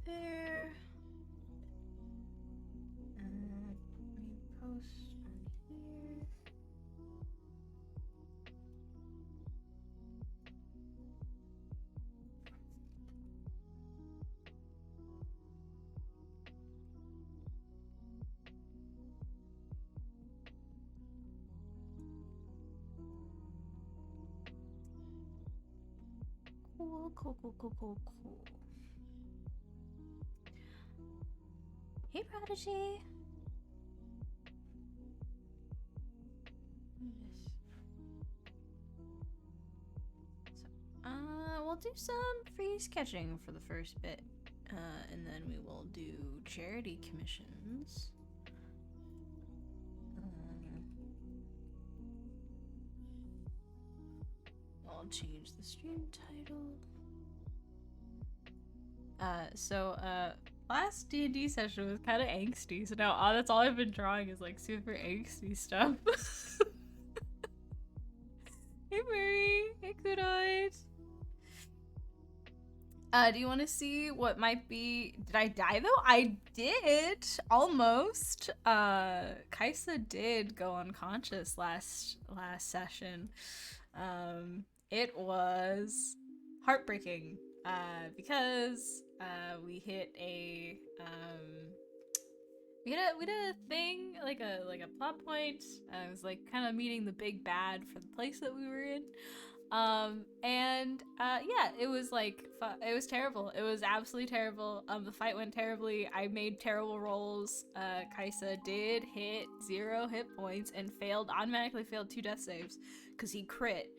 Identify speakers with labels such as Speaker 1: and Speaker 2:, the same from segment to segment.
Speaker 1: there. Repost on here. Cool. Hey, Prodigy. So, we'll do some free sketching for the first bit, and then we will do charity commissions. I'll change the stream title. Last D&D session was kind of angsty, so now that's all I've been drawing is like super angsty stuff. Hey Murray, hey Kudoid. Do you want to see what might be? Did I die though? I did, almost. Kaisa did go unconscious last session. It was heartbreaking. Because we hit a we had a thing, like a plot point. It was like kind of meeting the big bad for the place that we were in. Yeah, it was like it was terrible. It was absolutely terrible. The fight went terribly. I made terrible rolls. Kaisa did hit 0 hit points and automatically failed 2 death saves because he crit.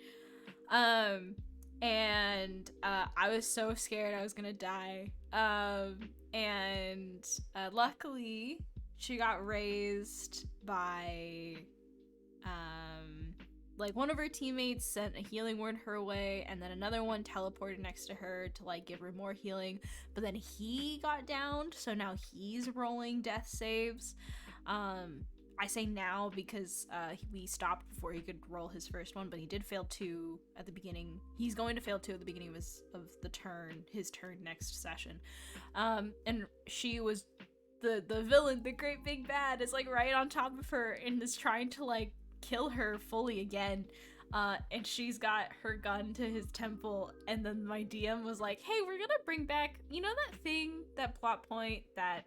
Speaker 1: I was so scared I was gonna die. Luckily she got raised by like one of her teammates sent a healing word her way, and then another one teleported next to her to like give her more healing, but then he got downed, so now he's rolling death saves. I say now because we stopped before he could roll his first one, but he did fail 2 at the beginning. He's going to fail 2 at the beginning of his turn next session. And she was the villain, the great big bad, is like right on top of her and is trying to like kill her fully again. And she's got her gun to his temple, and then my DM was like, hey, we're gonna bring back, you know, that thing, that plot point that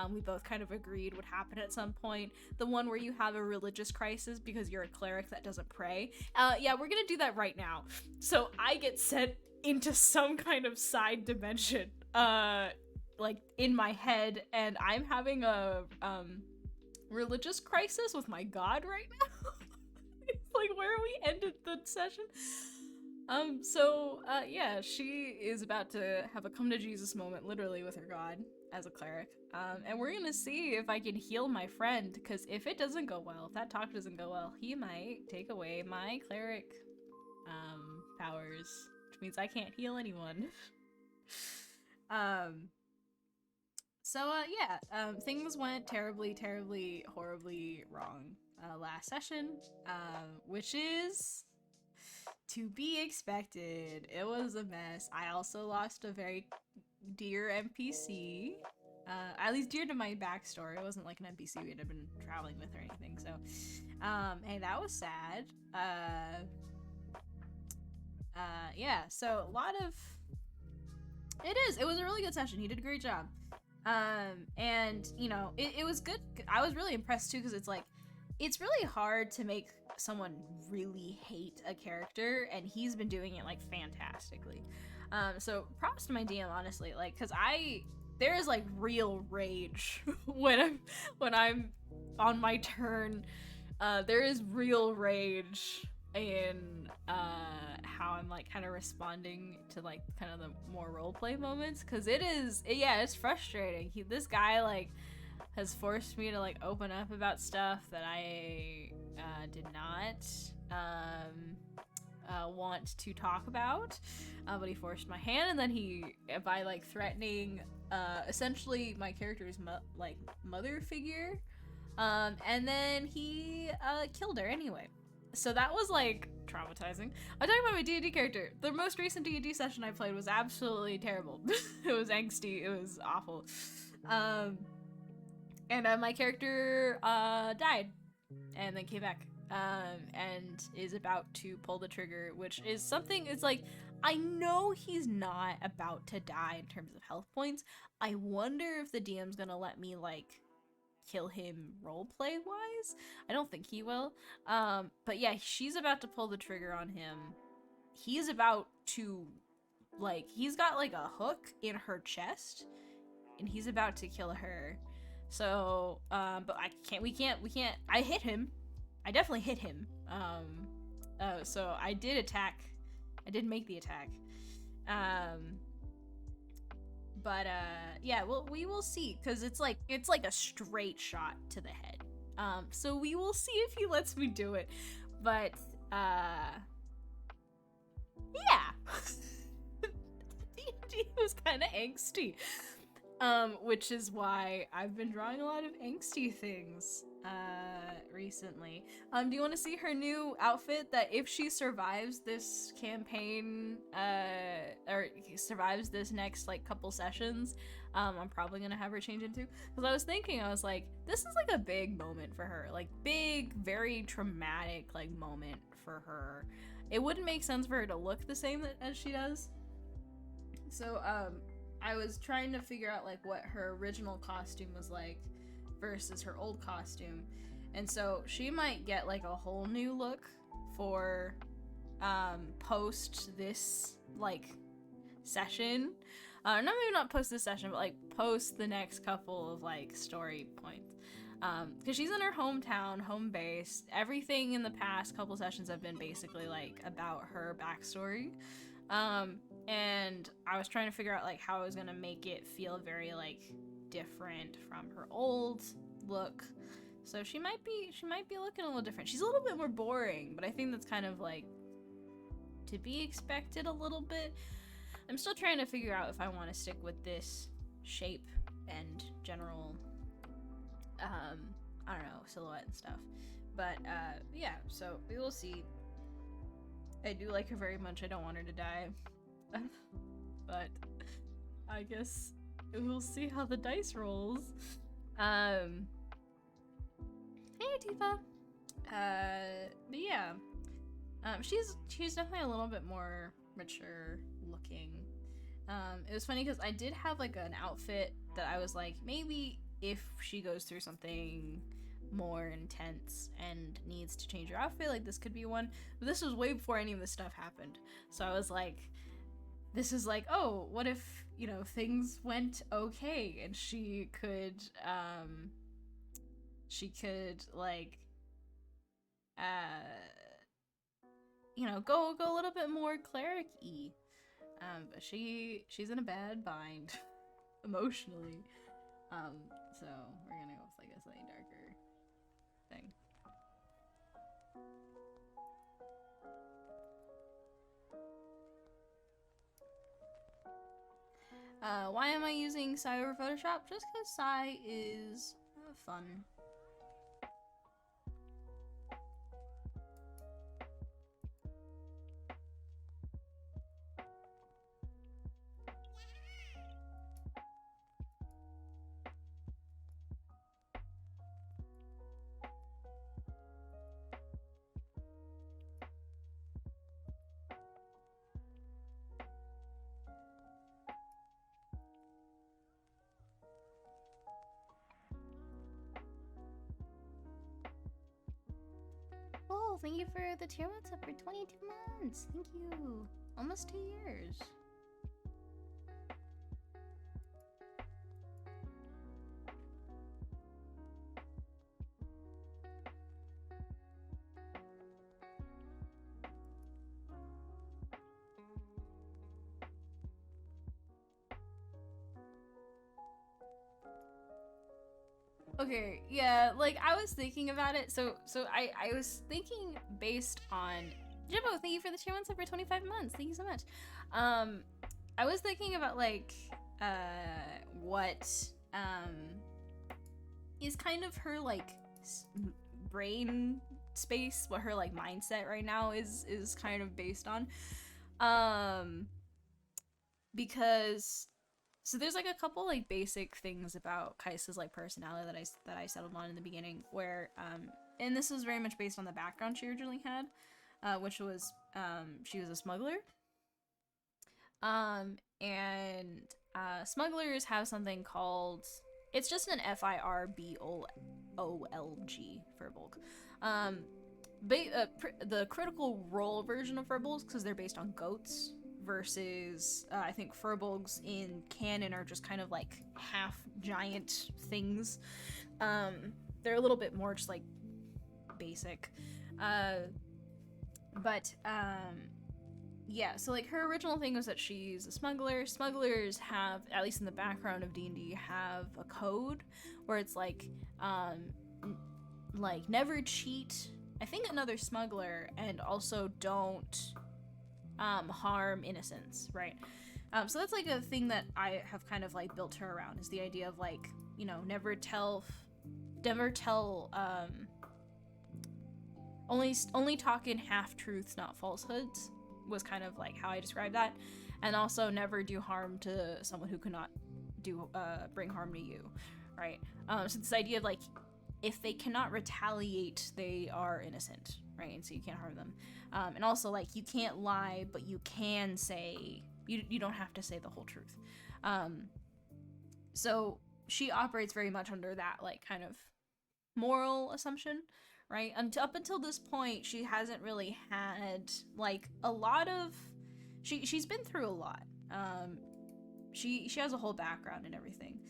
Speaker 1: we both kind of agreed would happen at some point. The one where you have a religious crisis because you're a cleric that doesn't pray. Yeah, we're gonna do that right now. So I get sent into some kind of side dimension, like in my head, and I'm having a religious crisis with my god right now. It's like where we ended the session. Yeah, she is about to have a come to Jesus moment, literally, with her god as a cleric. And we're gonna see if I can heal my friend, because if it doesn't go well, if that talk doesn't go well, he might take away my cleric powers, which means I can't heal anyone. Things went terribly, horribly wrong last session, which is to be expected. It was a mess. I also lost a very dear NPC, at least dear to my backstory. It wasn't like an NPC we had been traveling with or anything, so hey, that was sad. Yeah, so a lot of it was a really good session. He did a great job. And you know, it was good. I was really impressed too, because it's like, it's really hard to make someone really hate a character, and he's been doing it like fantastically. So props to my DM, honestly, like, because there is like real rage when I'm on my turn. There is real rage in how I'm like kind of responding to like kind of the more roleplay moments, because it's frustrating. This guy like has forced me to like open up about stuff that I did not want to talk about, but he forced my hand, and then by like threatening essentially my character's mother figure, and then he killed her anyway. So that was like traumatizing. I'm talking about my D&D character. The most recent D&D session I played was absolutely terrible. It was angsty. It was awful. And my character died and then came back and is about to pull the trigger, which is something. It's like, I know he's not about to die in terms of health points. I wonder if the DM's gonna let me like kill him roleplay wise. I don't think he will. But yeah, she's about to pull the trigger on him. He's about to, like, he's got like a hook in her chest and he's about to kill her. So, but we can't, I hit him. I definitely hit him. So I did attack. I did make the attack. But yeah, well, we will see, because it's like a straight shot to the head. So we will see if he lets me do it. But yeah. D&D was kind of angsty. Which is why I've been drawing a lot of angsty things recently. Do you want to see her new outfit that if she survives this campaign or survives this next like couple sessions, I'm probably gonna have her change into? Because I was thinking, I was like, this is like a big moment for her, like big, very traumatic like moment for her. It wouldn't make sense for her to look the same as she does. So I was trying to figure out like what her original costume was like versus her old costume. And so she might get like a whole new look for post this like session. Maybe not post this session, but like post the next couple of like story points. Because she's in her hometown, home base. Everything in the past couple sessions have been basically like about her backstory. And I was trying to figure out like how I was gonna make it feel very like different from her old look. So she might be looking a little different. She's a little bit more boring, but I think that's kind of like to be expected a little bit. I'm still trying to figure out if I want to stick with this shape and general I don't know, silhouette and stuff. But yeah, so we will see. I do like her very much. I don't want her to die. But I guess we'll see how the dice rolls. Hey Tifa. But yeah. She's definitely a little bit more mature looking. It was funny because I did have like an outfit that I was like, maybe if she goes through something more intense and needs to change her outfit, like this could be one. But this was way before any of this stuff happened. So I was like, this is like, oh, what if, you know, things went okay and she could like you know, go a little bit more cleric-y. But she's in a bad bind emotionally. So we're gonna go with like a slightly darker thing. Why am I using Sai over Photoshop? Just because Sai is fun. Oh, thank you for the tier 1 sub for 22 months. Thank you. Almost 2 years. Okay, yeah, like I was thinking about it. So I was thinking based on Jimbo, thank you for the tier 1 sub for 25 months. Thank you so much. I was thinking about like what is kind of her like brain space, what her like mindset right now is kind of based on. Because so there's like a couple like basic things about Kaisa's like personality that I settled on in the beginning, where and this was very much based on the background she originally had, which was she was a smuggler. And smugglers have something called, it's just an FIRBOLG, Firbolg. The critical role version of Firbolgs, because they're based on goats, versus I think Firbolgs in canon are just kind of like half giant things. They're a little bit more just like basic. Yeah, so like her original thing was that she's a smuggler. Smugglers have, at least in the background of D&D, have a code where it's like never cheat, I think, another smuggler, and also don't harm innocents, right? So that's like a thing that I have kind of like built her around, is the idea of like, you know, never tell only talk in half truths, not falsehoods, was kind of like how I describe that. And also never do harm to someone who cannot bring harm to you, right? So this idea of like, if they cannot retaliate, they are innocent, right? And so you can't harm them. And also like, you can't lie, but you can say, you don't have to say the whole truth. So she operates very much under that like kind of moral assumption, right? Up until this point, she hasn't really had like a lot of, she's been through a lot. She has a whole background and everything,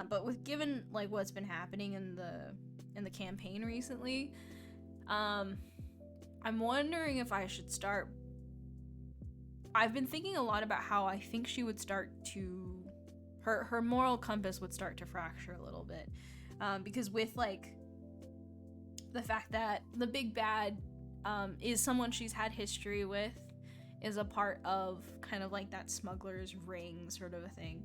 Speaker 1: but with given like what's been happening in the campaign recently, I'm wondering if I should start. I've been thinking a lot about how I think she would start to, her moral compass would start to fracture a little bit, because with like the fact that the big bad is someone she's had history with, is a part of kind of like that smuggler's ring sort of a thing,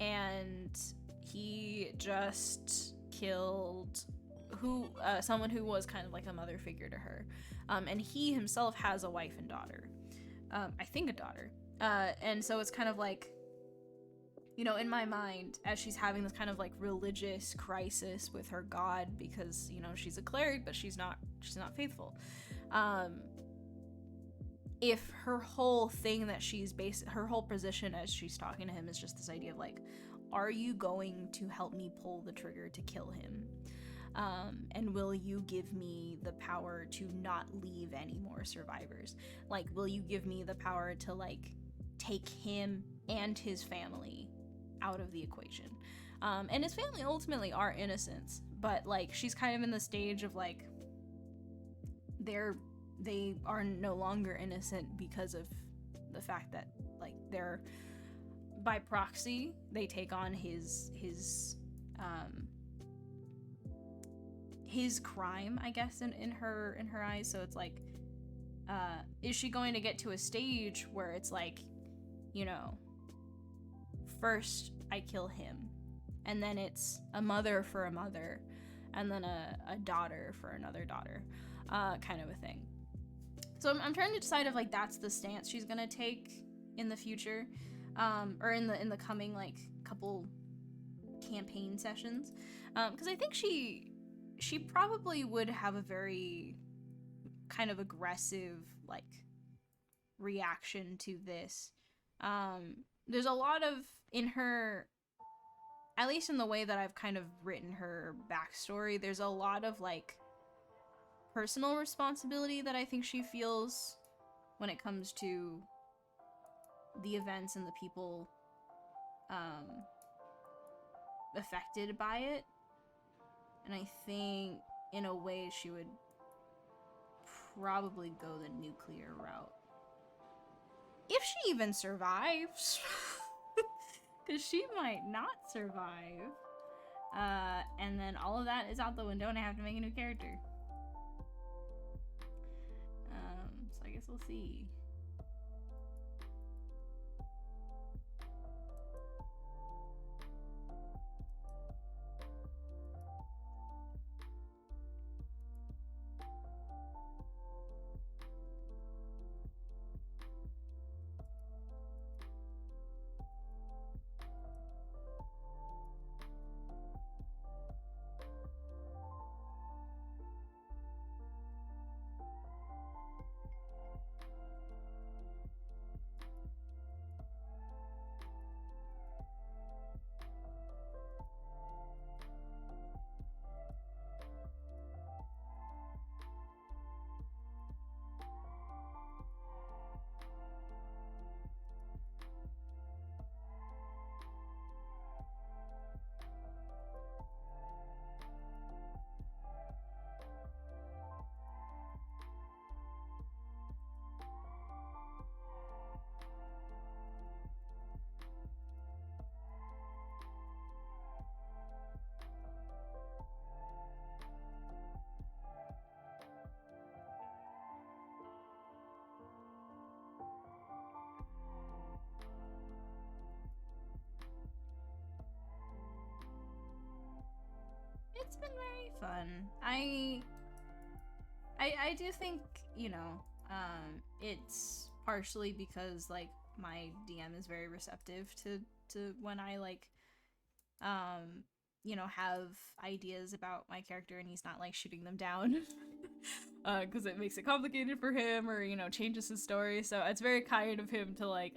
Speaker 1: and he just killed someone who was kind of like a mother figure to her, and he himself has a wife and daughter, I think a daughter, and so it's kind of like, you know, in my mind, as she's having this kind of like religious crisis with her god, because, you know, she's a cleric, but she's not faithful. If her whole thing that her whole position as she's talking to him is just this idea of like, are you going to help me pull the trigger to kill him? And will you give me the power to not leave any more survivors? Like, will you give me the power to like take him and his family out of the equation? And his family ultimately are innocents, but like, she's kind of in the stage of like, they are no longer innocent because of the fact that like they're, by proxy, they take on his crime, I guess, in her eyes. So it's like, is she going to get to a stage where it's like, you know, first I kill him, and then it's a mother for a mother, and then a daughter for another daughter, kind of a thing. So I'm trying to decide if like that's the stance she's gonna take in the future, or in the coming like couple campaign sessions, because I think she probably would have a very kind of aggressive like reaction to this. There's a lot of, in her, at least in the way that I've kind of written her backstory, there's a lot of like personal responsibility that I think she feels when it comes to the events and the people affected by it. And I think in a way she would probably go the nuclear route, if she even survives. Because she might not survive, and then all of that is out the window and I have to make a new character. So I guess we'll see. it's been very fun. I do think, you know, it's partially because like my DM is very receptive to when I like you know, have ideas about my character and he's not like shooting them down because it makes it complicated for him or, you know, changes his story. So it's very kind of him to like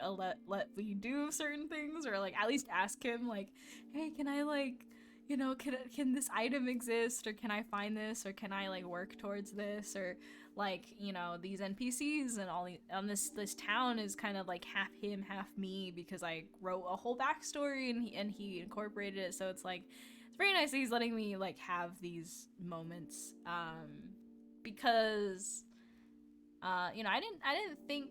Speaker 1: let me do certain things or like at least ask him like, hey, can I like, you know, can this item exist or can I find this or can I like work towards this or like, you know, these NPCs and all this town is kind of like half him, half me because I wrote a whole backstory and he incorporated it. So it's like it's very nice that he's letting me like have these moments because you know, I didn't think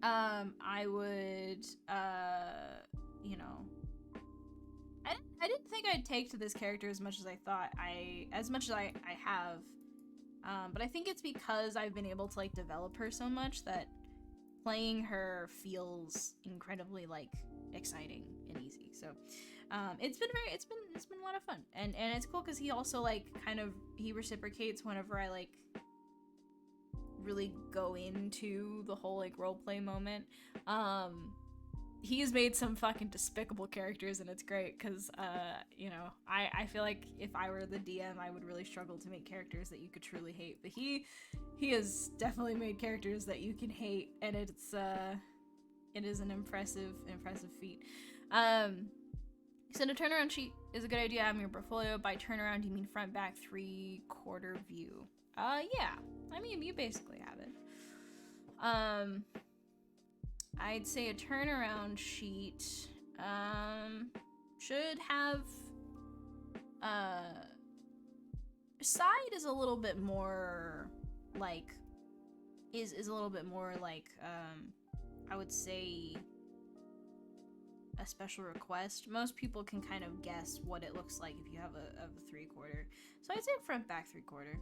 Speaker 1: I would you know, I didn't think I'd take to this character as much as I thought as much as I have. But I think it's because I've been able to like develop her so much that playing her feels incredibly like exciting and easy. So it's been a lot of fun. And it's cool because he also like kind of he reciprocates whenever I like really go into the whole like roleplay moment. He's made some fucking despicable characters and it's great because you know, I feel like if I were the DM I would really struggle to make characters that you could truly hate, but he has definitely made characters that you can hate and it is an impressive feat. So a turnaround sheet is a good idea. I'm your portfolio. By turnaround you mean front, back, 3/4 view. Yeah, I mean you basically have it. I'd say a turnaround sheet should have side is a little bit more like is a little bit more like I would say a special request. Most people can kind of guess what it looks like if you have a 3/4. So I'd say front, back, 3/4.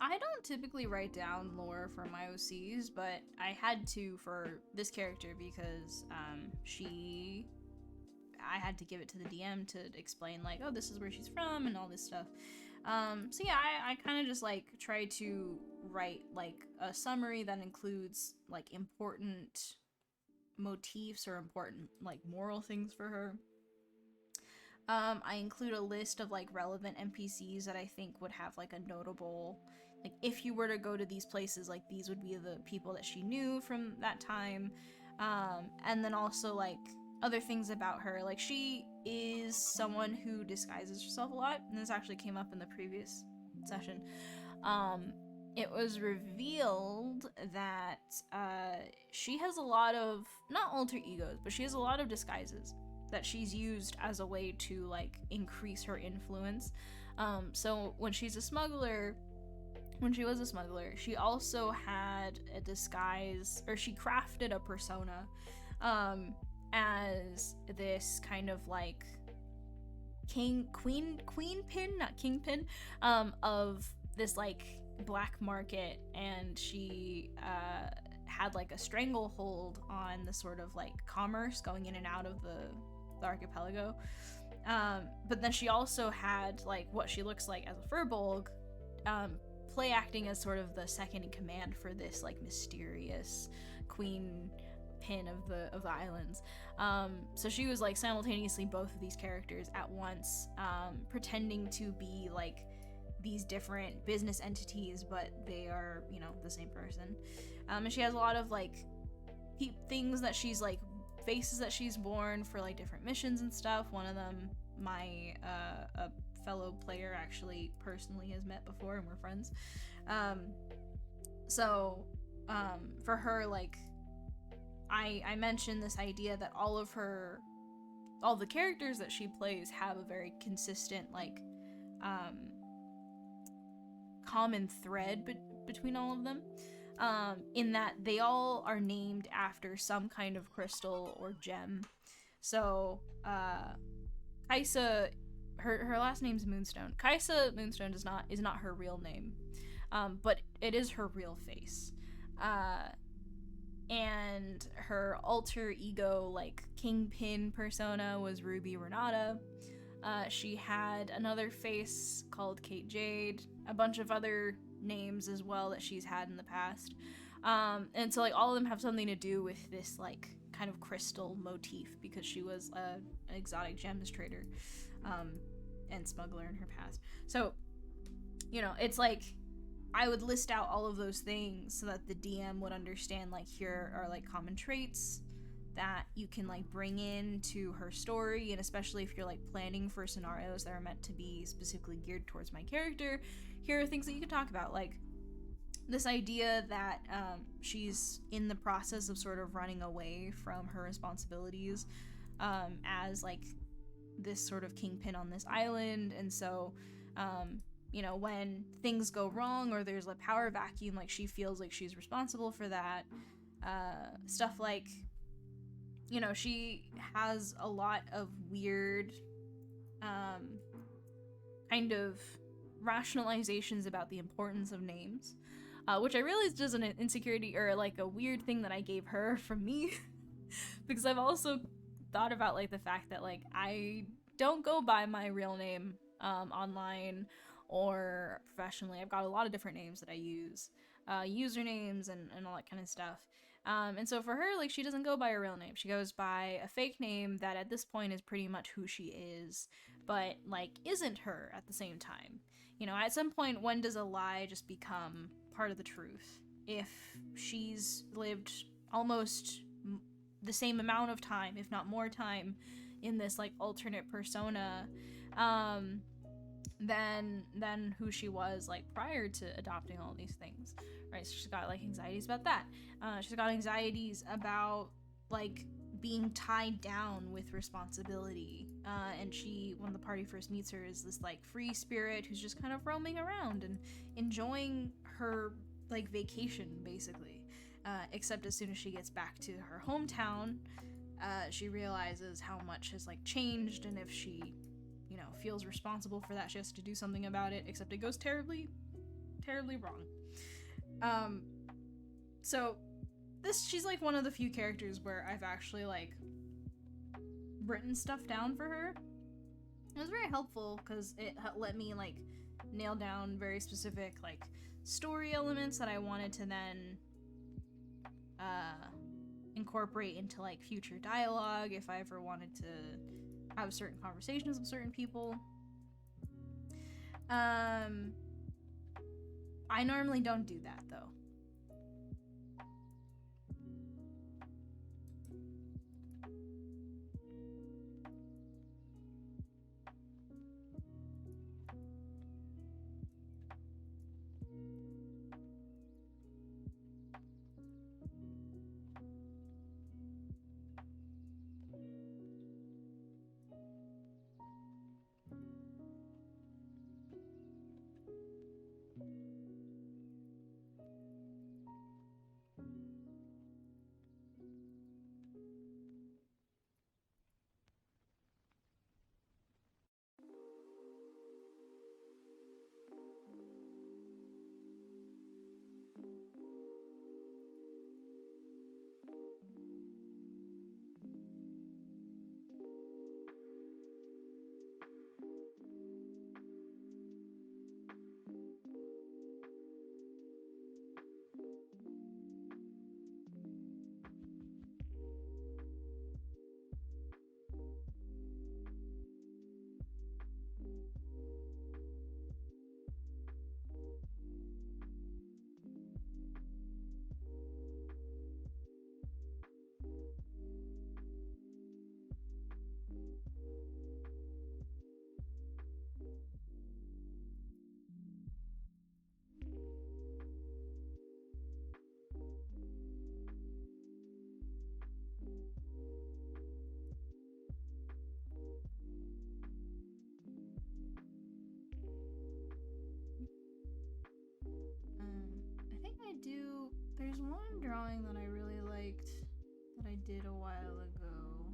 Speaker 1: I don't typically write down lore for my OCs, but I had to for this character because I had to give it to the DM to explain like, oh, this is where she's from and all this stuff. So yeah, I kind of just like try to write like a summary that includes like important motifs or important like moral things for her. I include a list of like relevant NPCs that I think would have like a notable, like if you were to go to these places, like these would be the people that she knew from that time. And then also like other things about her, like she is someone who disguises herself a lot, and this actually came up in the previous session. It was revealed that she has a lot of, not alter egos, but she has a lot of disguises that she's used as a way to like increase her influence. So when she was a smuggler, she also had a disguise, or she crafted a persona as this kind of like queen pin, not kingpin, of this like black market, and she had like a stranglehold on the sort of like commerce going in and out of the archipelago. But then she also had like what she looks like as a furbolg, play acting as sort of the second in command for this like mysterious queen pin of the islands. So she was like simultaneously both of these characters at once, pretending to be like these different business entities, but they are, you know, the same person. And she has a lot of like things that she's like faces that she's worn for like different missions and stuff. One of them my a fellow player actually personally has met before and we're friends. So for her, like I mentioned this idea that all the characters that she plays have a very consistent like common thread between all of them, in that they all are named after some kind of crystal or gem. So Kaisa, her last name's Moonstone. Kaisa Moonstone is not her real name, but it is her real face. And her alter ego, like kingpin persona, was Ruby Renata. She had another face called Kate Jade, a bunch of other names as well that she's had in the past. And so like all of them have something to do with this like kind of crystal motif, because she was an exotic gems trader and smuggler in her past. So, you know, it's like I would list out all of those things so that the DM would understand, like, here are like common traits that you can like bring into her story, and especially if you're like planning for scenarios that are meant to be specifically geared towards my character, here are things that you can talk about, like this idea that she's in the process of sort of running away from her responsibilities as like this sort of kingpin on this island. And so you know, when things go wrong or there's a power vacuum, like she feels like she's responsible for that. Stuff like, you know, she has a lot of weird kind of rationalizations about the importance of names, which I realized is an insecurity or like a weird thing that I gave her from me because I've also thought about like the fact that like I don't go by my real name online or professionally. I've got a lot of different names that I use, usernames and all that kind of stuff. And so for her, like, she doesn't go by her real name. She goes by a fake name that at this point is pretty much who she is, but like isn't her at the same time. You know, at some point, when does a lie just become part of the truth? If she's lived almost the same amount of time, if not more time, in this like alternate persona, than who she was like prior to adopting all these things, right? So she's got like anxieties about that. She's got anxieties about like being tied down with responsibility. And she, when the party first meets her, is this like free spirit who's just kind of roaming around and enjoying her like vacation, basically. Except as soon as she gets back to her hometown, she realizes how much has like changed, and if she, you know, feels responsible for that, she has to do something about it, except it goes terribly, terribly wrong. So she's like one of the few characters where I've actually like written stuff down for her. It was very helpful because it let me like nail down very specific like story elements that I wanted to then incorporate into like future dialogue if I ever wanted to have certain conversations with certain people. I normally don't do that though. There's one drawing that I really liked that I did a while ago.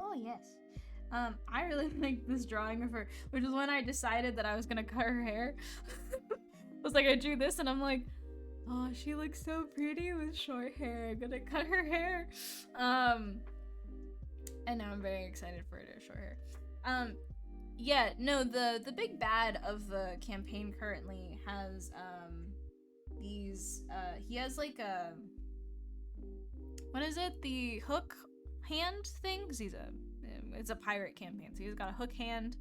Speaker 1: Oh, yes. I really like this drawing of her, which is when I decided that I was gonna cut her hair. I was like, I drew this and I'm like, oh, she looks so pretty with short hair. I'm gonna cut her hair. And now I'm very excited for her to have short hair. Yeah, no, the big bad of the campaign currently has these he has like a, what is it, the hook hand thing, because it's a pirate campaign, so he's got a hook hand,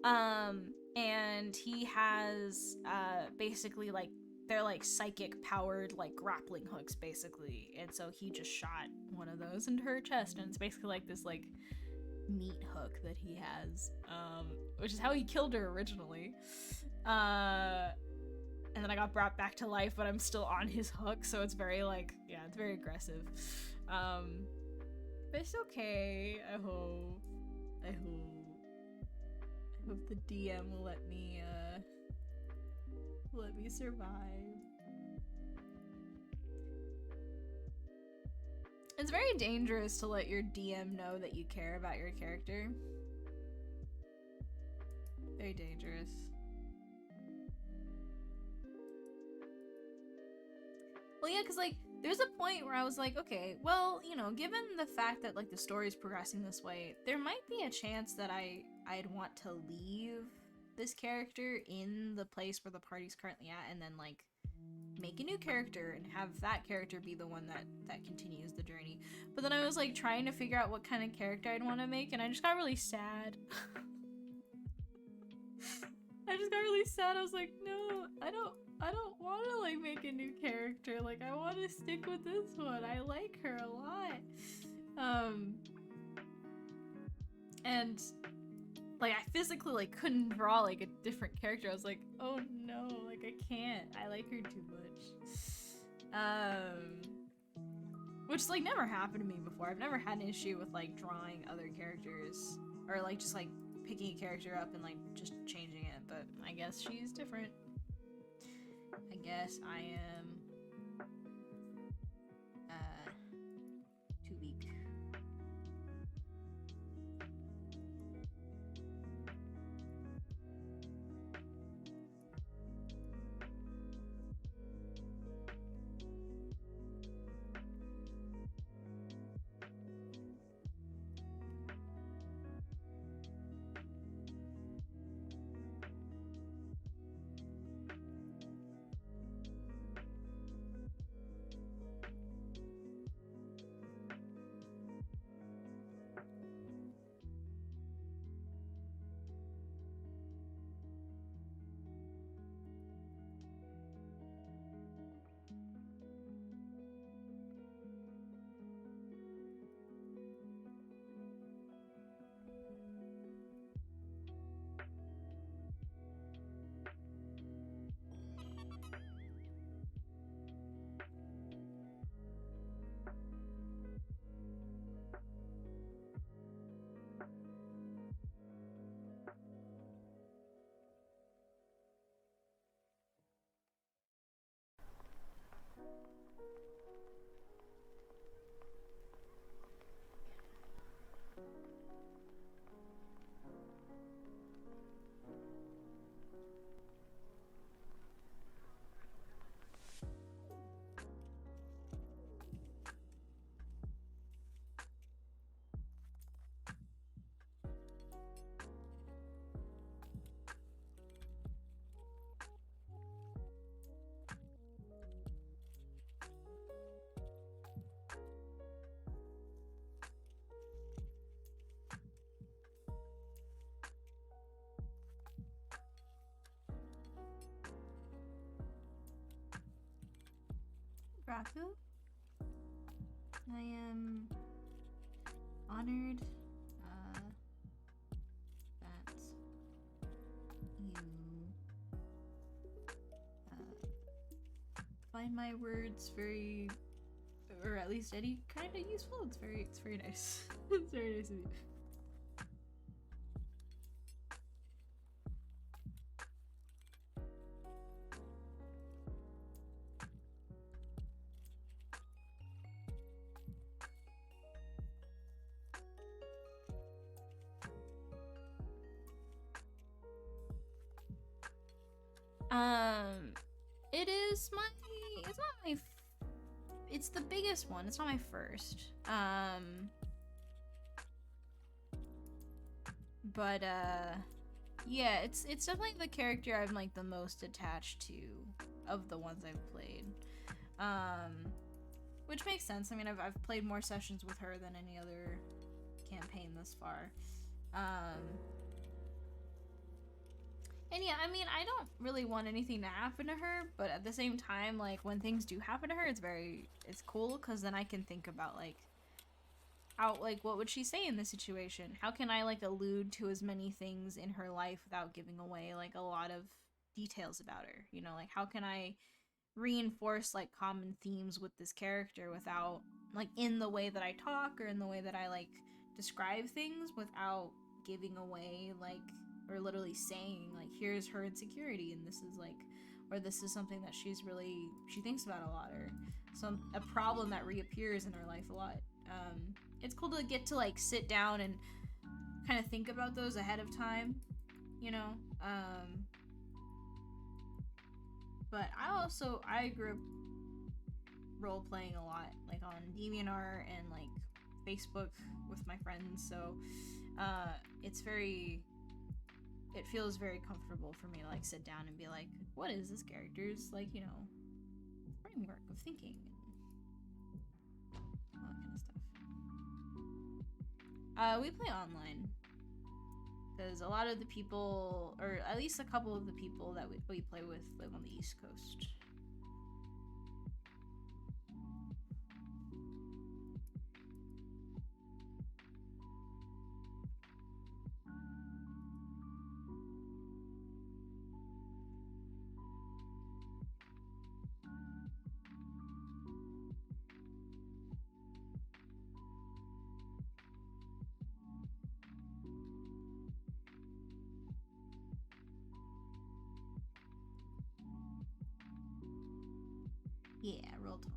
Speaker 1: and he has basically like, they're like psychic powered like grappling hooks basically, and so he just shot one of those into her chest, and it's basically like this like meat hook that he has, which is how he killed her originally, and then I got brought back to life, but I'm still on his hook, so it's very like, yeah, it's very aggressive, but it's okay. I hope the DM will let me survive. It's very dangerous to let your DM know that you care about your character. Very dangerous. Well, yeah, because, like, there's a point where I was like, okay, well, you know, given the fact that, like, the story's progressing this way, there might be a chance that I'd want to leave this character in the place where the party's currently at, and then, like, make a new character and have that character be the one that continues the journey. But then I was, like, trying to figure out what kind of character I'd want to make, and I just got really sad. I just got really sad. I was like, no, I don't want to like make a new character. Like, I want to stick with this one. I like her a lot. And like, I physically like couldn't draw like a different character. I was like, oh no, like I can't. I like her too much. Which like never happened to me before. I've never had an issue with like drawing other characters, or like just like picking a character up and like just changing it, but I guess she's different. I guess I am too weak. Raku, I am honored that you find my words very, or at least any kind of useful. It's very nice. It's very nice of you. It is my. It's not my. It's the biggest one. It's not my first. But yeah, it's definitely the character I'm like the most attached to of the ones I've played. Which makes sense. I mean, I've played more sessions with her than any other campaign thus far. And yeah, I mean, I don't really want anything to happen to her, but at the same time, like, when things do happen to her, it's cool, because then I can think about, like, how, like, what would she say in this situation? How can I, like, allude to as many things in her life without giving away, like, a lot of details about her? You know, like, how can I reinforce, like, common themes with this character without, like, in the way that I talk or in the way that I, like, describe things without giving away, like, or literally saying, like, here's her insecurity and this is, like, or this is something that she thinks about a lot, or a problem that reappears in her life a lot. It's cool to get to, like, sit down and kind of think about those ahead of time, you know? But I grew up role-playing a lot, like, on DeviantArt and, like, Facebook with my friends, so, it feels very comfortable for me to, like, sit down and be like, what is this character's, like, you know, framework of thinking, and all that kind of stuff. We play online, because a lot of the people, or at least a couple of the people that we play with live on the East Coast. Yeah, roll 20.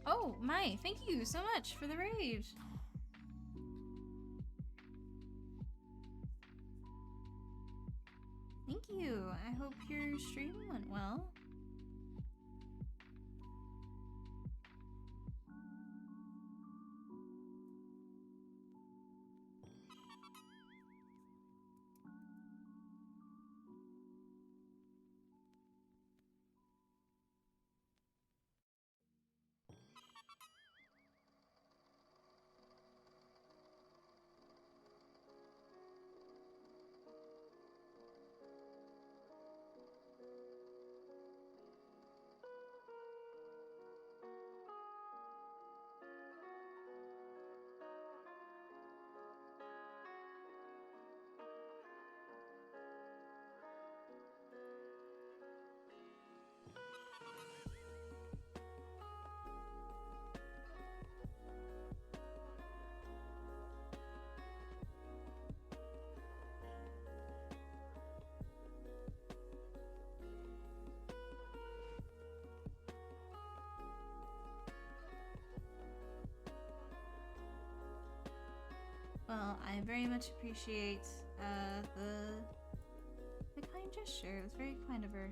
Speaker 1: Oh, Mai, thank you so much for the raid. Thank you. I hope your stream went well. Well, I very much appreciate the kind gesture. It was very kind of her.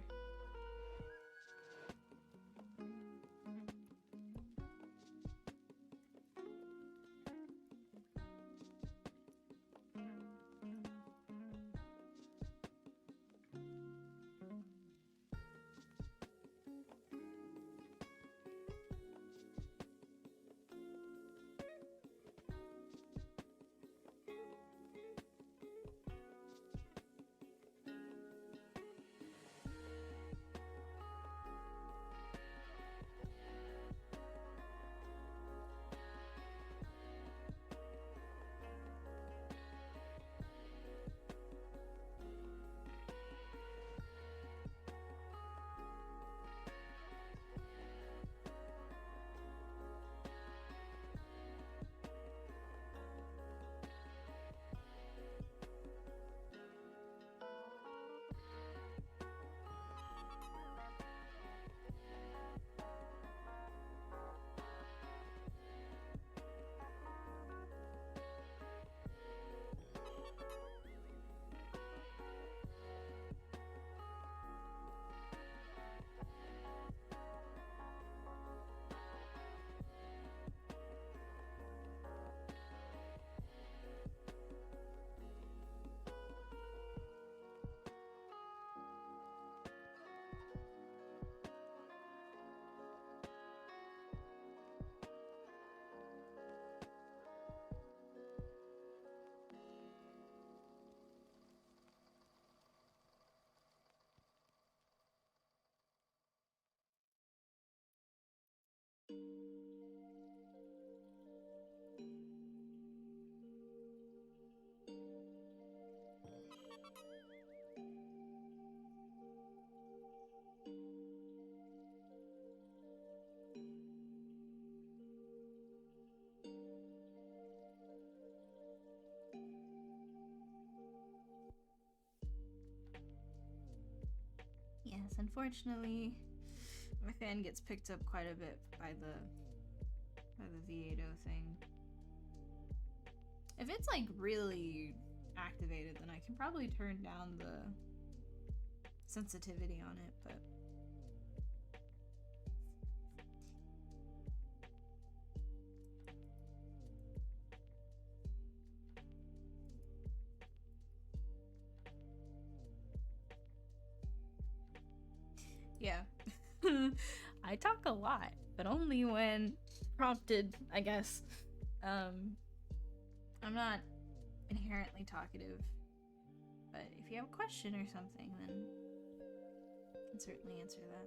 Speaker 1: unfortunately, my fan gets picked up quite a bit by the V8 thing. If it's like really activated, then I can probably turn down the sensitivity on it, but yeah. I talk a lot, but only when prompted, I guess. I'm not inherently talkative, but if you have a question or something, then I can certainly answer that.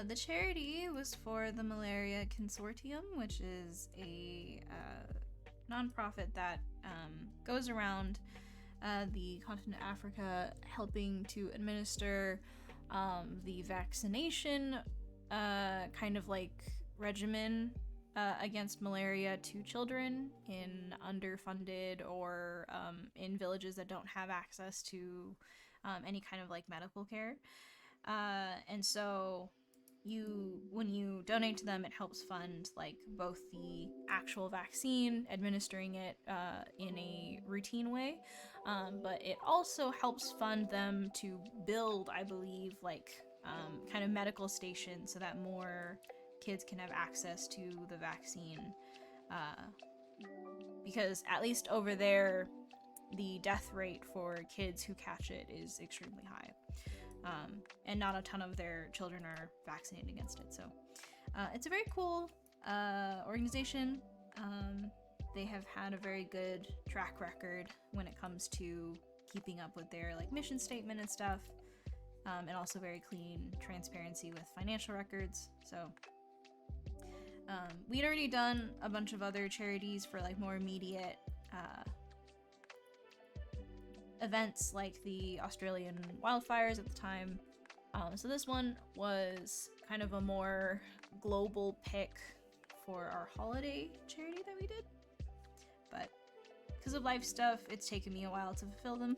Speaker 1: The charity was for the Malaria Consortium, which is a nonprofit that goes around the continent of Africa helping to administer the vaccination kind of like regimen against malaria to children in underfunded or in villages that don't have access to any kind of like medical care. And so when you donate to them, it helps fund like both the actual vaccine, administering it in a routine way, but it also helps fund them to build, I believe, like kind of medical stations so that more kids can have access to the vaccine, because at least over there, the death rate for kids who catch it is extremely high. And not a ton of their children are vaccinated against it. So it's a very cool organization. They have had a very good track record when it comes to keeping up with their like mission statement and stuff, and also very clean transparency with financial records. So we'd already done a bunch of other charities for like more immediate events like the Australian wildfires at the time. So this one was kind of a more global pick for our holiday charity that we did. But because of life stuff, it's taken me a while to fulfill them.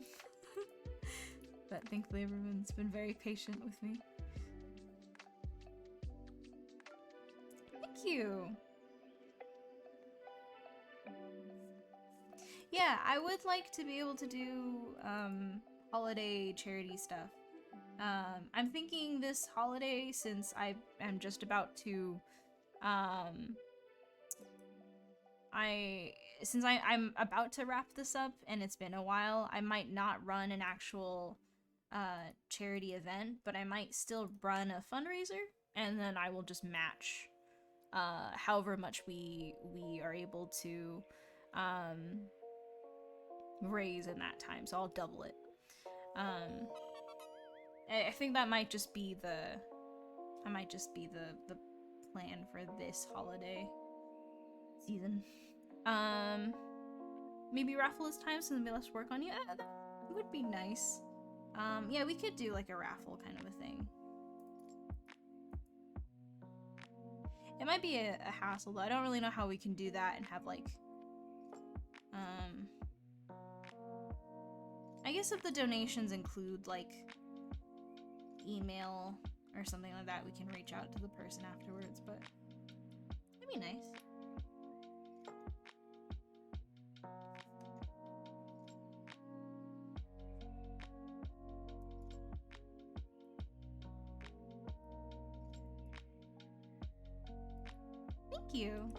Speaker 1: But thankfully everyone's been very patient with me. Thank you! Yeah, I would like to be able to do holiday charity stuff. I'm thinking this holiday, since I am just about to I'm about to wrap this up and it's been a while, I might not run an actual charity event, but I might still run a fundraiser, and then I will just match however much we are able to raise in that time, so I'll double it. I think that might just be the plan for this holiday season. Maybe raffle this time so there'll be less work on you. That would be nice. Yeah, we could do like a raffle kind of a thing. It might be a hassle though. I don't really know how we can do that and have like I guess if the donations include like email or something like that, we can reach out to the person afterwards, but it'd be nice. Thank you.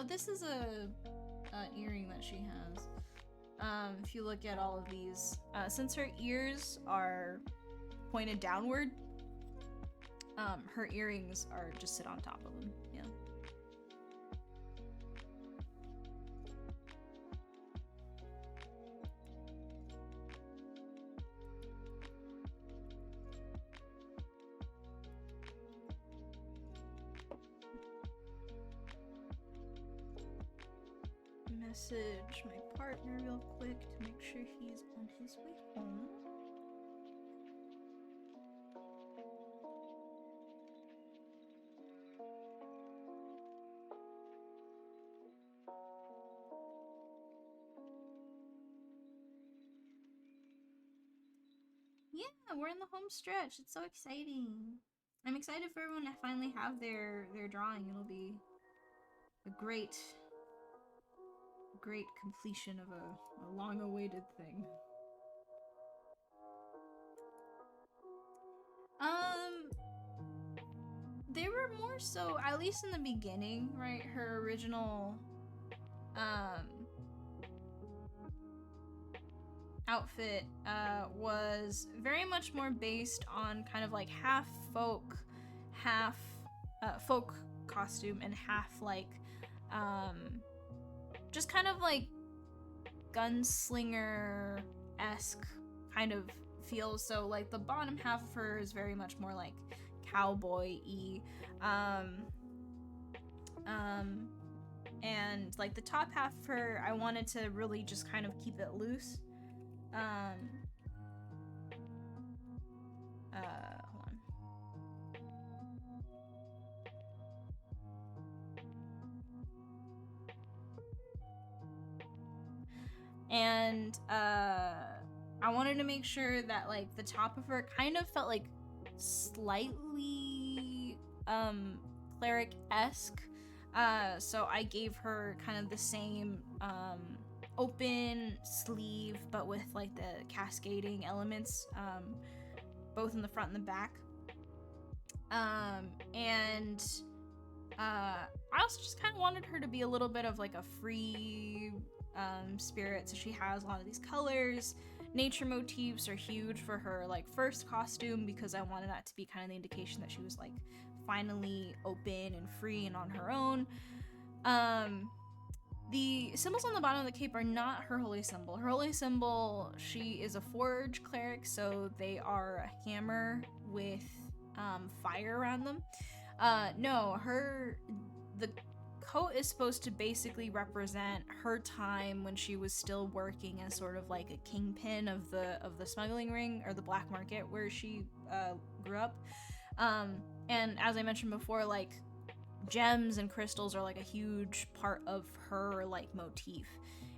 Speaker 1: this is an earring that she has. If you look at all of these, since her ears are pointed downward, her earrings are just sit on top of them. Yeah. Message my partner real quick to make sure he's on his way home. Yeah, we're in the home stretch. It's so exciting. I'm excited for everyone to finally have their drawing. It'll be a great completion of a long-awaited thing. They were more so, at least in the beginning, right? Her original outfit was very much more based on kind of like half folk, half folk costume, and half like just kind of like gunslinger-esque kind of feel. So like the bottom half of her is very much more like cowboy-y, and like the top half of her, I wanted to really just kind of keep it loose. Hold on. And I wanted to make sure that like the top of her kind of felt like slightly cleric-esque. So I gave her kind of the same open sleeve, but with like the cascading elements, both in the front and the back. And I also just kind of wanted her to be a little bit of like a free spirit. So she has a lot of these colors. Nature motifs are huge for her like first costume, because I wanted that to be kind of the indication that she was like finally open and free and on her own. The symbols on the bottom of the cape are not her holy symbol. Her holy symbol, she is a forge cleric, so they are a hammer with fire around them. No, the coat is supposed to basically represent her time when she was still working as sort of like a kingpin of the smuggling ring, or the black market where she grew up. And as I mentioned before, like gems and crystals are like a huge part of her like motif.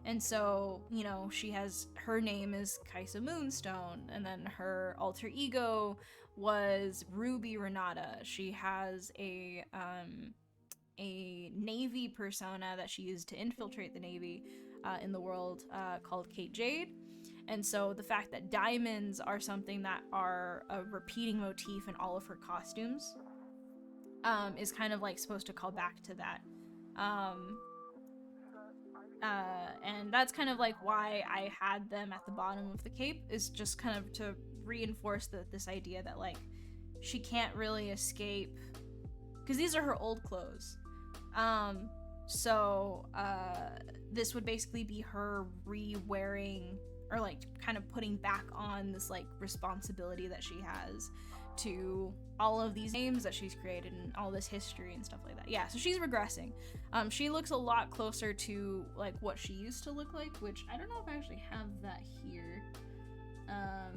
Speaker 1: And so, you know, she has, her name is Kaisa Moonstone, and then her alter ego was Ruby Renata. She has a Navy persona that she used to infiltrate the Navy in the world, called Kate Jade. And so the fact that diamonds are something that are a repeating motif in all of her costumes is kind of like supposed to call back to that. And that's kind of like why I had them at the bottom of the cape, is just kind of to reinforce this idea that like she can't really escape, because these are her old clothes. So this would basically be her re-wearing, or like kind of putting back on this like responsibility that she has to all of these names that she's created and all this history and stuff like that. Yeah, so she's regressing. She looks a lot closer to like what she used to look like, which I don't know if I actually have that here. I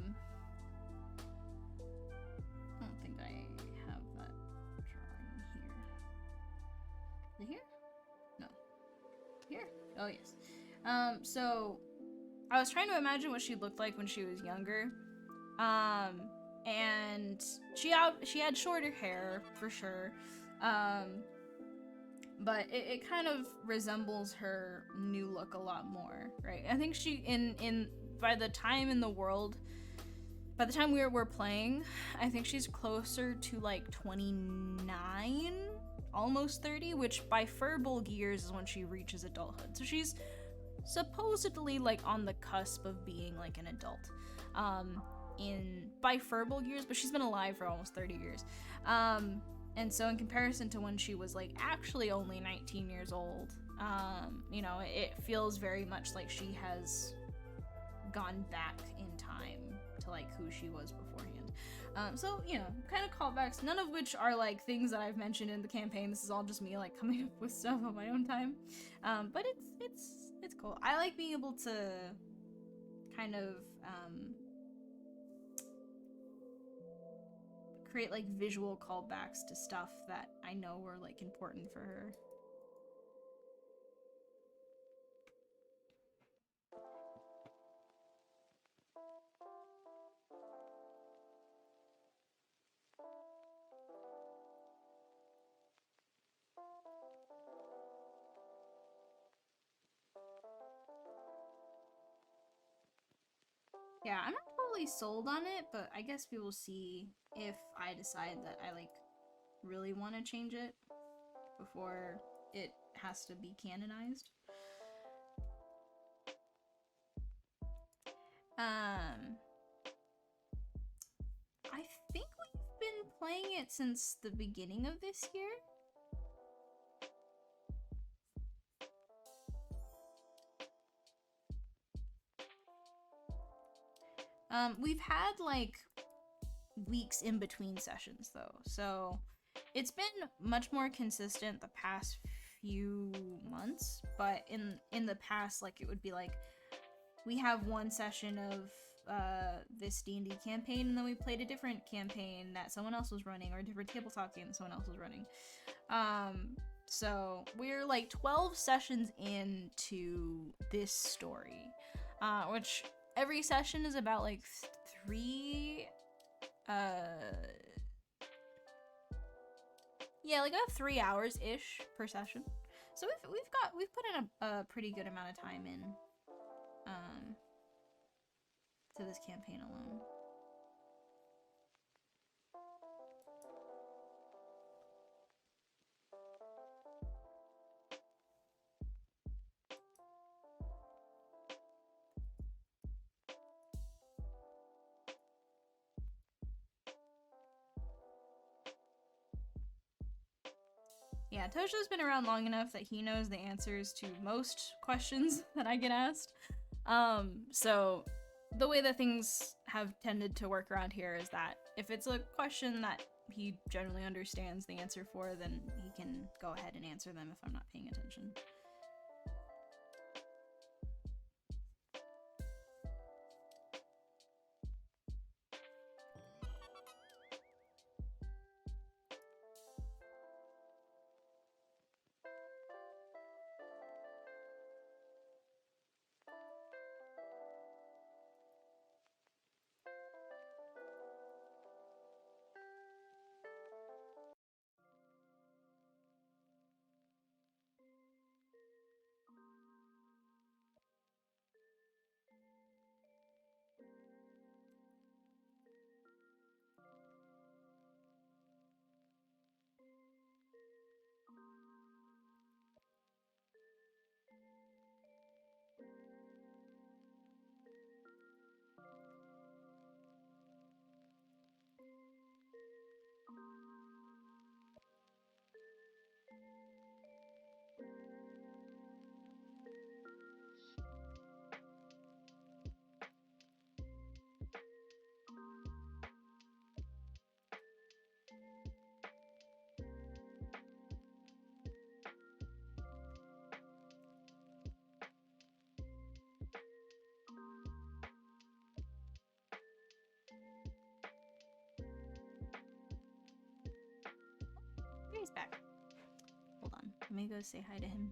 Speaker 1: don't think I have that drawing here. Is it here? No. Here? Oh yes. So I was trying to imagine what she looked like when she was younger. And she had shorter hair for sure. But it kind of resembles her new look a lot more, right? I think she by the time we were playing, I think she's closer to like 29 almost 30, which by furball years is when she reaches adulthood. So she's supposedly like on the cusp of being like an adult in by furball years, but she's been alive for almost 30 years. And so in comparison to when she was like actually only 19 years old, you know, it feels very much like she has gone back in time to like who she was beforehand. So, you know, kind of callbacks, none of which are like things that I've mentioned in the campaign. This is all just me like coming up with stuff on my own time. But it's cool. I like being able to kind of create like visual callbacks to stuff that I know were like important for her. Yeah, I'm not totally sold on it, but I guess we will see if I decide that I like really want to change it before it has to be canonized. I think we've been playing it since the beginning of this year. We've had like weeks in between sessions though, so it's been much more consistent the past few months, but in the past, like, it would be like we have one session of this D&D campaign, and then we played a different campaign that someone else was running, or a different tabletop game that someone else was running. So we're like 12 sessions into this story, which every session is about like 3 yeah, like about 3 hours ish per session. So we've put in a pretty good amount of time in to this campaign alone. Yeah, Tosho's been around long enough that he knows the answers to most questions that I get asked. So the way that things have tended to work around here is that if it's a question that he generally understands the answer for, then he can go ahead and answer them if I'm not paying attention. He's back. Hold on. Let me go say hi to him.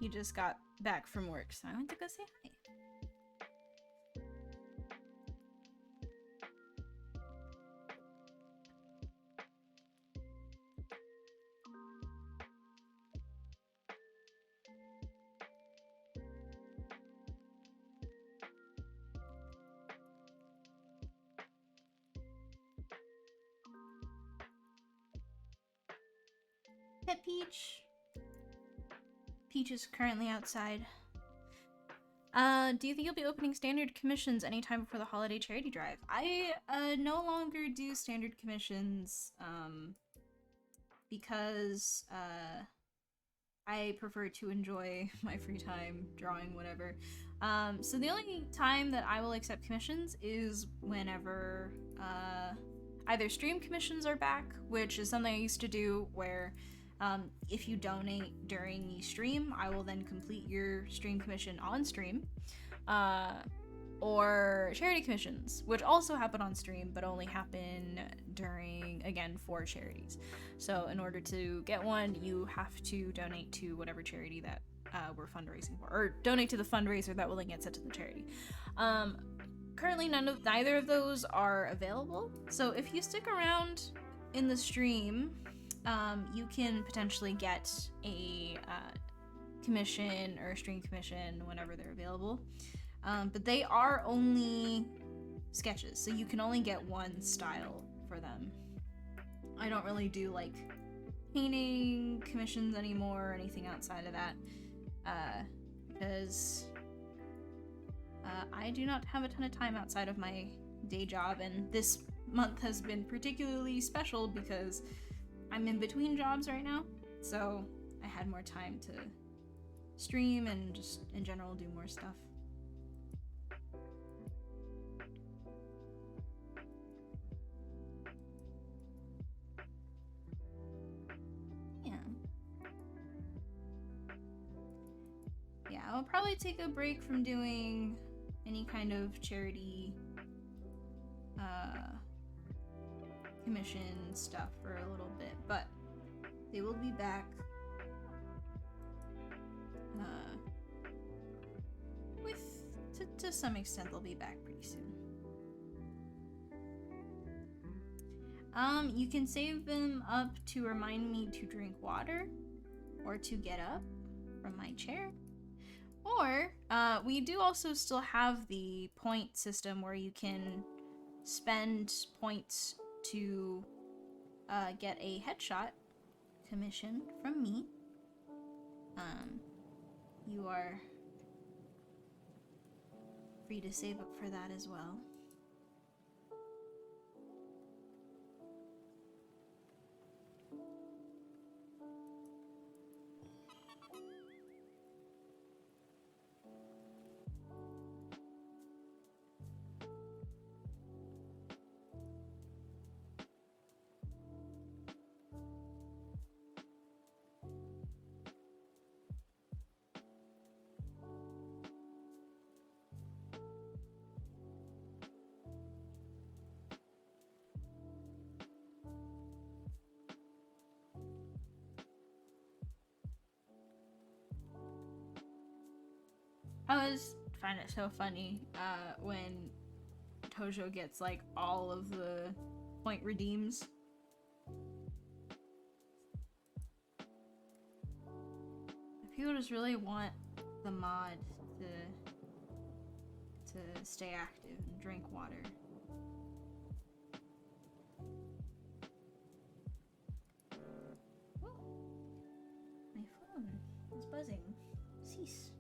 Speaker 1: He just got back from work, so I went to go say hi. Pet Peach. Peach is currently outside. Do you think you'll be opening standard commissions anytime before the holiday charity drive? I no longer do standard commissions because I prefer to enjoy my free time drawing whatever. So the only time that I will accept commissions is whenever either stream commissions are back, which is something I used to do where if you donate during the stream, I will then complete your stream commission on stream. Or charity commissions, which also happen on stream, but only happen during, again, for charities. So in order to get one, you have to donate to whatever charity that we're fundraising for, or donate to the fundraiser that will then get sent to the charity. Currently, neither of those are available. So if you stick around in the stream, you can potentially get a commission or a stream commission whenever they're available. But they are only sketches, so you can only get one style for them. I don't really do like painting commissions anymore or anything outside of that, because I do not have a ton of time outside of my day job, and this month has been particularly special because I'm in between jobs right now, so I had more time to stream and just in general do more stuff. Yeah, I'll probably take a break from doing any kind of charity commission stuff for a little bit, but they will be back to some extent. They'll be back pretty soon. You can save them up to remind me to drink water or to get up from my chair. Or we do also still have the point system where you can spend points to get a headshot commission from me. You are free to save up for that as well. I always find it so funny when Tojo gets like all of the point redeems. People just really want the mod to stay active and drink water. Oh, my phone is buzzing. Cease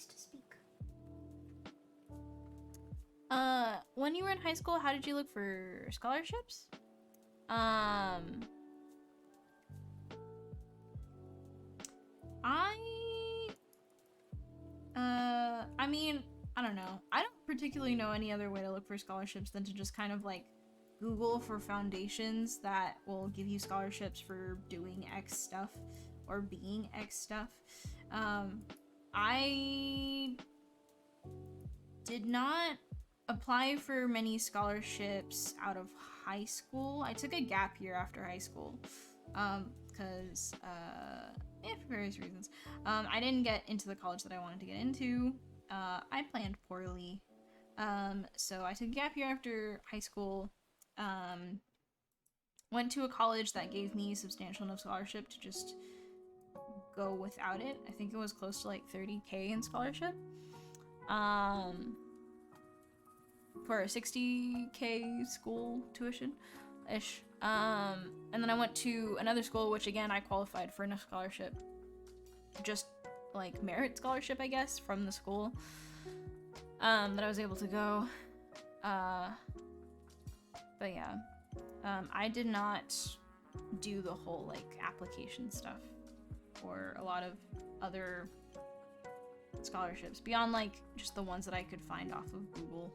Speaker 1: to speak. When you were in high school, how did you look for scholarships? I mean, I don't know. I don't particularly know any other way to look for scholarships than to just kind of like Google for foundations that will give you scholarships for doing X stuff or being X stuff. I did not apply for many scholarships out of high school. I took a gap year after high school because for various reasons. I didn't get into the college that I wanted to get into. I planned poorly. So I took a gap year after high school. Went to a college that gave me substantial enough scholarship to just go without it. I think it was close to like 30K in scholarship. For a 60K school tuition-ish. And then I went to another school, which again, I qualified for enough scholarship. Just like merit scholarship, I guess, from the school. That I was able to go. But yeah. I did not do the whole like application stuff for a lot of other scholarships beyond like just the ones that I could find off of Google.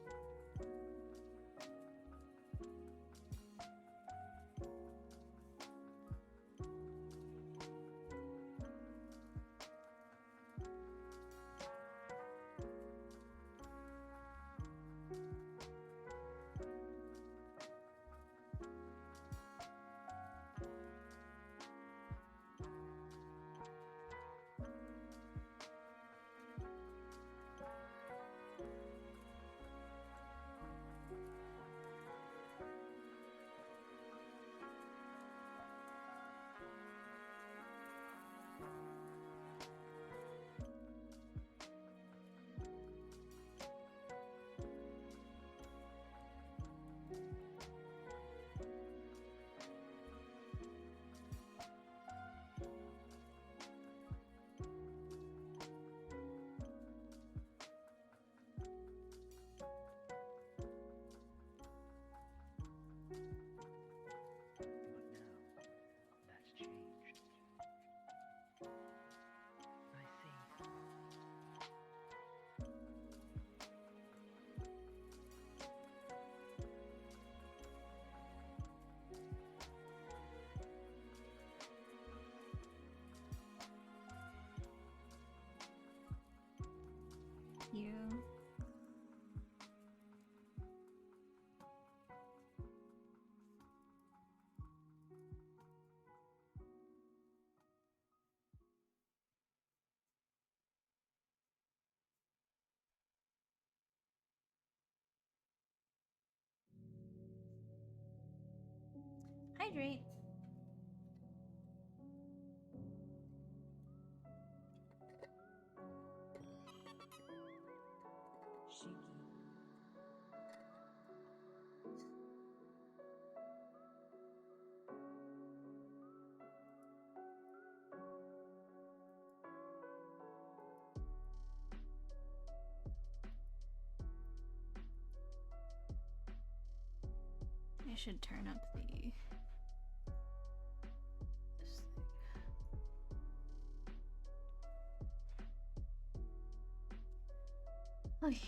Speaker 1: You. Hydrate. I should turn up the this thing. Okay.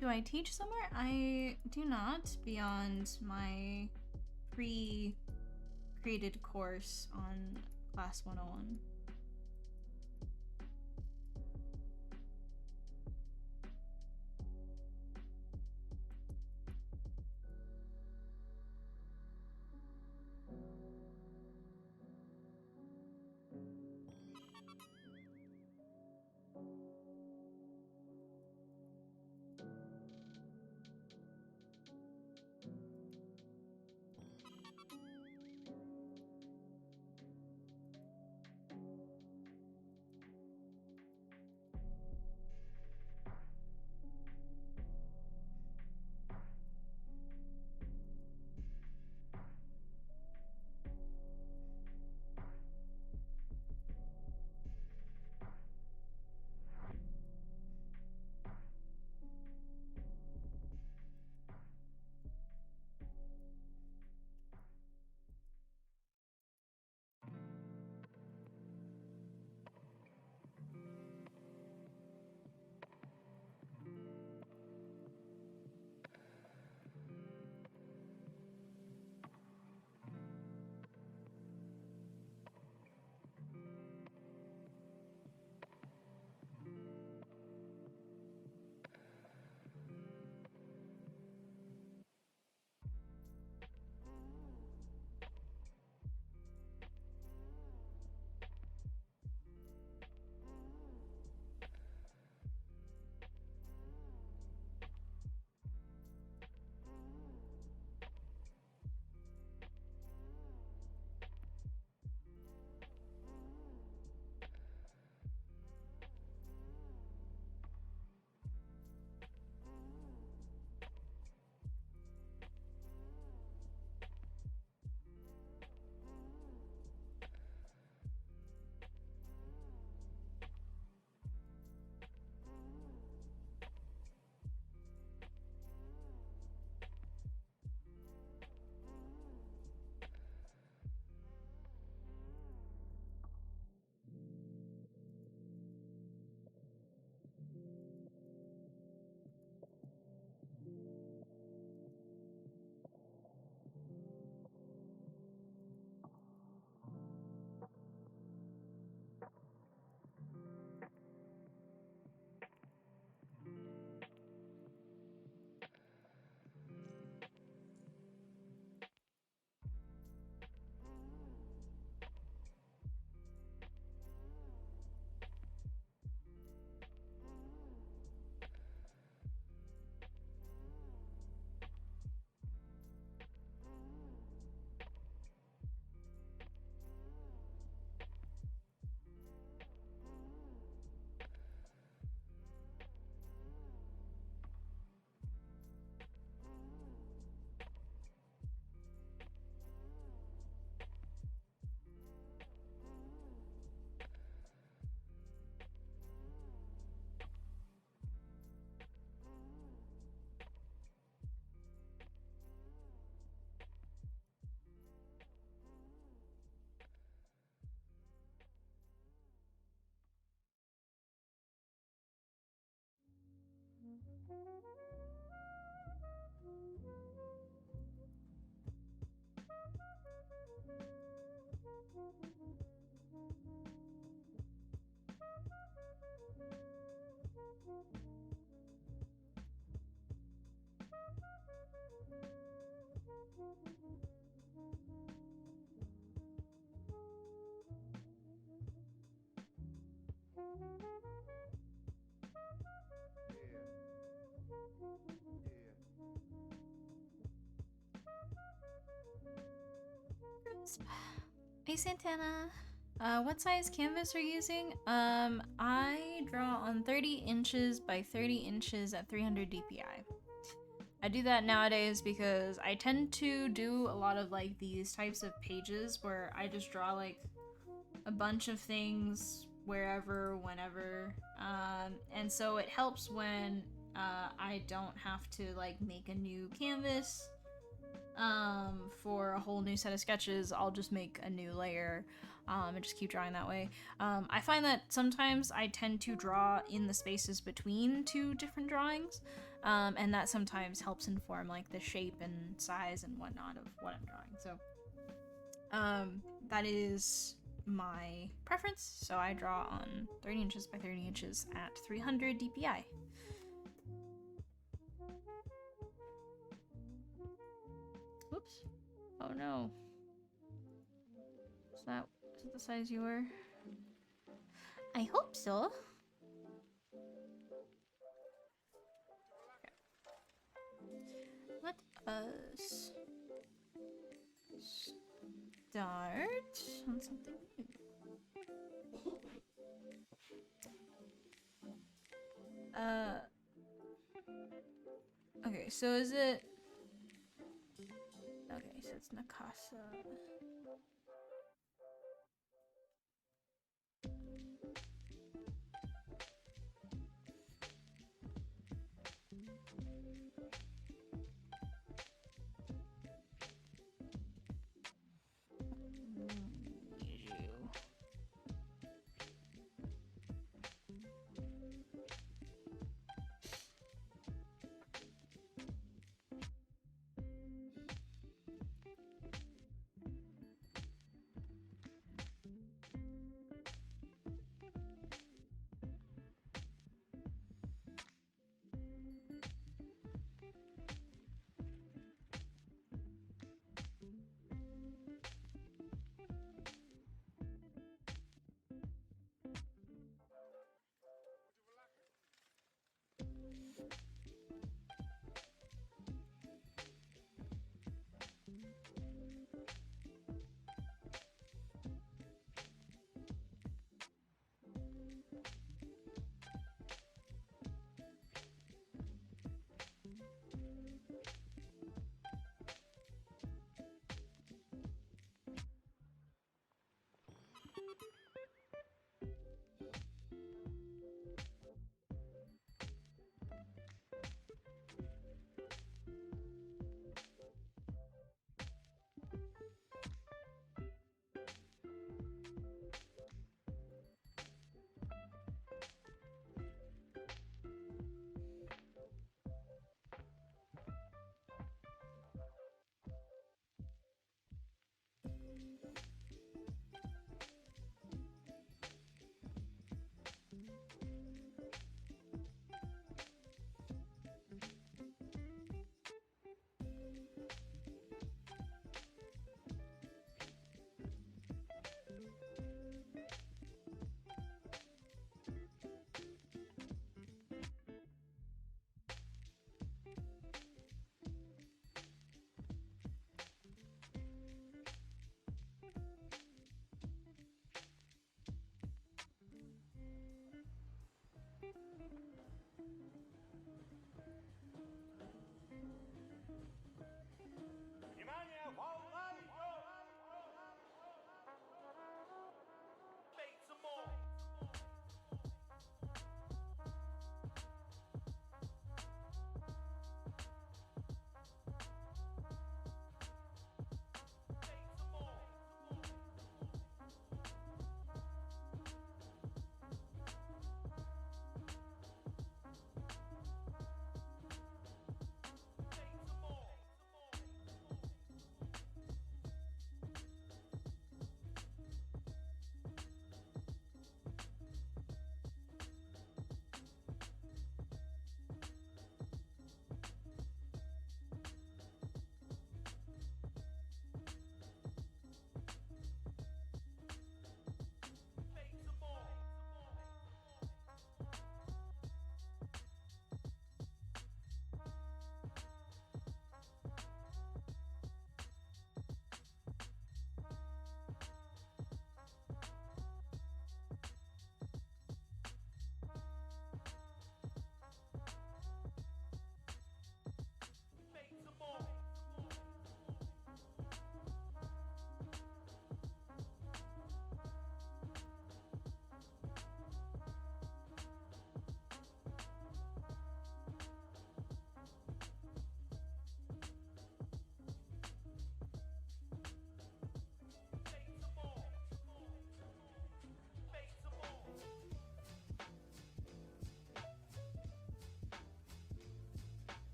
Speaker 1: Do I teach somewhere? I do not, beyond my pre-created course on Class 101. Wasp. Hey Santana. What size canvas are you using? I draw on 30 inches by 30 inches at 300 DPI. I do that nowadays because I tend to do a lot of like these types of pages where I just draw like a bunch of things wherever, whenever, and so it helps when I don't have to like make a new canvas for a whole new set of sketches. I'll just make a new layer and just keep drawing that way. I find that sometimes I tend to draw in the spaces between two different drawings, and that sometimes helps inform like the shape and size and whatnot of what I'm drawing. So that is my preference. So I draw on 30 inches by 30 inches at 300 DPI. Whoops. Oh no. Is that the size you were? I hope so. Okay. Let us start on something new. Okay, so is it... Okay, so it's Nakasa.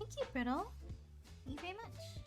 Speaker 1: Thank you, Brittle. Thank you very much.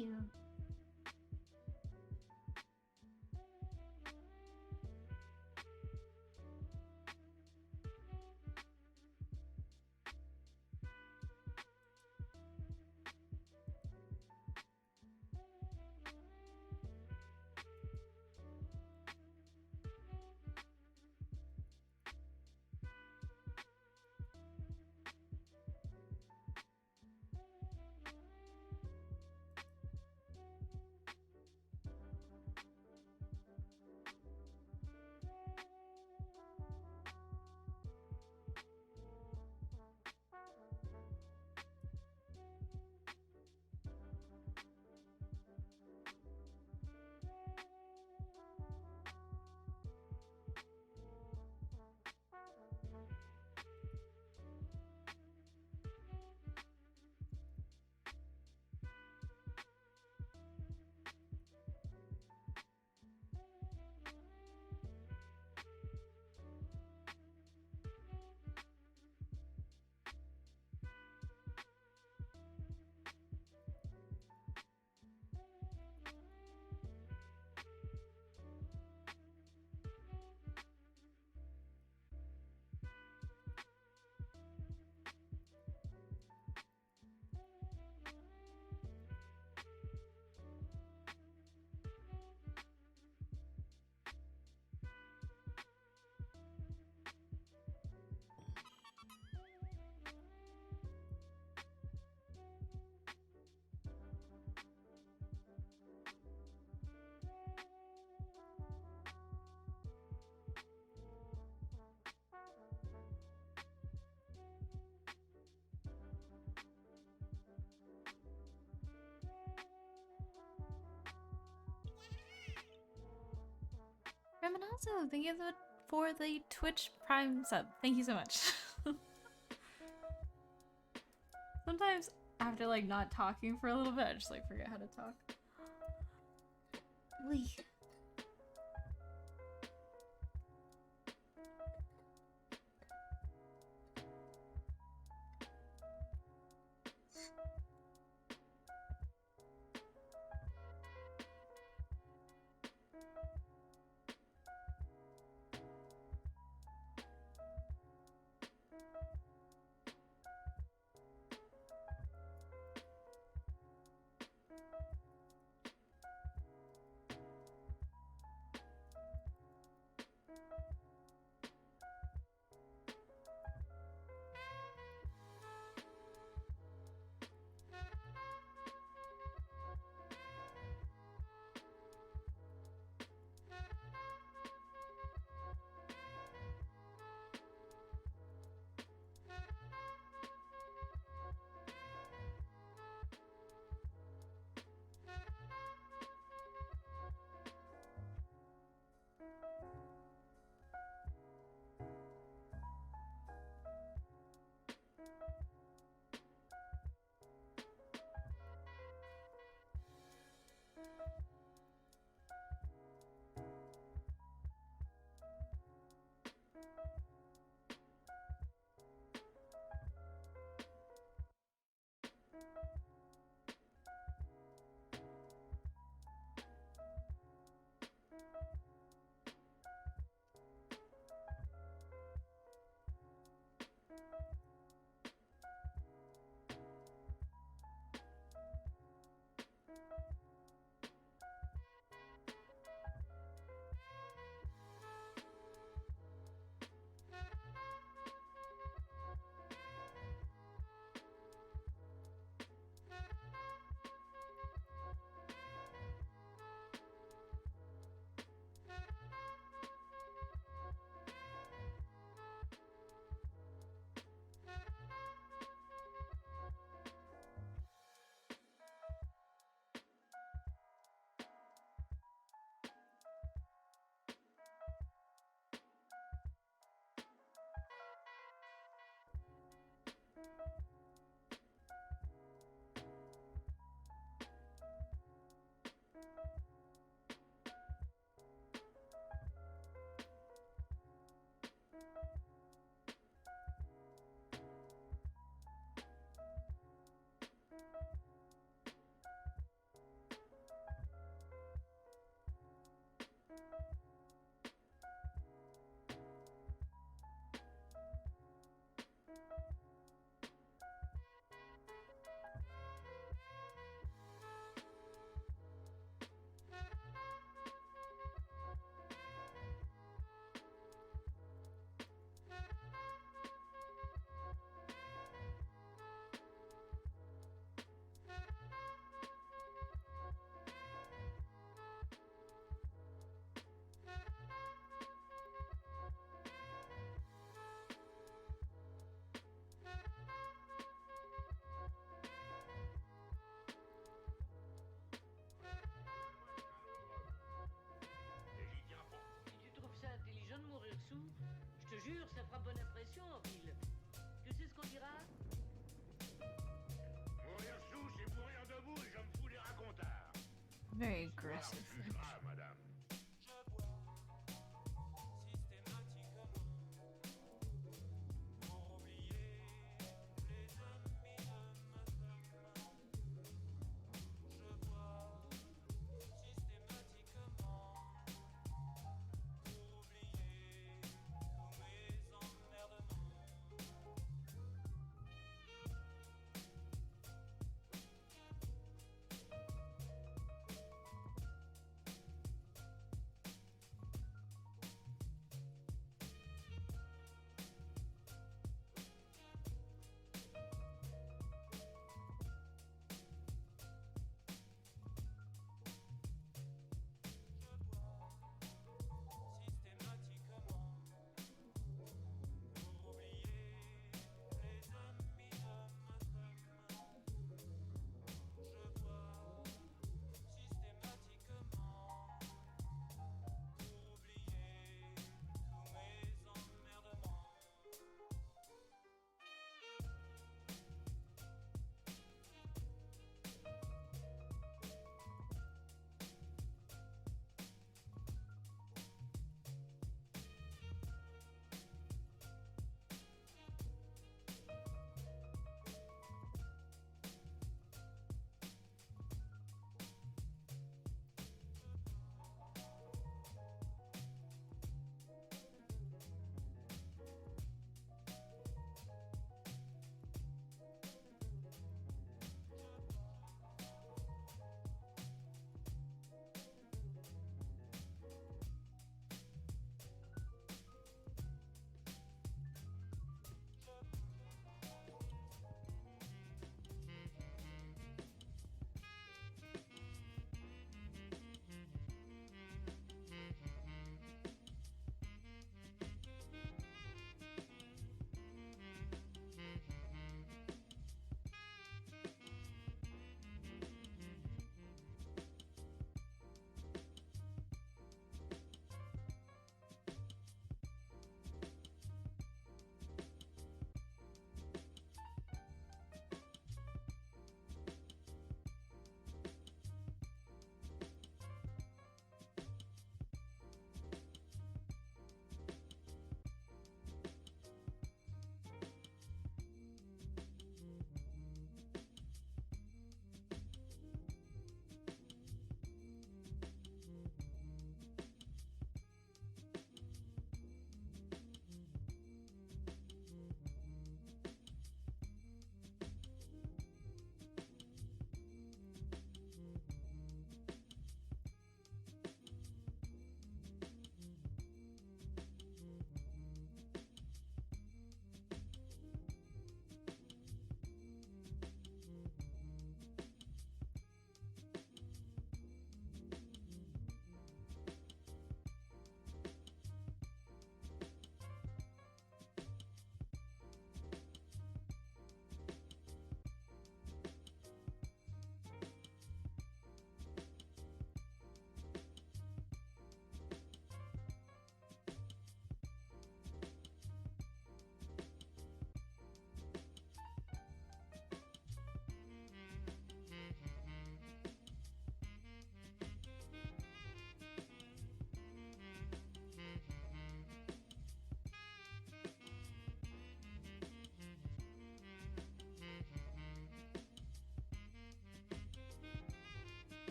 Speaker 1: You. Also, thank you for the Twitch Prime sub. Thank you so much. Sometimes after like not talking for a little bit, I just like forget how to talk. Wee.
Speaker 2: Je te jure, ça fera bonne impression en ville. Tu sais ce qu'on dira?
Speaker 3: Mourir sous, c'est mourir debout et je me fous des racontards.
Speaker 1: Very aggressive.
Speaker 3: Madame.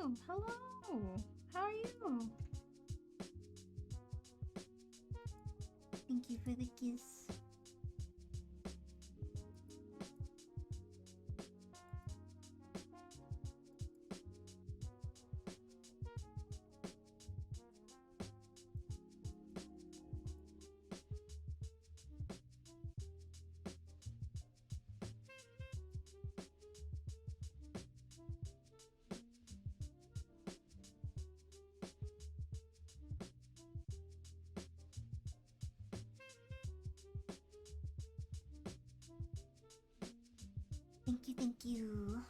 Speaker 1: Hello. How are you? Thank you for the kiss. Thank you, thank you.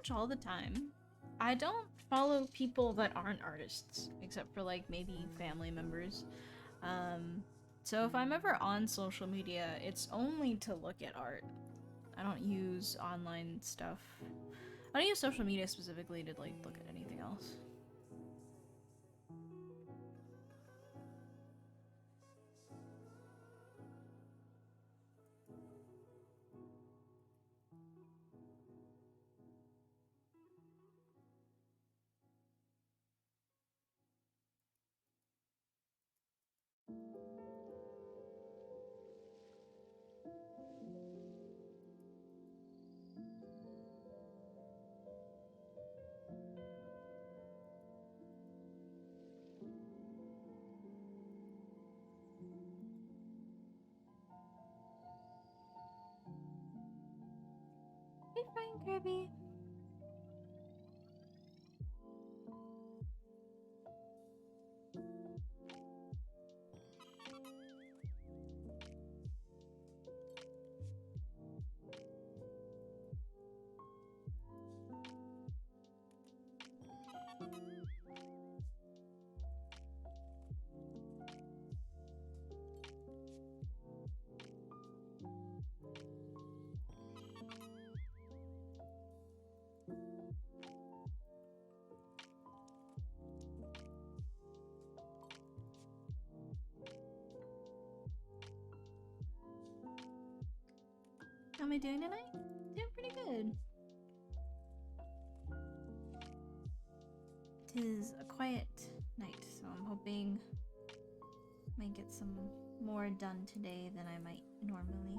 Speaker 1: much all the time. I don't follow people that aren't artists, except for like maybe family members. So if I'm ever on social media, it's only to look at art. I don't use online stuff. I don't use social media specifically to like look at anything else. Hey, fine, Kirby. How am I doing tonight? Doing pretty good. It is a quiet night, so I'm hoping I might get some more done today than I might normally.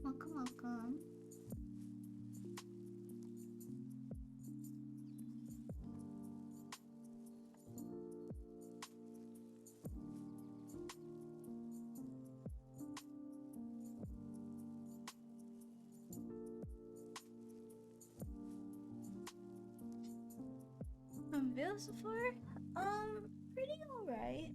Speaker 4: Welcome, welcome. Vilsifor? Pretty alright.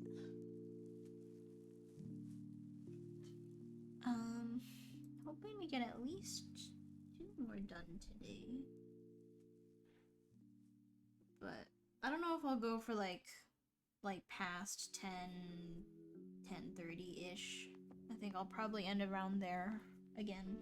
Speaker 4: Hoping we get at least 2 more done today. But I don't know if I'll go for like past 10:30-ish. I think I'll probably end around there again.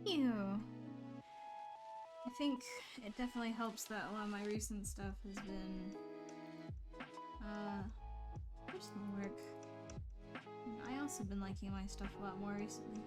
Speaker 4: you. I think it definitely helps that a lot of my recent stuff has been personal work. And I also been liking my stuff a lot more recently.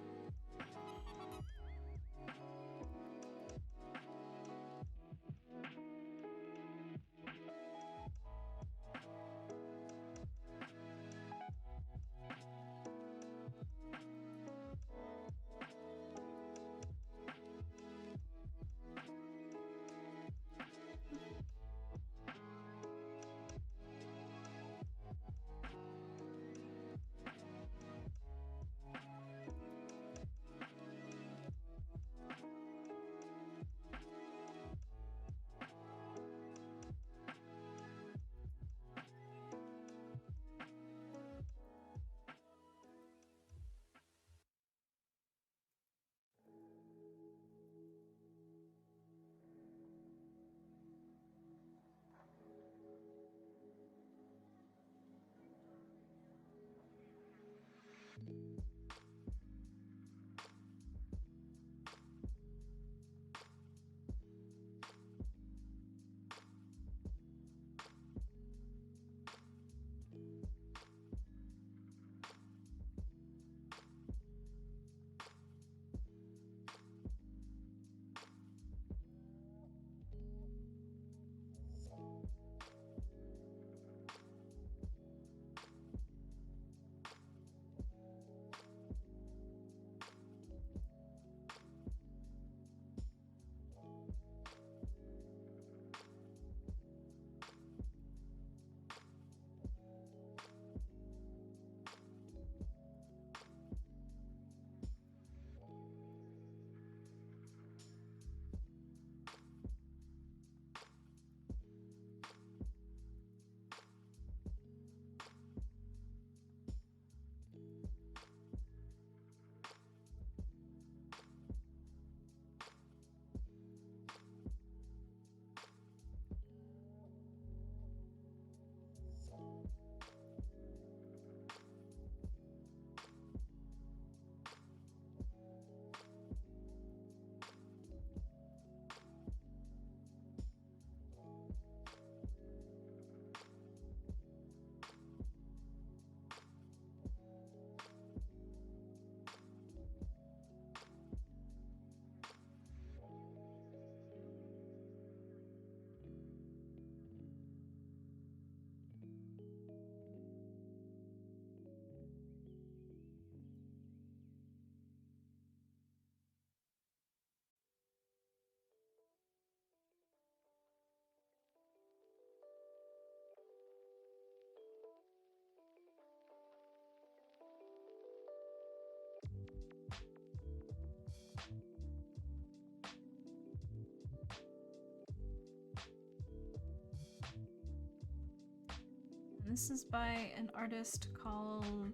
Speaker 4: This is by an artist called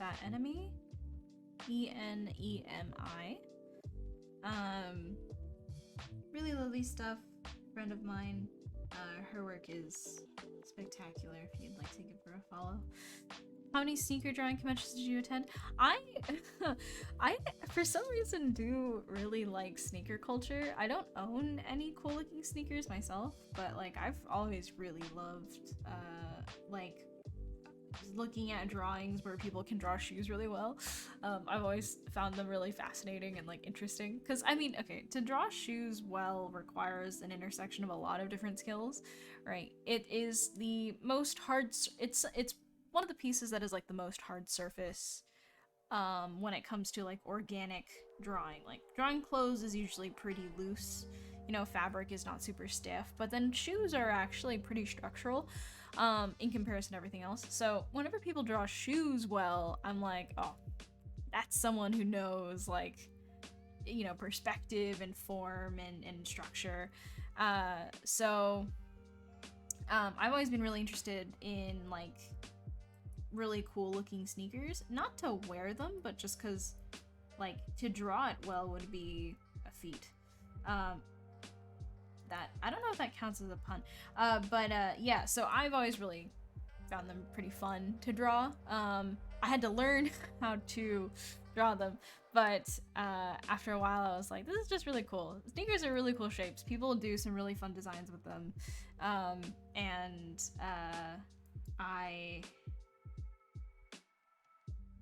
Speaker 4: ThatEnemi, ENEMI. Really lovely stuff. Friend of mine. Her work is spectacular. If you'd like to give her a follow. How many sneaker drawing conventions did you attend? I for some reason do really like sneaker culture. I don't own any cool looking sneakers myself, but like I've always really loved like looking at drawings where people can draw shoes really well. I've always found them really fascinating and like interesting because I mean, okay, to draw shoes well requires an intersection of a lot of different skills, right? It is the most hard, it's one of the pieces that is like the most hard surface when it comes to like organic drawing. Like drawing clothes is usually pretty loose, you know, fabric is not super stiff, but then shoes are actually pretty structural in comparison to everything else. So whenever people draw shoes well, I'm like, oh, that's someone who knows like, you know, perspective and form and structure. So I've always been really interested in like really cool looking sneakers, not to wear them, but just because like to draw it well would be a feat. That I don't know if that counts as a pun, but yeah, so I've always really found them pretty fun to draw. I had to learn how to
Speaker 1: draw them. But after a while, I was like, this is just really cool. Sneakers are really cool shapes. People do some really fun designs with them. I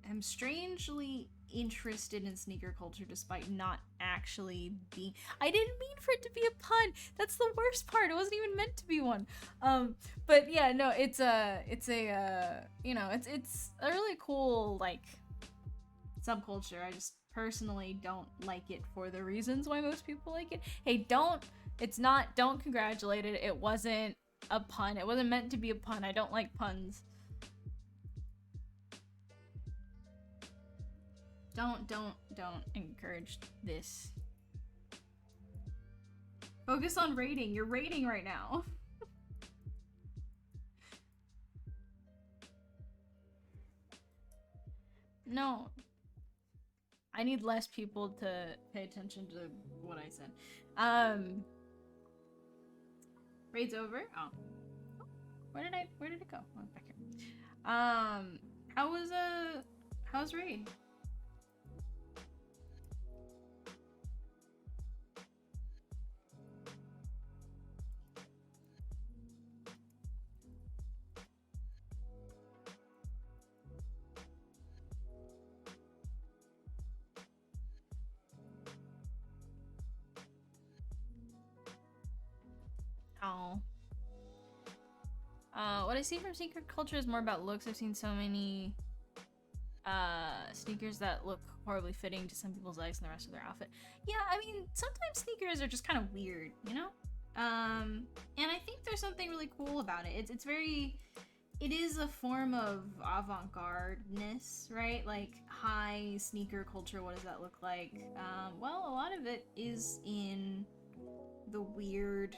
Speaker 1: am strangely interested in sneaker culture despite not actually being. I didn't mean for it to be a pun. That's the worst part. It wasn't even meant to be one. But yeah, no, it's a you know, it's a really cool like subculture. I just personally don't like it for the reasons why most people like it. Hey, don't congratulate it. It wasn't a pun. It wasn't meant to be a pun. I don't like puns. Don't encourage this. Focus on rating. You're rating right now. No. I need less people to pay attention to what I said. Raid's over. Oh. Where did it go? Oh, back here. How's raid? Oh. What I see from sneaker culture is more about looks. I've seen so many sneakers that look horribly fitting to some people's legs and the rest of their outfit. Yeah, I mean, sometimes sneakers are just kind of weird, you know? And I think there's something really cool about it. It is a form of avant-garde-ness, right? Like, high sneaker culture, what does that look like? Well, a lot of it is in the weird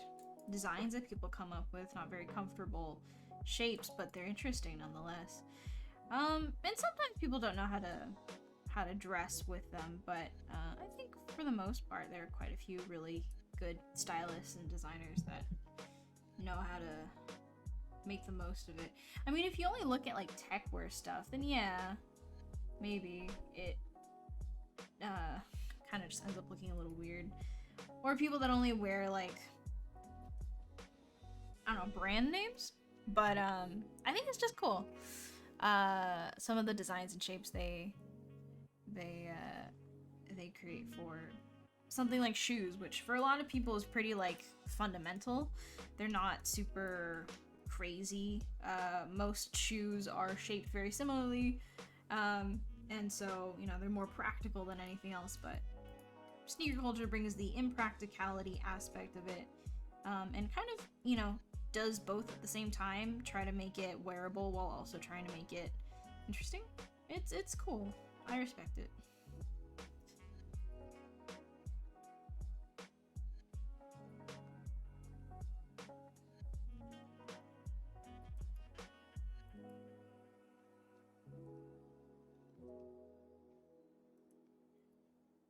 Speaker 1: designs that people come up with, not very comfortable shapes, but they're interesting nonetheless. And sometimes people don't know how to dress with them, but I think for the most part there are quite a few really good stylists and designers that know how to make the most of it. I mean, if you only look at like tech wear stuff, then yeah, maybe it kind of just ends up looking a little weird. Or people that only wear like, I don't know, brand names, but I think it's just cool. Some of the designs and shapes they create for something like shoes, which for a lot of people is pretty like fundamental. They're not super crazy. Most shoes are shaped very similarly, and so, you know, they're more practical than anything else. But sneaker culture brings the impracticality aspect of it, and kind of, you know, does both at the same time, try to make it wearable while also trying to make it interesting. It's cool. I respect it.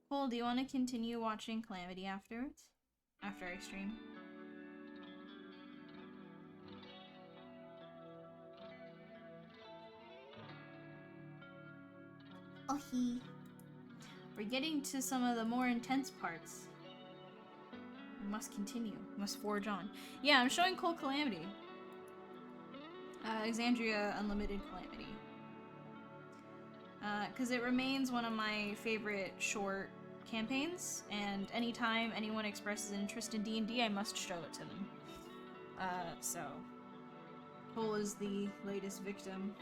Speaker 1: Cole, do you want to continue watching Calamity afterwards? After I stream? Oh, we're getting to some of the more intense parts. We must continue. We must forge on. Yeah, I'm showing Cole Calamity. Exandria Unlimited Calamity. Because it remains one of my favorite short campaigns, and anytime anyone expresses an interest in D&D, I must show it to them. So Cole is the latest victim.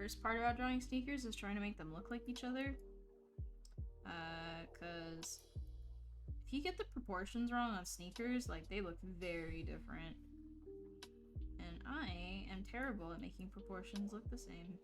Speaker 4: worst part about drawing sneakers is trying to make them look like each other. Cause if you get the proportions wrong on sneakers, like, they look very different. And I am terrible at making proportions look the same.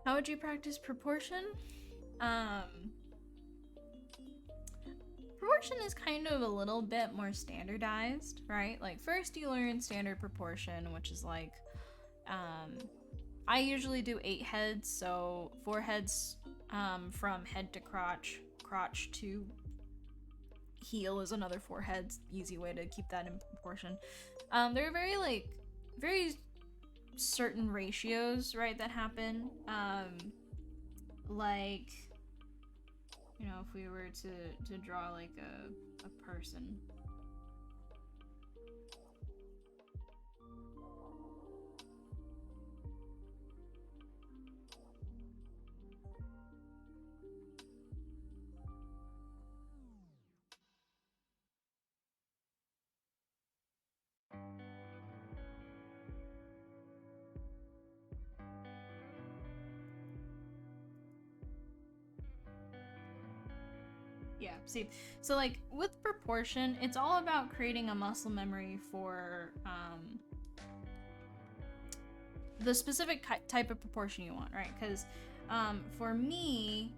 Speaker 4: How would you practice proportion? Proportion is kind of a little bit more standardized, right? Like, first you learn standard proportion, which is like, I usually do 8 heads, so 4 heads from head to crotch, crotch to heel is another 4 heads, easy way to keep that in proportion. There are very certain ratios, right, that happen. Like, you know, if we were to draw like a person. Yeah, see, so like with proportion, it's all about creating a muscle memory for the specific type of proportion you want, right? Because for me,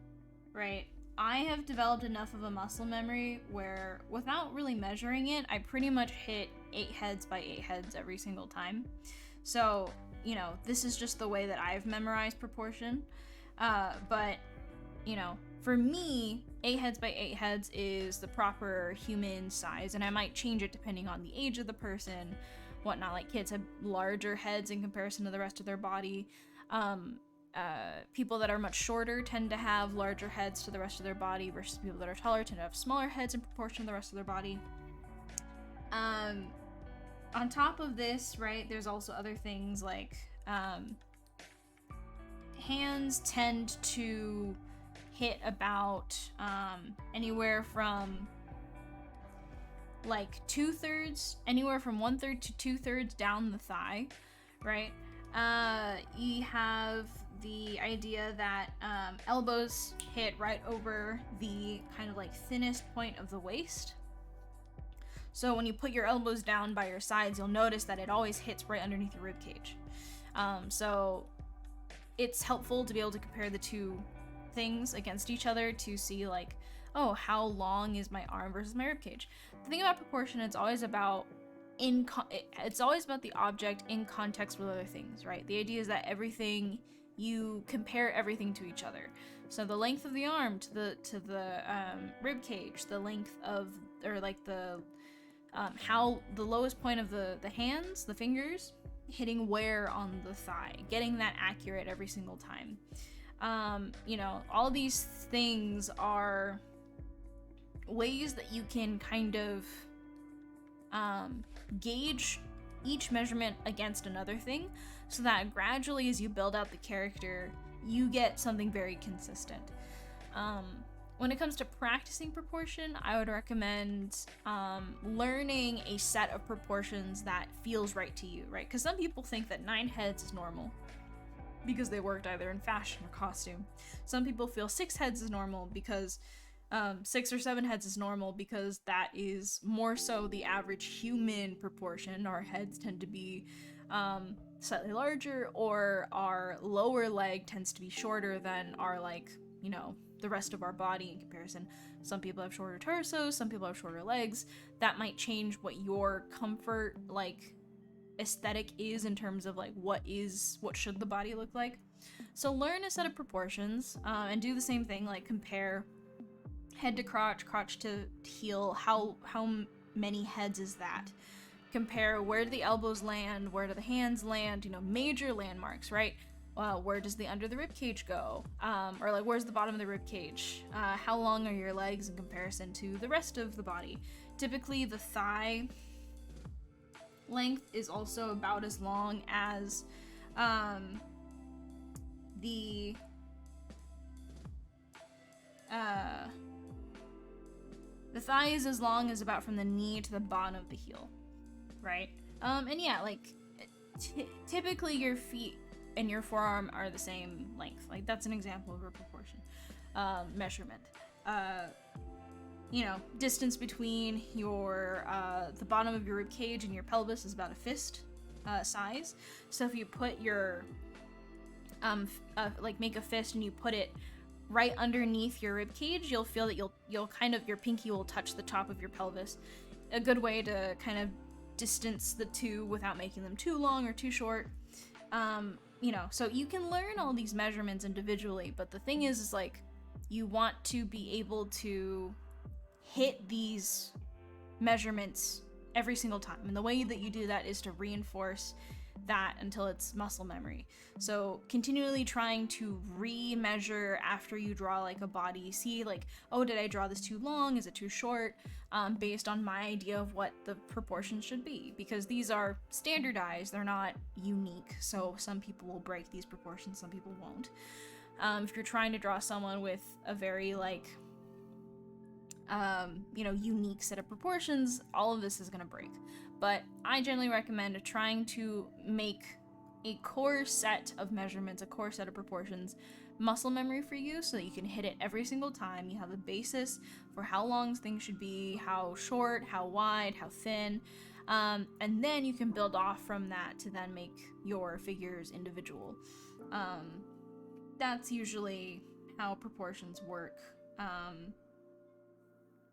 Speaker 4: right, I have developed enough of a muscle memory where without really measuring it, I pretty much hit 8 heads by 8 heads every single time. So, you know, this is just the way that I've memorized proportion. But, you know, for me, 8 heads by 8 heads is the proper human size, and I might change it depending on the age of the person, whatnot. Like, kids have larger heads in comparison to the rest of their body. People that are much shorter tend to have larger heads to the rest of their body versus people that are taller tend to have smaller heads in proportion to the rest of their body. On top of this, right, there's also other things like hands tend to hit about anywhere from like 2/3, anywhere from 1/3 to 2/3 down the thigh, right? You have the idea that elbows hit right over the kind of like thinnest point of the waist. So when you put your elbows down by your sides, you'll notice that it always hits right underneath your ribcage. So it's helpful to be able to compare the two things against each other to see like, oh, how long is my arm versus my ribcage. The thing about proportion, it's always about the object in context with other things, right? The idea is that you compare everything to each other. So the length of the arm to the rib cage, the length of, or like the how the lowest point of the hands, the fingers, hitting where on the thigh, getting that accurate every single time. You know, all these things are ways that you can kind of gauge each measurement against another thing, so that gradually as you build out the character, you get something very consistent. When it comes to practicing proportion, I would recommend learning a set of proportions that feels right to you, right? Because some people think that 9 heads is normal because they worked either in fashion or costume. Some people feel 6 heads is normal because
Speaker 1: 6 or 7 heads is normal because that is more so the average human proportion. Our heads tend to be slightly larger, or our lower leg tends to be shorter than our, like, you know, the rest of our body in comparison. Some people have shorter torsos, some people have shorter legs. That might change what your comfort, like, aesthetic is in terms of, like, what should the body look like. So learn a set of proportions, and do the same thing, like compare head to crotch, crotch to heel. How many heads is that? Compare where do the elbows land, where do the hands land, you know, major landmarks, right? Where does the under the rib cage go? Or like, where's the bottom of the rib cage? How long are your legs in comparison to the rest of the body? Typically, the thigh length is also about as long as the thigh is as long as about from the knee to the bottom of the heel, right? And yeah, like typically your feet and your forearm are the same length. Like that's an example of a proportion measurement. You know, distance between your the bottom of your rib cage and your pelvis is about a fist size. So if you put your like make a fist and you put it right underneath your rib cage, you'll feel that you'll kind of, your pinky will touch the top of your pelvis. A good way to kind of distance the two without making them too long or too short. You know, so you can learn all these measurements individually, but the thing is like, you want to be able to hit these measurements every single time. And the way that you do that is to reinforce that until it's muscle memory. So continually trying to re-measure after you draw like a body, see like, oh, did I draw this too long? Is it too short? Based on my idea of what the proportions should be, because these are standardized, they're not unique. So some people will break these proportions, some people won't. If you're trying to draw someone with a very like, you know, unique set of proportions, all of this is gonna break. But I generally recommend trying to make a core set of measurements, a core set of proportions, muscle memory for you, so that you can hit it every single time. You have a basis for how long things should be, how short, how wide, how thin, and then you can build off from that to then make your figures individual. That's usually how proportions work.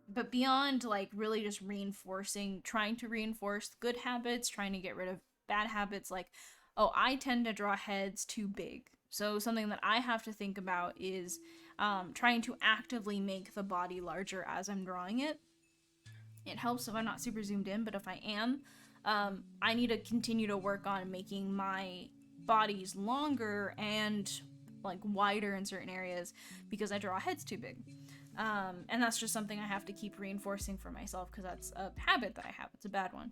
Speaker 1: But beyond like really just reinforcing, trying to reinforce good habits, trying to get rid of bad habits, like, oh, I tend to draw heads too big. So something that I have to think about is trying to actively make the body larger as I'm drawing it. It helps if I'm not super zoomed in, but if I am, I need to continue to work on making my bodies longer and like wider in certain areas because I draw heads too big. And that's just something I have to keep reinforcing for myself because that's a habit that I have. It's a bad one.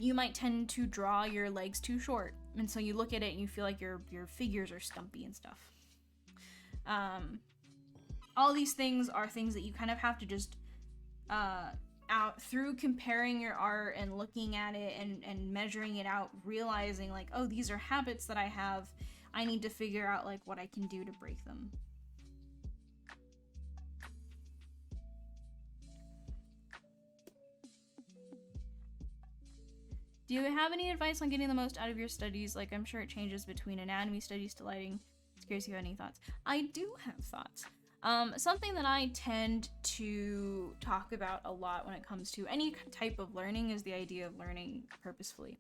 Speaker 1: You might tend to draw your legs too short, and so you look at it and you feel like your figures are stumpy and stuff. All these things are things that you kind of have to just out through comparing your art and looking at it and measuring it out, realizing like, oh, these are habits that I have. I need to figure out like what I can do to break them. Do you have any advice on getting the most out of your studies? Like, I'm sure it changes between anatomy studies to lighting. Just curious if you have any thoughts. I do have thoughts. Something that I tend to talk about a lot when it comes to any type of learning is the idea of learning purposefully.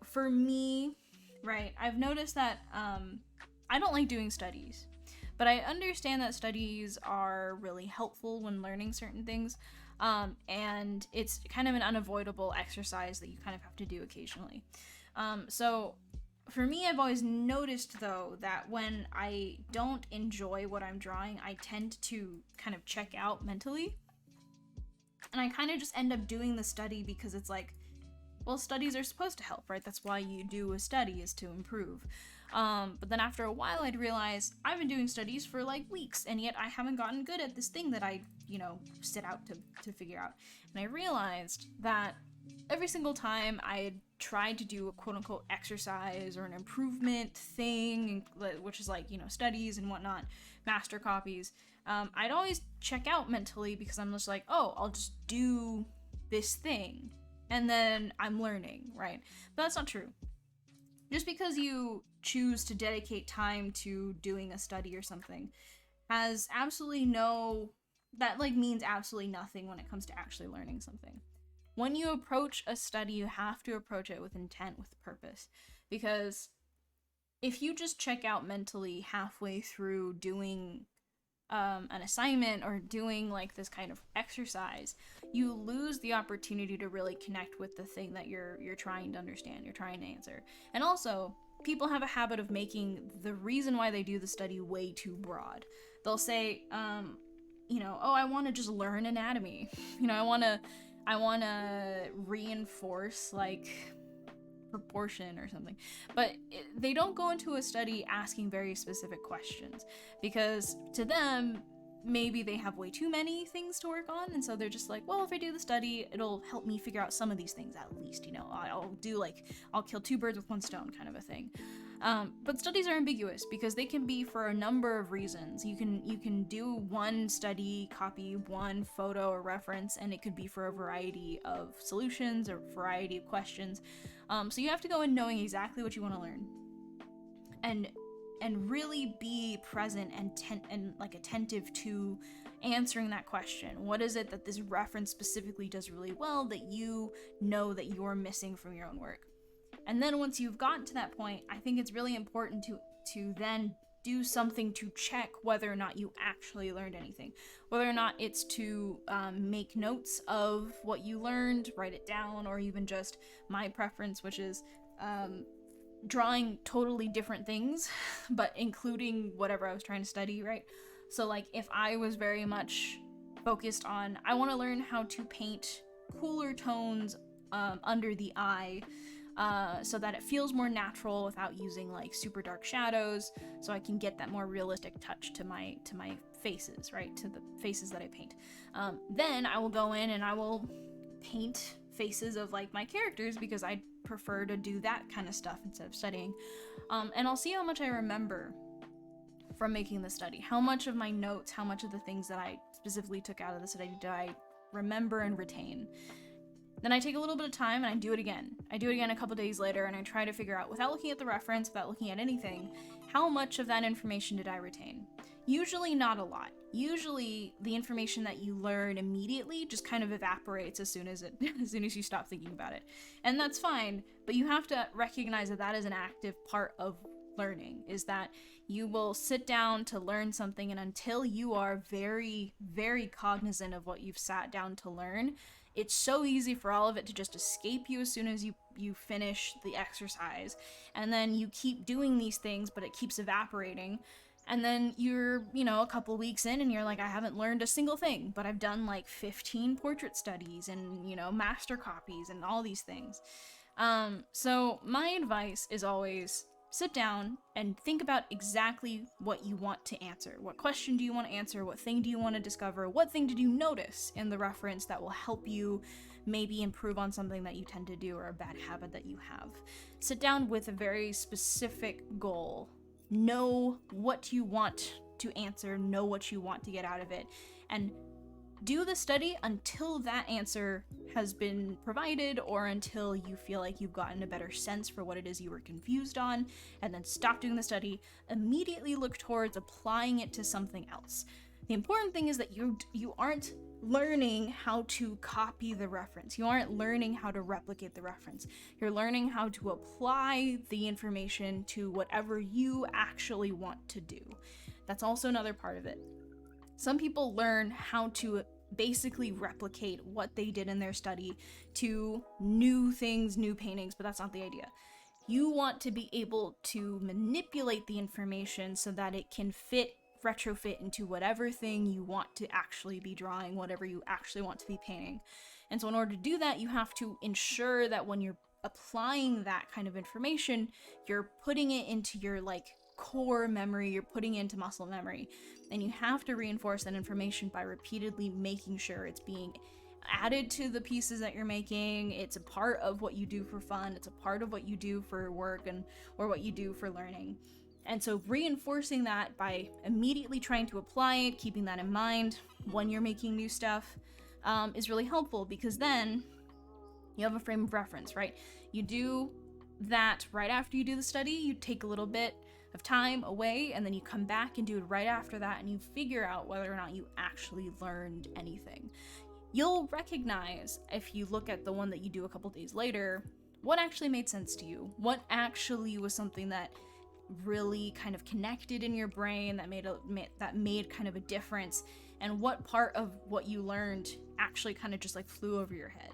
Speaker 1: For me, right, I've noticed that I don't like doing studies, but I understand that studies are really helpful when learning certain things. And it's kind of an unavoidable exercise that you kind of have to do occasionally. So for me, I've always noticed though that when I don't enjoy what I'm drawing, I tend to kind of check out mentally. And I kind of just end up doing the study because it's like, well, studies are supposed to help, right? That's why you do a study, is to improve. But then after a while, I'd realize I've been doing studies for like weeks, and yet I haven't gotten good at this thing that I, you know, set out to figure out. And I realized that every single time I tried to do a quote-unquote exercise or an improvement thing, which is like, you know, studies and whatnot, master copies, I'd always check out mentally because I'm just like, oh, I'll just do this thing and then I'm learning, right? But that's not true. Just because you choose to dedicate time to doing a study or something has absolutely that like means absolutely nothing when it comes to actually learning something. When you approach a study, you have to approach it with intent, with purpose, because if you just check out mentally halfway through doing an assignment or doing like this kind of exercise, you lose the opportunity to really connect with the thing that you're trying to understand, you're trying to answer. And also, people have a habit of making the reason why they do the study way too broad. They'll say, you know, oh, I want to just learn anatomy. You know, I want to reinforce like proportion or something, but they don't go into a study asking very specific questions, because to them maybe they have way too many things to work on, and so they're just like, well, if I do the study, it'll help me figure out some of these things at least, you know, I'll kill two birds with one stone kind of a thing. But studies are ambiguous because they can be for a number of reasons. You can do one study, copy one photo or reference, and it could be for a variety of solutions or variety of questions. So you have to go in knowing exactly what you want to learn, and really be present and like attentive to answering that question. What is it that this reference specifically does really well that you know that you're missing from your own work? And then once you've gotten to that point, I think it's really important to then do something to check whether or not you actually learned anything. Whether or not it's to make notes of what you learned, write it down, or even just my preference, which is drawing totally different things, but including whatever I was trying to study, right? So like if I was very much focused on, I want to learn how to paint cooler tones under the eye, so that it feels more natural without using like super dark shadows, so I can get that more realistic touch to my faces, right? To the faces that I paint. Then I will go in and I will paint faces of like my characters because I prefer to do that kind of stuff instead of studying. And I'll see how much I remember from making the study. How much of my notes, how much of the things that I specifically took out of the study did I remember and retain? Then I take a little bit of time and I do it again. I do it again a couple days later and I try to figure out, without looking at the reference, without looking at anything, how much of that information did I retain? Usually not a lot. Usually the information that you learn immediately just kind of evaporates as soon as you stop thinking about it. And that's fine, but you have to recognize that that is an active part of learning, is that you will sit down to learn something, and until you are very, very cognizant of what you've sat down to learn, it's so easy for all of it to just escape you as soon as you finish the exercise. And then you keep doing these things, but it keeps evaporating. And then you're, you know, a couple weeks in and you're like, I haven't learned a single thing, but I've done like 15 portrait studies and, you know, master copies and all these things. So my advice is always sit down and think about exactly what you want to answer. What question do you want to answer? What thing do you want to discover? What thing did you notice in the reference that will help you maybe improve on something that you tend to do or a bad habit that you have? Sit down with a very specific goal. Know what you want to answer, know what you want to get out of it, and do the study until that answer has been provided or until you feel like you've gotten a better sense for what it is you were confused on, and then stop doing the study. Immediately look towards applying it to something else. The important thing is that you aren't learning how to copy the reference. You aren't learning how to replicate the reference. You're learning how to apply the information to whatever you actually want to do. That's also another part of it. Some people learn how to basically replicate what they did in their study to new things, new paintings, but that's not the idea. You want to be able to manipulate the information so that it can retrofit into whatever thing you want to actually be drawing, whatever you actually want to be painting. And so in order to do that, you have to ensure that when you're applying that kind of information, you're putting it into your like core memory, you're putting it into muscle memory. And you have to reinforce that information by repeatedly making sure it's being added to the pieces that you're making. It's a part of what you do for fun. It's a part of what you do for work or what you do for learning. And so reinforcing that by immediately trying to apply it, keeping that in mind when you're making new stuff, is really helpful, because then you have a frame of reference, right? You do that right after you do the study, you take a little bit of time away, and then you come back and do it right after that, and you figure out whether or not you actually learned anything. You'll recognize, if you look at the one that you do a couple days later, what actually made sense to you, what actually was something that really kind of connected in your brain, that made kind of a difference, and what part of what you learned actually kind of just like flew over your head.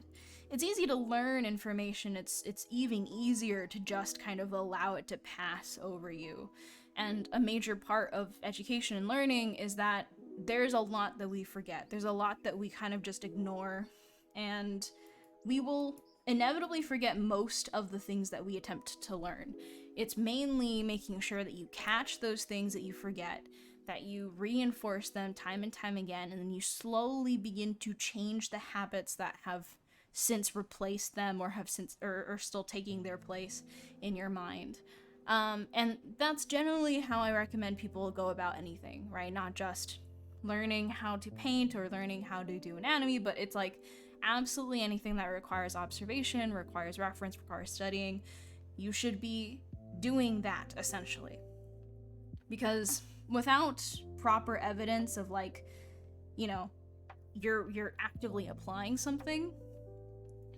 Speaker 1: It's easy to learn information. It's even easier to just kind of allow it to pass over you. And a major part of education and learning is that there's a lot that we forget. There's a lot that we kind of just ignore, and we will inevitably forget most of the things that we attempt to learn. It's mainly making sure that you catch those things that you forget, that you reinforce them time and time again, and then you slowly begin to change the habits that have since replaced them, or have since or still taking their place in your mind. And that's generally how I recommend people go about anything, right? Not just learning how to paint or learning how to do anatomy, but it's like absolutely anything that requires observation, requires reference, requires studying. You should be doing that, essentially. Because without proper evidence of, like, you know, you're actively applying something,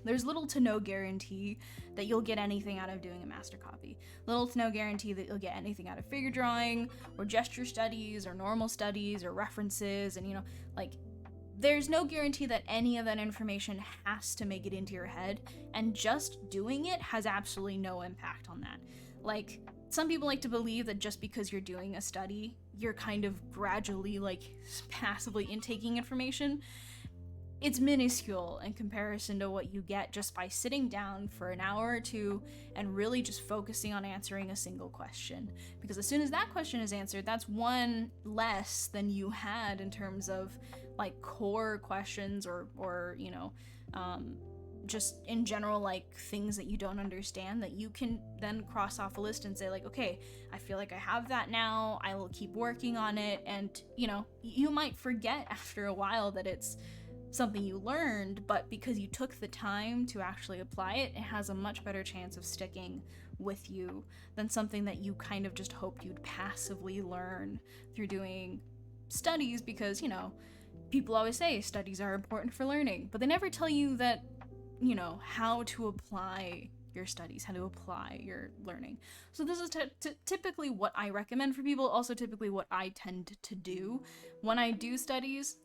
Speaker 1: there's little to no guarantee that you'll get anything out of doing a master copy. Little to no guarantee that you'll get anything out of figure drawing, or gesture studies, or normal studies, or references, and, you know, like, there's no guarantee that any of that information has to make it into your head, and just doing it has absolutely no impact on that. Like, some people like to believe that just because you're doing a study, you're kind of gradually, like, passively intaking information. It's minuscule in comparison to what you get just by sitting down for an hour or two and really just focusing on answering a single question. Because as soon as that question is answered, that's one less than you had in terms of, like, core questions or you know, just in general, like, things that you don't understand that you can then cross off a list and say, like, okay, I feel like I have that now, I will keep working on it. And, you know, you might forget after a while that it's something you learned, but because you took the time to actually apply it, it has a much better chance of sticking with you than something that you kind of just hoped you'd passively learn through doing studies. Because, you know, people always say studies are important for learning, but they never tell you that, you know, how to apply your studies, how to apply your learning. So this is typically what I recommend for people, also typically what I tend to do when I do studies.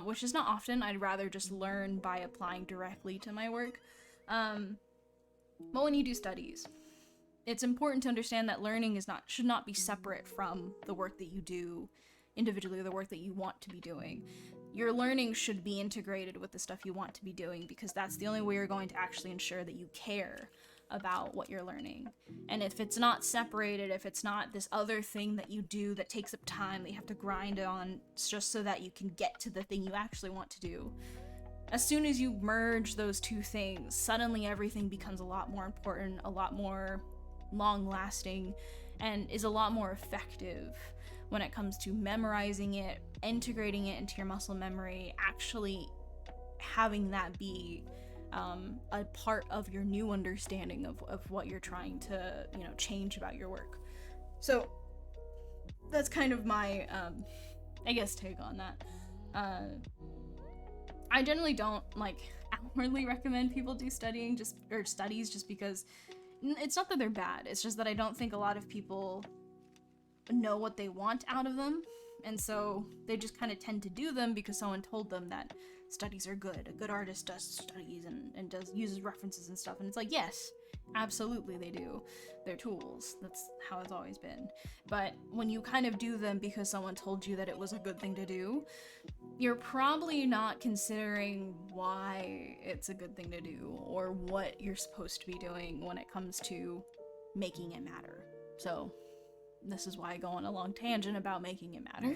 Speaker 1: Which is not often. I'd rather just learn by applying directly to my work. But when you do studies, it's important to understand that learning should not be separate from the work that you do individually, or the work that you want to be doing. Your learning should be integrated with the stuff you want to be doing, because that's the only way you're going to actually ensure that you care about what you're learning. And if it's not separated, if it's not this other thing that you do that takes up time that you have to grind on just so that you can get to the thing you actually want to do, as soon as you merge those two things, suddenly everything becomes a lot more important, a lot more long-lasting, and is a lot more effective when it comes to memorizing it, integrating it into your muscle memory, actually having that be a part of your new understanding of what you're trying to, you know, change about your work. So that's kind of my, I guess, take on that. I generally don't, like, outwardly recommend people do studies just because it's not that they're bad. It's just that I don't think a lot of people know what they want out of them, and so they just kind of tend to do them because someone told them that studies are good. A good artist does studies and uses references and stuff, and it's like, yes, absolutely they do. They're tools. That's how it's always been. But when you kind of do them because someone told you that it was a good thing to do, you're probably not considering why it's a good thing to do or what you're supposed to be doing when it comes to making it matter. So this is why I go on a long tangent about making it matter.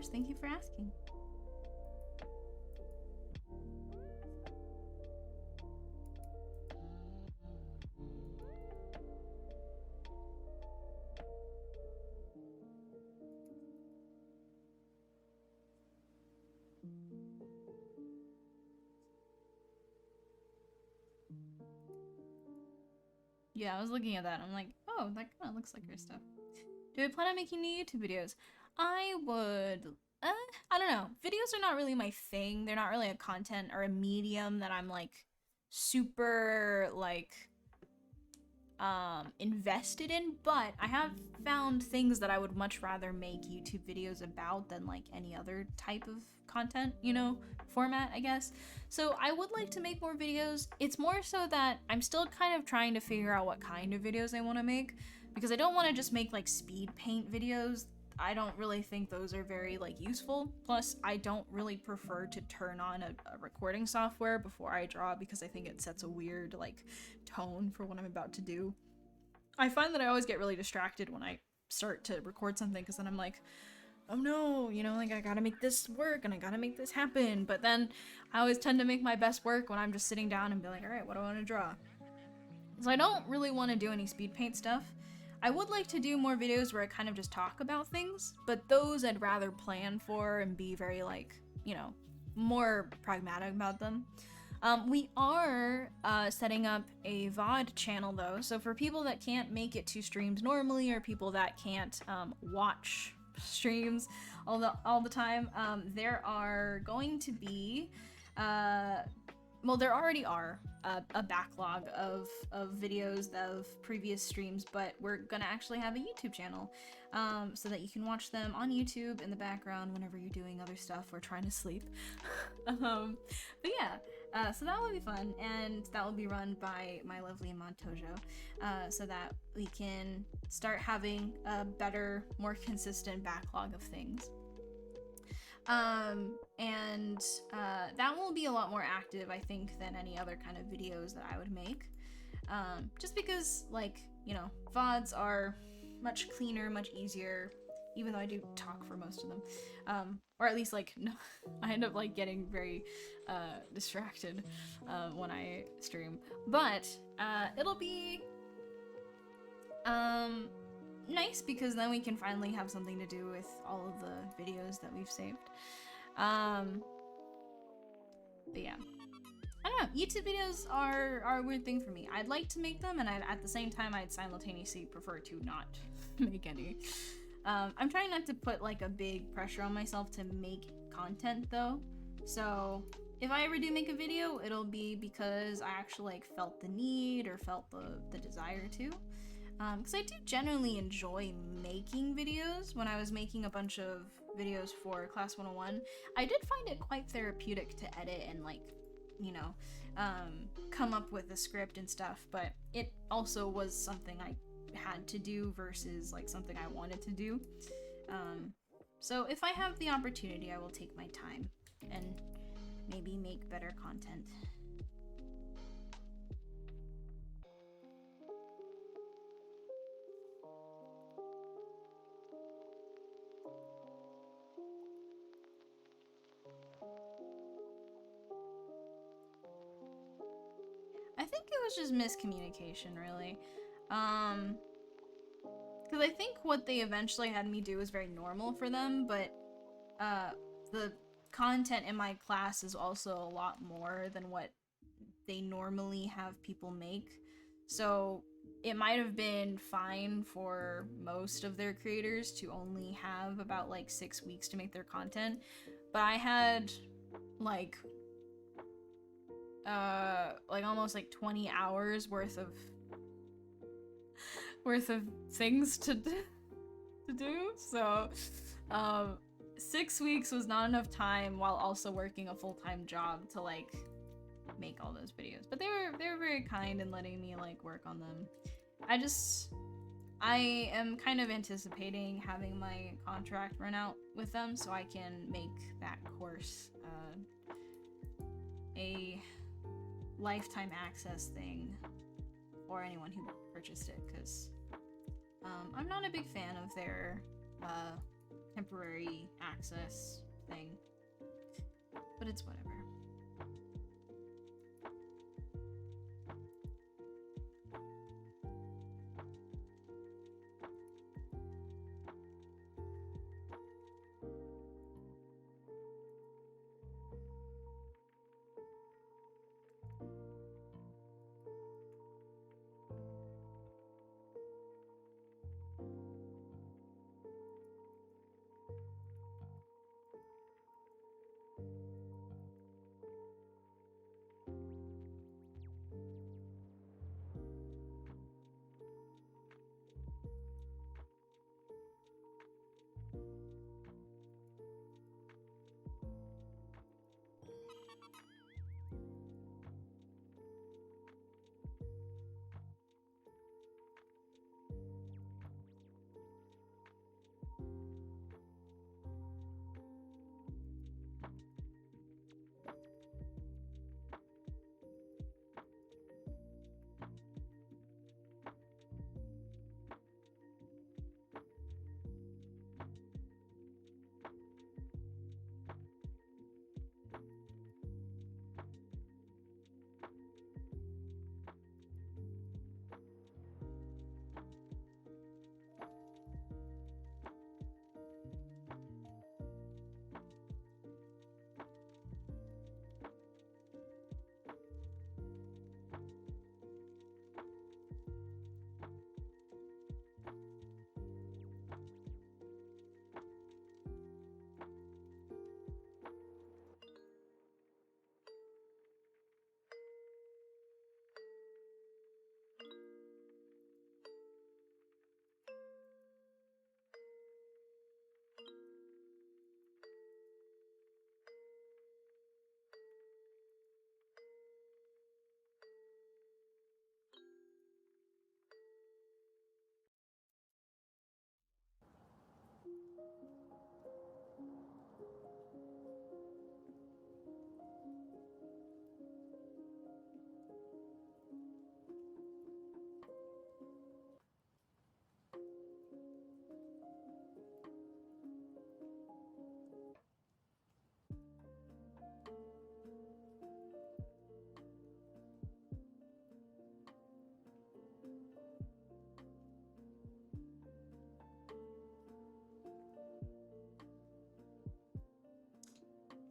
Speaker 4: course. Thank you for asking. Yeah, I was looking at that. I'm like, oh, that kind of looks like her stuff. Do I plan on making new YouTube videos? I would. I don't know. Videos are not really my thing. They're not really a content or a medium that I'm like super like invested in, but I have found things that I would much rather make YouTube videos about than like any other type of content, you know, format, I guess. So I would like to make more videos. It's more so that I'm still kind of trying to figure out what kind of videos I want to make, because I don't want to just make like speed paint videos. I don't really think those are very like useful. Plus, I don't really prefer to turn on a recording software before I draw, because I think it sets a weird like tone for what I'm about to do. I find that I always get really distracted when I start to record something, because then I'm like, oh no, you know, like I gotta make this work and I gotta make this happen. But then I always tend to make my best work when I'm just sitting down and be like, all right, what do I want to draw? So I don't really want to do any speed paint stuff. I would like to do more videos where I kind of just talk about things, but those I'd rather plan for and be very like, you know, more pragmatic about them. We are setting up a VOD channel though, so for people that can't make it to streams normally, or people that can't watch streams all the time, there are going to be well, there already are a backlog of videos of previous streams, but we're gonna actually have a YouTube channel so that you can watch them on YouTube in the background whenever you're doing other stuff or trying to sleep. But yeah, so that will be fun, and that will be run by my lovely Montojo, so that we can start having a better, more consistent backlog of things. And that will be a lot more active, I think, than any other kind of videos that I would make. Just because, like, you know, VODs are much cleaner, much easier, even though I do talk for most of them. Or at least, like, no, I end up, like, getting very distracted when I stream. But it'll be nice, because then we can finally have something to do with all of the videos that we've saved. But yeah, I don't know, YouTube videos are a weird thing for me. I'd like to make them, and at the same time I'd simultaneously prefer to not make any. I'm trying not to put like a big pressure on myself to make content though, so if I ever do make a video, it'll be because I actually like felt the need or felt the desire to. Because I do generally enjoy making videos. When I was making a bunch of videos for Class 101, I did find it quite therapeutic to edit and, like, you know, come up with a script and stuff, but it also was something I had to do versus, like, something I wanted to do. So if I have the opportunity, I will take my time and maybe make better content. I think it was just miscommunication, really. Because I think what they eventually had me do was very normal for them, but the content in my class is also a lot more than what they normally have people make. So it might have been fine for most of their creators to only have about like 6 weeks to make their content, but I had like almost like 20 hours worth of things to do. So 6 weeks was not enough time while also working a full-time job to like make all those videos. But they were very kind in letting me like work on them. I am kind of anticipating having my contract run out with them so I can make that course a lifetime access thing for anyone who purchased it, because I'm not a big fan of their temporary access thing. But it's whatever.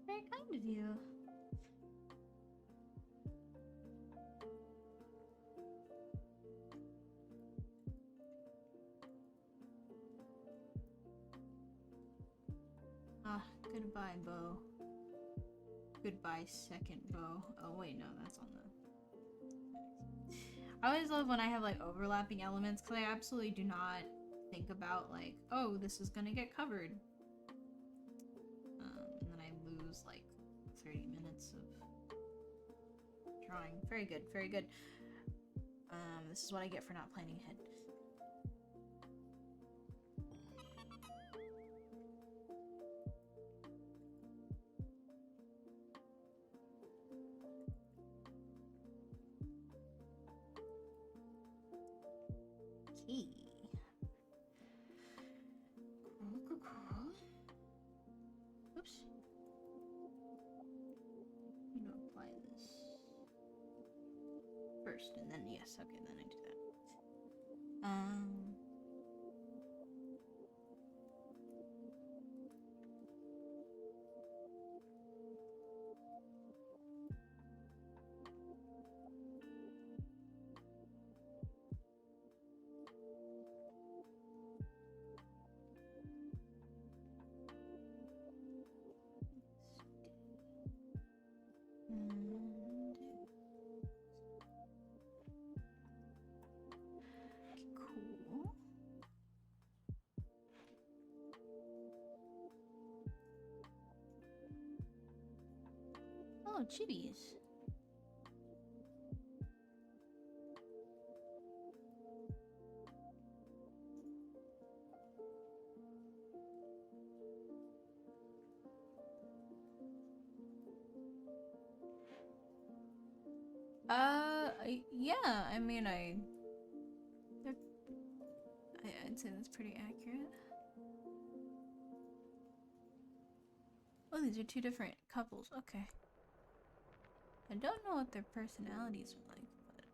Speaker 4: Very kind of you. Ah, goodbye, bow. Goodbye, second bow. Oh, wait, no, that's on the... I always love when I have, like, overlapping elements, because I absolutely do not think about, like, oh, this is gonna get covered. And then I lose, like, 30 minutes of drawing. Very good, very good. This is what I get for not planning ahead. Okay. Cool. Oops. I'm gonna apply this first, and then yes, okay, then I do that. Cool. Oh, chibis. Yeah, I mean, I'd say that's pretty accurate. Oh, these are two different couples. Okay. I don't know what their personalities are like, but...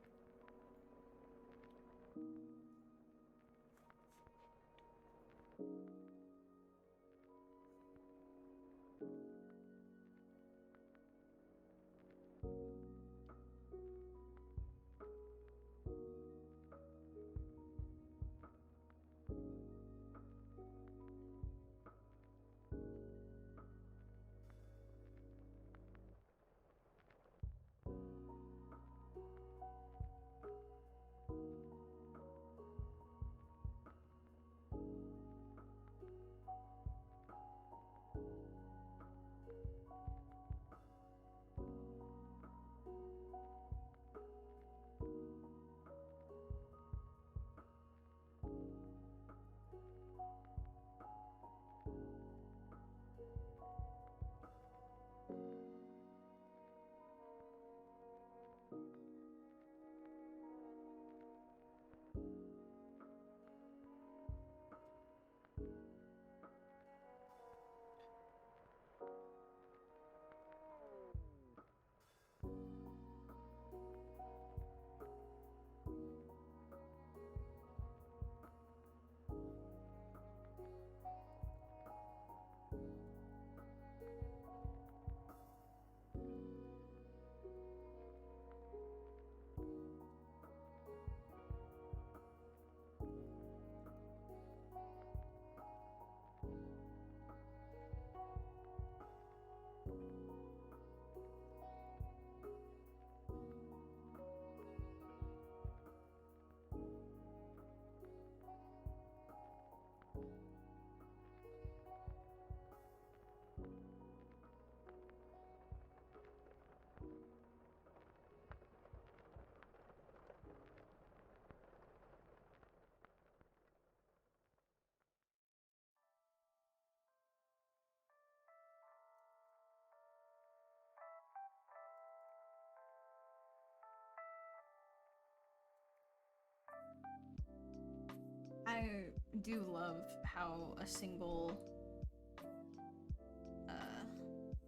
Speaker 4: I do love how a single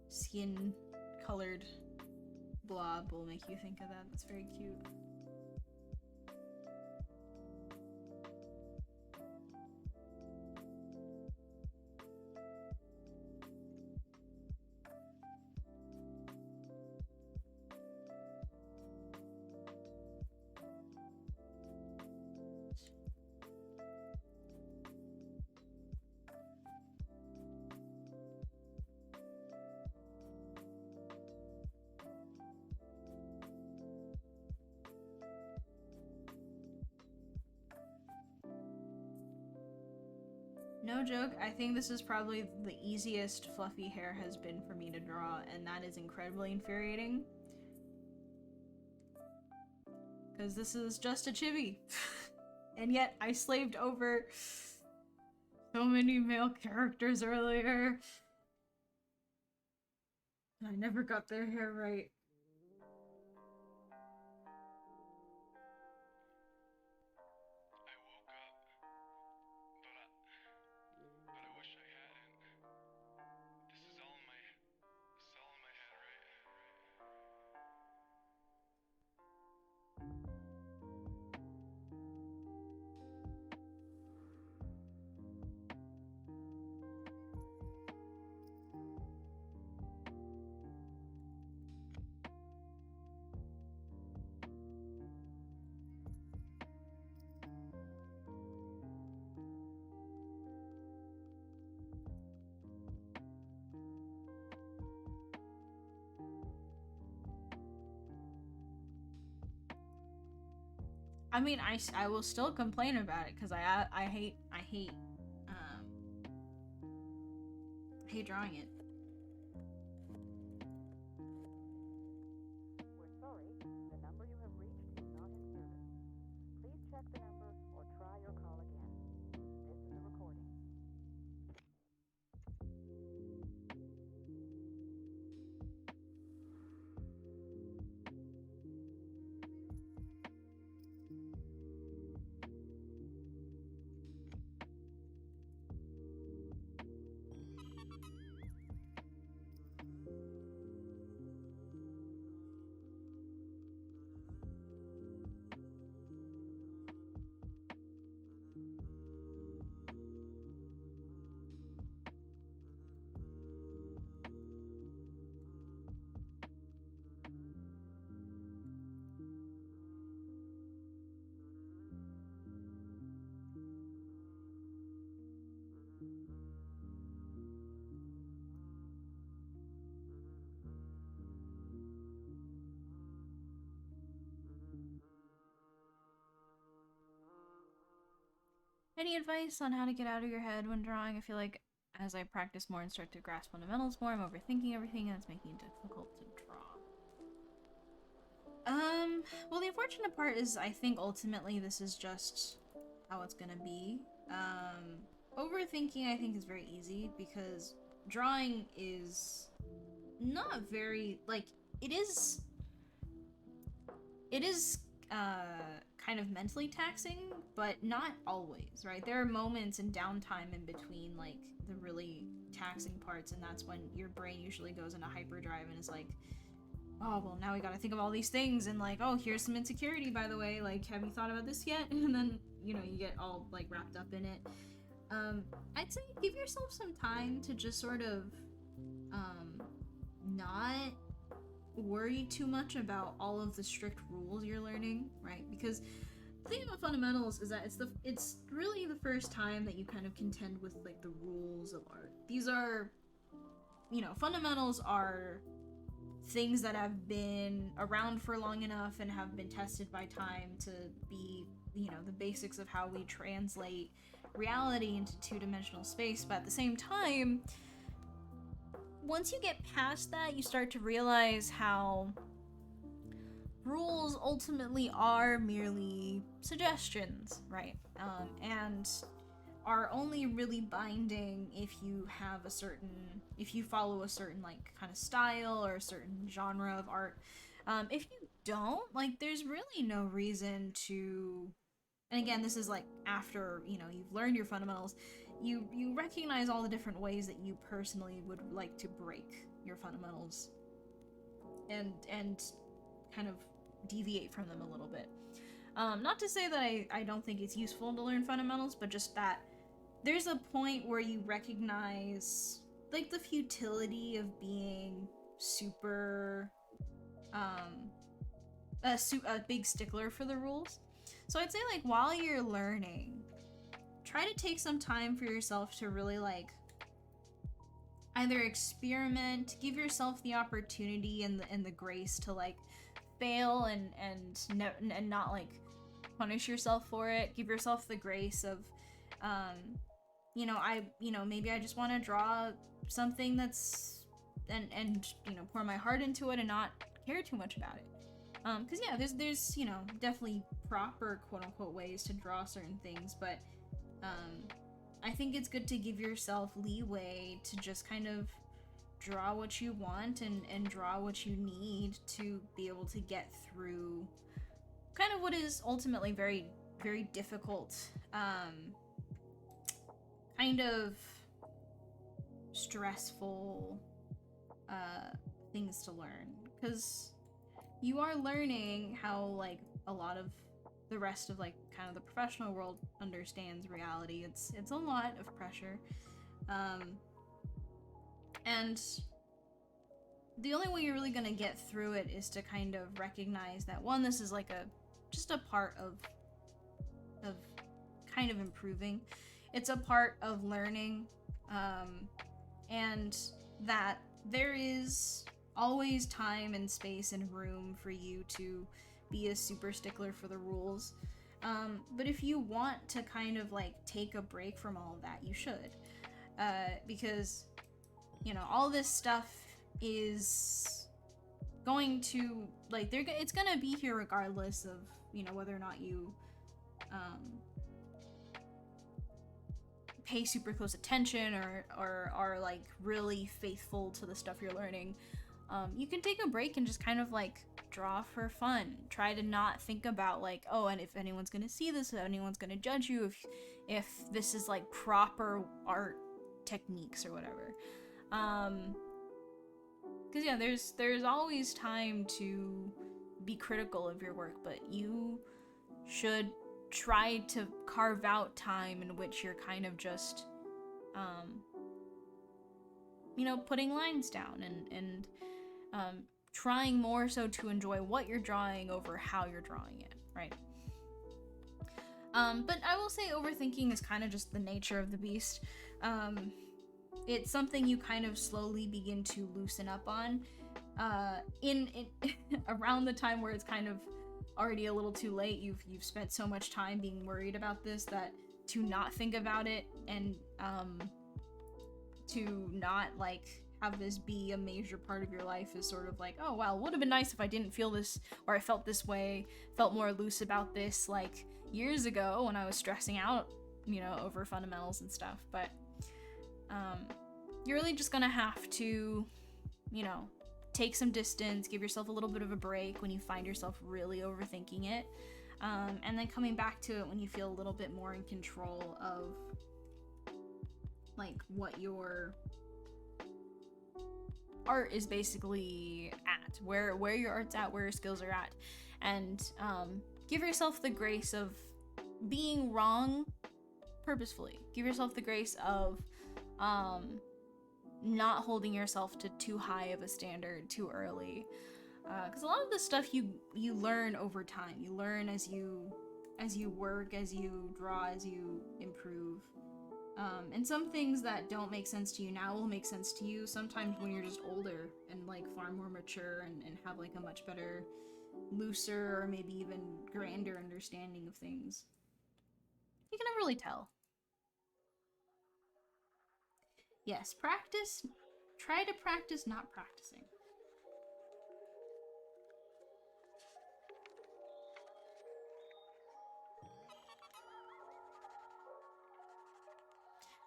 Speaker 4: skin colored blob will make you think of that. That's very cute. No joke, I think this is probably the easiest fluffy hair has been for me to draw, and that is incredibly infuriating. Because this is just a chibi. And yet I slaved over so many male characters earlier. And I never got their hair right. I mean, I will still complain about it because I hate drawing it.
Speaker 5: We're sorry, the number you have reached is not in service. Please check the number or try your call again. This is a recording.
Speaker 4: Any advice on how to get out of your head when drawing? I feel like as I practice more and start to grasp fundamentals more, I'm overthinking everything and it's making it difficult to draw. Well, the unfortunate part is I think ultimately this is just how it's gonna be. Overthinking I think is very easy because drawing is not very, like, it is kind of mentally taxing, but not always, right? There are moments and downtime in between, like, the really taxing parts, and that's when your brain usually goes into hyperdrive and is like, oh, well, now we gotta think of all these things, and like, oh, here's some insecurity, by the way, like, have you thought about this yet? And then, you know, you get all, like, wrapped up in it. I'd say give yourself some time to just sort of, not worry too much about all of the strict rules you're learning, right? Because the thing about fundamentals is that it's really the first time that you kind of contend with, like, the rules of art. These are, you know, fundamentals are things that have been around for long enough and have been tested by time to be, you know, the basics of how we translate reality into two-dimensional space. But at the same time, once you get past that, you start to realize how rules ultimately are merely suggestions, right? And are only really binding if you have a certain, if you follow a certain, like, kind of style or a certain genre of art. If you don't, like, there's really no reason to, and again, this is like after, you know, you've learned your fundamentals, you recognize all the different ways that you personally would like to break your fundamentals and kind of deviate from them a little bit. Not to say that I don't think it's useful to learn fundamentals, but just that there's a point where you recognize, like, the futility of being super, a big stickler for the rules. So I'd say, like, while you're learning, try to take some time for yourself to really, like, either experiment, give yourself the opportunity and the grace to, like, fail and not, like, punish yourself for it. Give yourself the grace of, you know, maybe I just want to draw something that's, and you know, pour my heart into it and not care too much about it. Because yeah, there's you know, definitely proper quote-unquote ways to draw certain things, but I think it's good to give yourself leeway to just kind of draw what you want and draw what you need to be able to get through kind of what is ultimately very, very difficult, kind of stressful things to learn, because you are learning how, like, a lot of the rest of, like, kind of the professional world understands reality. It's a lot of pressure, and the only way you're really gonna get through it is to kind of recognize that, one, this is like just a part of kind of improving. It's a part of learning, and that there is always time and space and room for you to be a super stickler for the rules. But if you want to kind of, like, take a break from all of that, you should. Because, you know, all this stuff is going to, like, it's gonna be here regardless of, you know, whether or not you pay super close attention or are, like, really faithful to the stuff you're learning. You can take a break and just kind of, like, draw for fun. Try to not think about, like, oh, and if anyone's gonna see this, if anyone's gonna judge you, if this is, like, proper art techniques or whatever. Because yeah, there's always time to be critical of your work, but you should try to carve out time in which you're kind of just, you know, putting lines down and trying more so to enjoy what you're drawing over how you're drawing it, right? But I will say overthinking is kind of just the nature of the beast. It's something you kind of slowly begin to loosen up on in around the time where it's kind of already a little too late. You've spent so much time being worried about this that to not think about it and to not like have this be a major part of your life is sort of like, oh wow, it would have been nice if I didn't feel this, or I felt this way, felt more loose about this like years ago when I was stressing out, you know, over fundamentals and stuff. But you're really just gonna have to, you know, take some distance, give yourself a little bit of a break when you find yourself really overthinking it, and then coming back to it when you feel a little bit more in control of like what your art is basically at, where your art's at, where your skills are at, and give yourself the grace of being wrong purposefully. Give yourself the grace of not holding yourself to too high of a standard too early, because a lot of this stuff you learn over time. You learn as you work, as you draw, as you improve. And some things that don't make sense to you now will make sense to you sometimes when you're just older and like far more mature and have like a much better, looser, or maybe even grander understanding of things. You can never really tell. Yes, practice. Try to practice not practicing.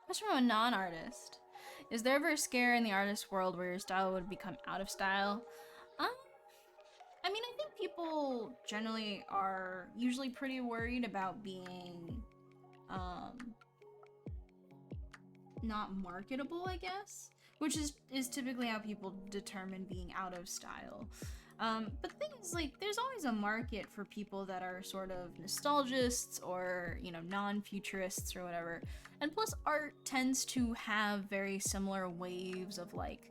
Speaker 4: Question from a non-artist. Is there ever a scare in the artist world where your style would become out of style? I mean, I think people generally are usually pretty worried about being, not marketable, I guess, which is typically how people determine being out of style. But the thing is, like, there's always a market for people that are sort of nostalgists or, you know, non-futurists or whatever. And plus, art tends to have very similar waves of, like,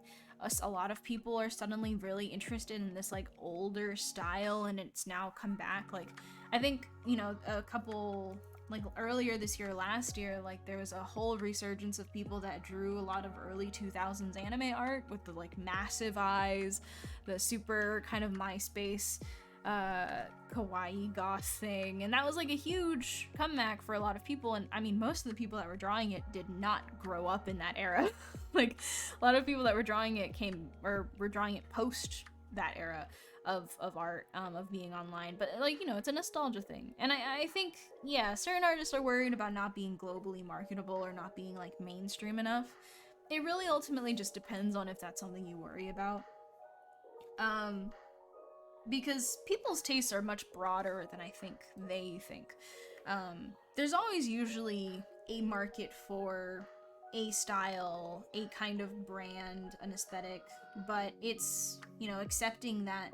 Speaker 4: a lot of people are suddenly really interested in this, like, older style, and it's now come back. Like, I think, you know, a couple, like, earlier this year, last year, like, there was a whole resurgence of people that drew a lot of early 2000s anime art with the, like, massive eyes, the super kind of MySpace kawaii goth thing, and that was like a huge comeback for a lot of people. And I mean, most of the people that were drawing it did not grow up in that era. Like, a lot of people that were drawing it were drawing it post that era of art, of being online. But, like, you know, it's a nostalgia thing. And I think, yeah, certain artists are worried about not being globally marketable or not being, like, mainstream enough. It really ultimately just depends on if that's something you worry about. Because people's tastes are much broader than I think they think. There's always usually a market for a style, a kind of brand, an aesthetic, but it's, you know, accepting that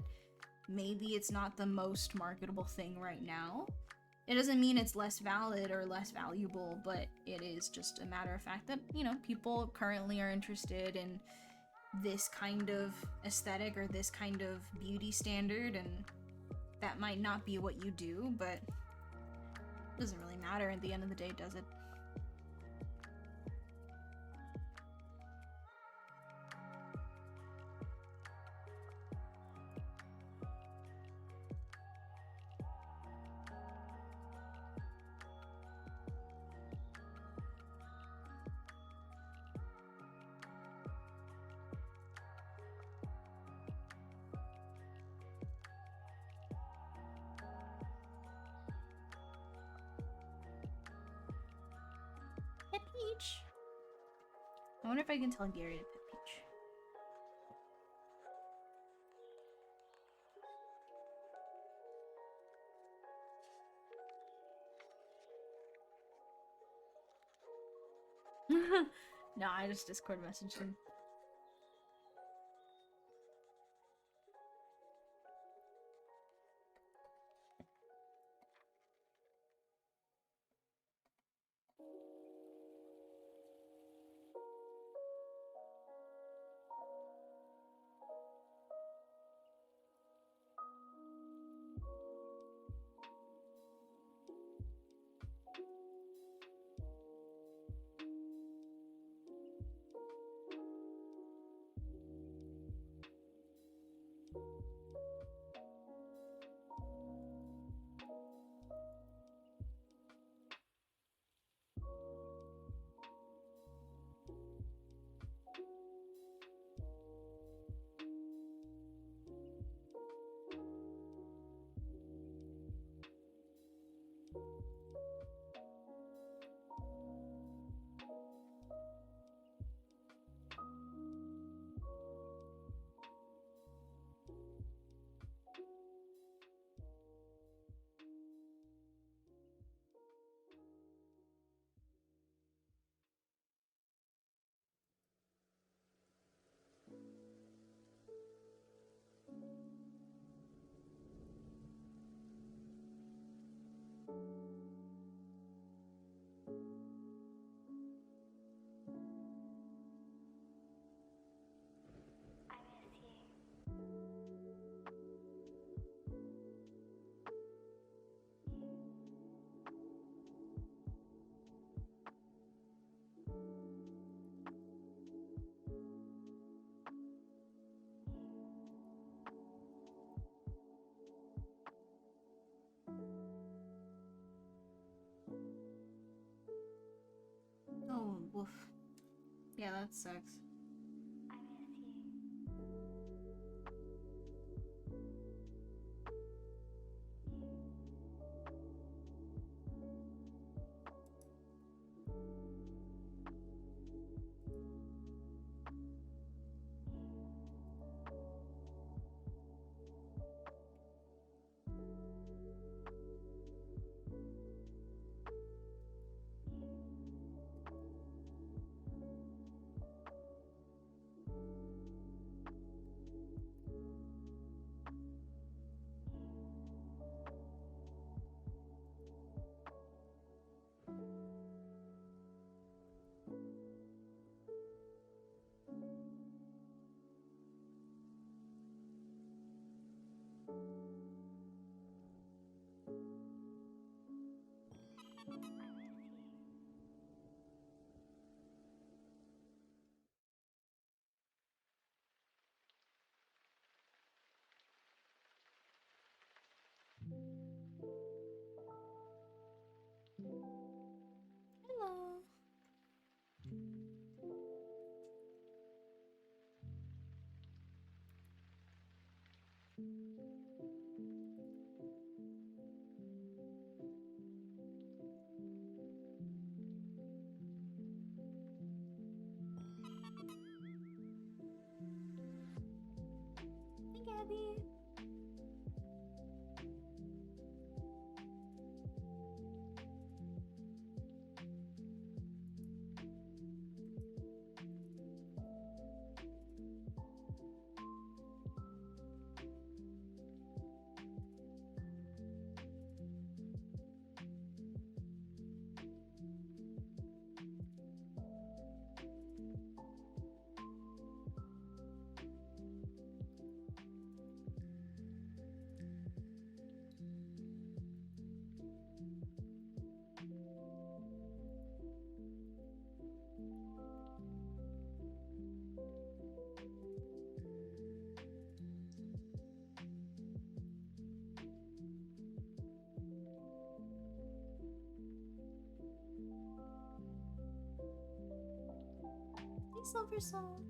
Speaker 4: maybe it's not the most marketable thing right now. It doesn't mean it's less valid or less valuable, but it is just a matter of fact that, you know, people currently are interested in this kind of aesthetic or this kind of beauty standard, and that might not be what you do, but it doesn't really matter at the end of the day, does it? Pet Peach. I wonder if I can tell Gary to pet Peach. No, I just Discord messaged him. Yeah, that sucks. Hello. Hey, Gabby. Hey, Silver Soul.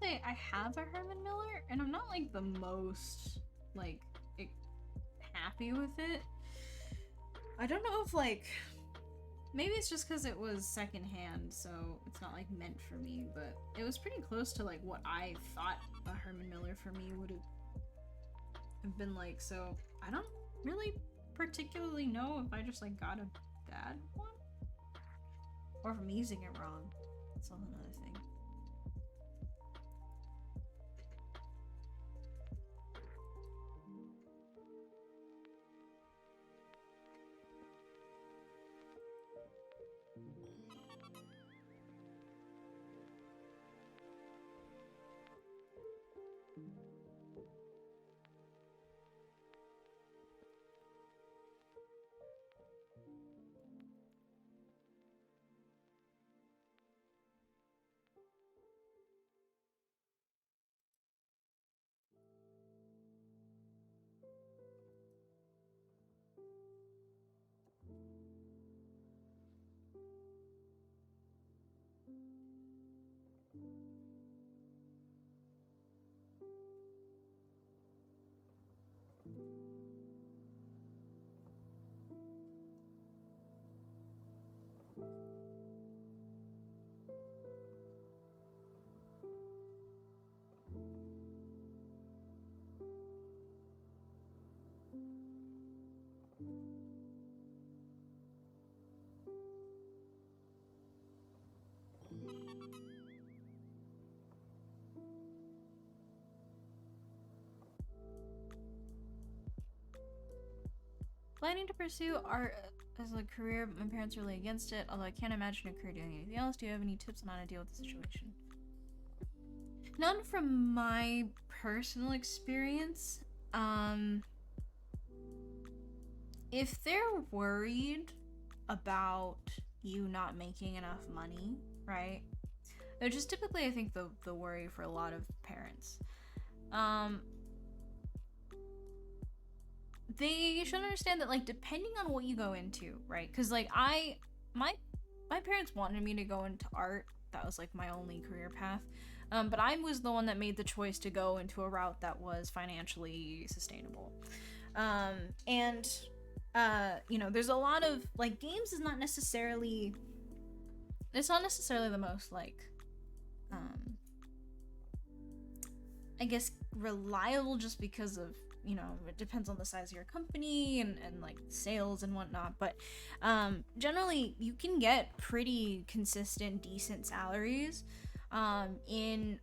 Speaker 4: Say I have a Herman Miller, and I'm not like the most like happy with it. I don't know if like maybe it's just because it was secondhand, so it's not like meant for me, but it was pretty close to like what I thought a Herman Miller for me would have been like. So I don't really particularly know if I just like got a bad one or if I'm using it wrong. That's all another thing. Planning to pursue art as a career, but my parents are really against it, although I can't imagine a career doing anything else. Do you have any tips on how to deal with the situation? None from my personal experience. If they're worried about you not making enough money, right? Which is typically, I think, the worry for a lot of parents. They should understand that, like, depending on what you go into, right? Because, like, my parents wanted me to go into art. That was, like, my only career path. But I was the one that made the choice to go into a route that was financially sustainable. You know, there's a lot of, like, games is not necessarily, it's not necessarily the most, like, I guess, reliable, just because of, you know, it depends on the size of your company and like sales and whatnot, but generally you can get pretty consistent, decent salaries in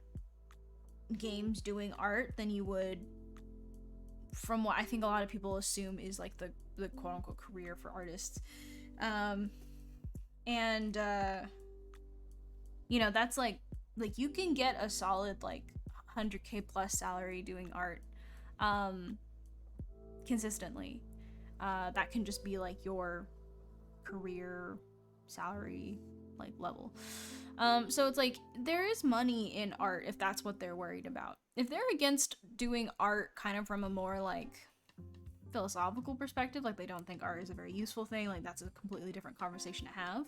Speaker 4: games doing art than you would from what I think a lot of people assume is like the quote-unquote career for artists. You know, that's like you can get a solid like 100K plus salary doing art consistently. That can just be like your career salary like level. So it's like there is money in art if that's what they're worried about. If they're against doing art kind of from a more like philosophical perspective, like they don't think art is a very useful thing, like that's a completely different conversation to have.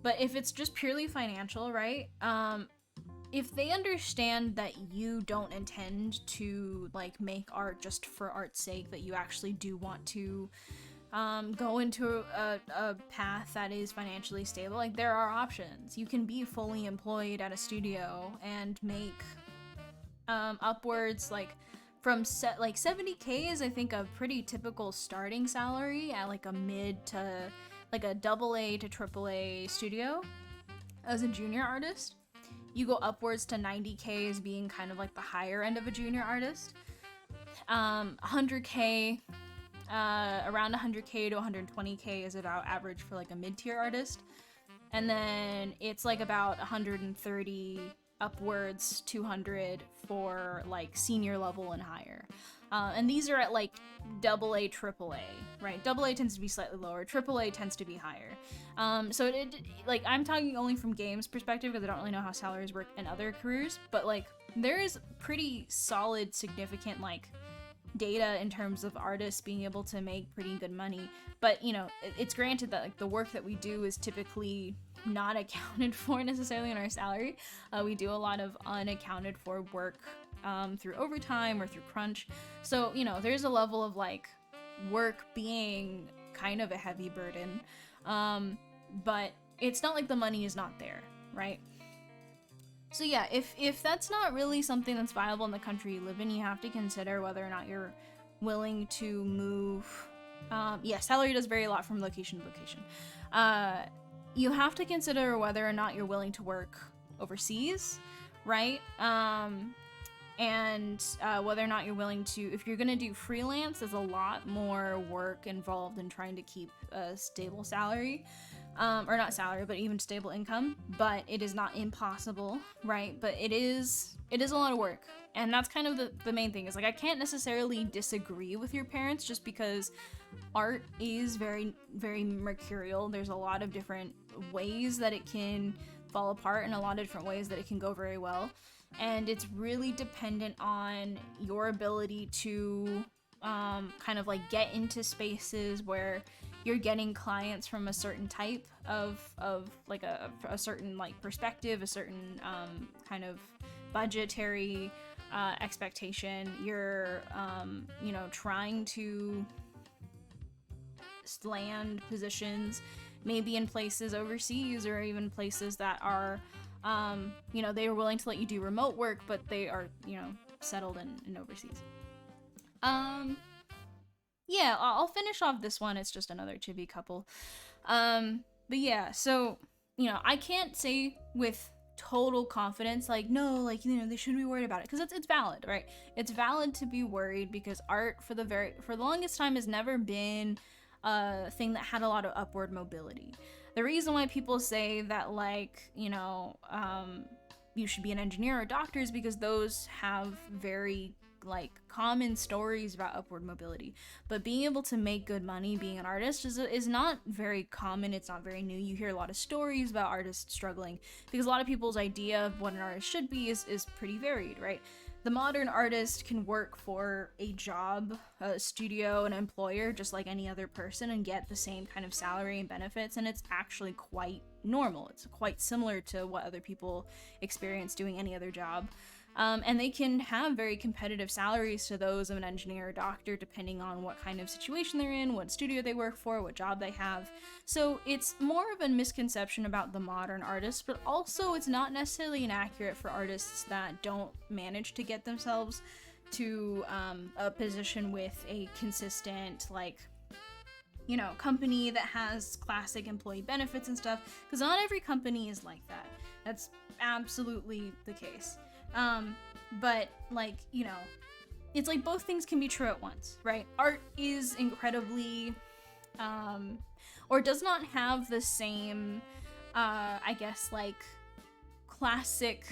Speaker 4: But if it's just purely financial, right? If they understand that you don't intend to like make art just for art's sake, that you actually do want to go into a path that is financially stable, like there are options. You can be fully employed at a studio and make upwards like from 70K is I think a pretty typical starting salary at like a mid to like a AA to AAA studio as a junior artist. You go upwards to 90K as being kind of like the higher end of a junior artist. 100K, around 100K to 120K is about average for like a mid-tier artist. And then it's like about 130 upwards, 200 for like senior level and higher. And these are at like AA, AAA, right? AA tends to be slightly lower, AAA tends to be higher. So it like I'm talking only from games perspective because I don't really know how salaries work in other careers, but like there is pretty solid, significant like data in terms of artists being able to make pretty good money. But you know, it's granted that like the work that we do is typically not accounted for necessarily in our salary. We do a lot of unaccounted for work through overtime or through crunch. So, you know, there's a level of like work being kind of a heavy burden. But it's not like the money is not there, right? So yeah, if that's not really something that's viable in the country you live in, you have to consider whether or not you're willing to move. Yeah, salary does vary a lot from location to location. You have to consider whether or not you're willing to work overseas, right? And whether or not you're willing to, if you're gonna do freelance, there's a lot more work involved in trying to keep a stable salary. Or not salary, but even stable income, but it is not impossible, right? But it is a lot of work. And that's kind of the main thing is like, I can't necessarily disagree with your parents just because art is very, very mercurial. There's a lot of different ways that it can fall apart and a lot of different ways that it can go very well. And it's really dependent on your ability to kind of like get into spaces where you're getting clients from a certain type of like a certain like perspective, a certain kind of budgetary expectation. You're you know, trying to land positions maybe in places overseas or even places that are you know, they are willing to let you do remote work, but they are, you know, settled in overseas.
Speaker 1: yeah, I'll finish off this one. It's just another chibi couple. But yeah, so, you know, I can't say with total confidence, like, no, like, you know, they shouldn't be worried about it, because it's valid, right? It's valid to be worried, because art for the longest time has never been a thing that had a lot of upward mobility. The reason why people say that, like, you know, you should be an engineer or doctor is because those have very, like, common stories about upward mobility. But being able to make good money being an artist is not very common. It's not very new. You hear a lot of stories about artists struggling because a lot of people's idea of what an artist should be is pretty varied, right? The modern artist can work for a job, a studio, an employer, just like any other person, and get the same kind of salary and benefits, and it's actually quite normal. It's quite similar to what other people experience doing any other job. And they can have very competitive salaries to those of an engineer or doctor, depending on what kind of situation they're in, what studio they work for, what job they have. So it's more of a misconception about the modern artist, but also it's not necessarily inaccurate for artists that don't manage to get themselves to a position with a consistent, like, you know, company that has classic employee benefits and stuff, because not every company is like that. That's absolutely the case. But, like, you know, it's like both things can be true at once, right? Art is incredibly, or does not have the same, I guess, like, classic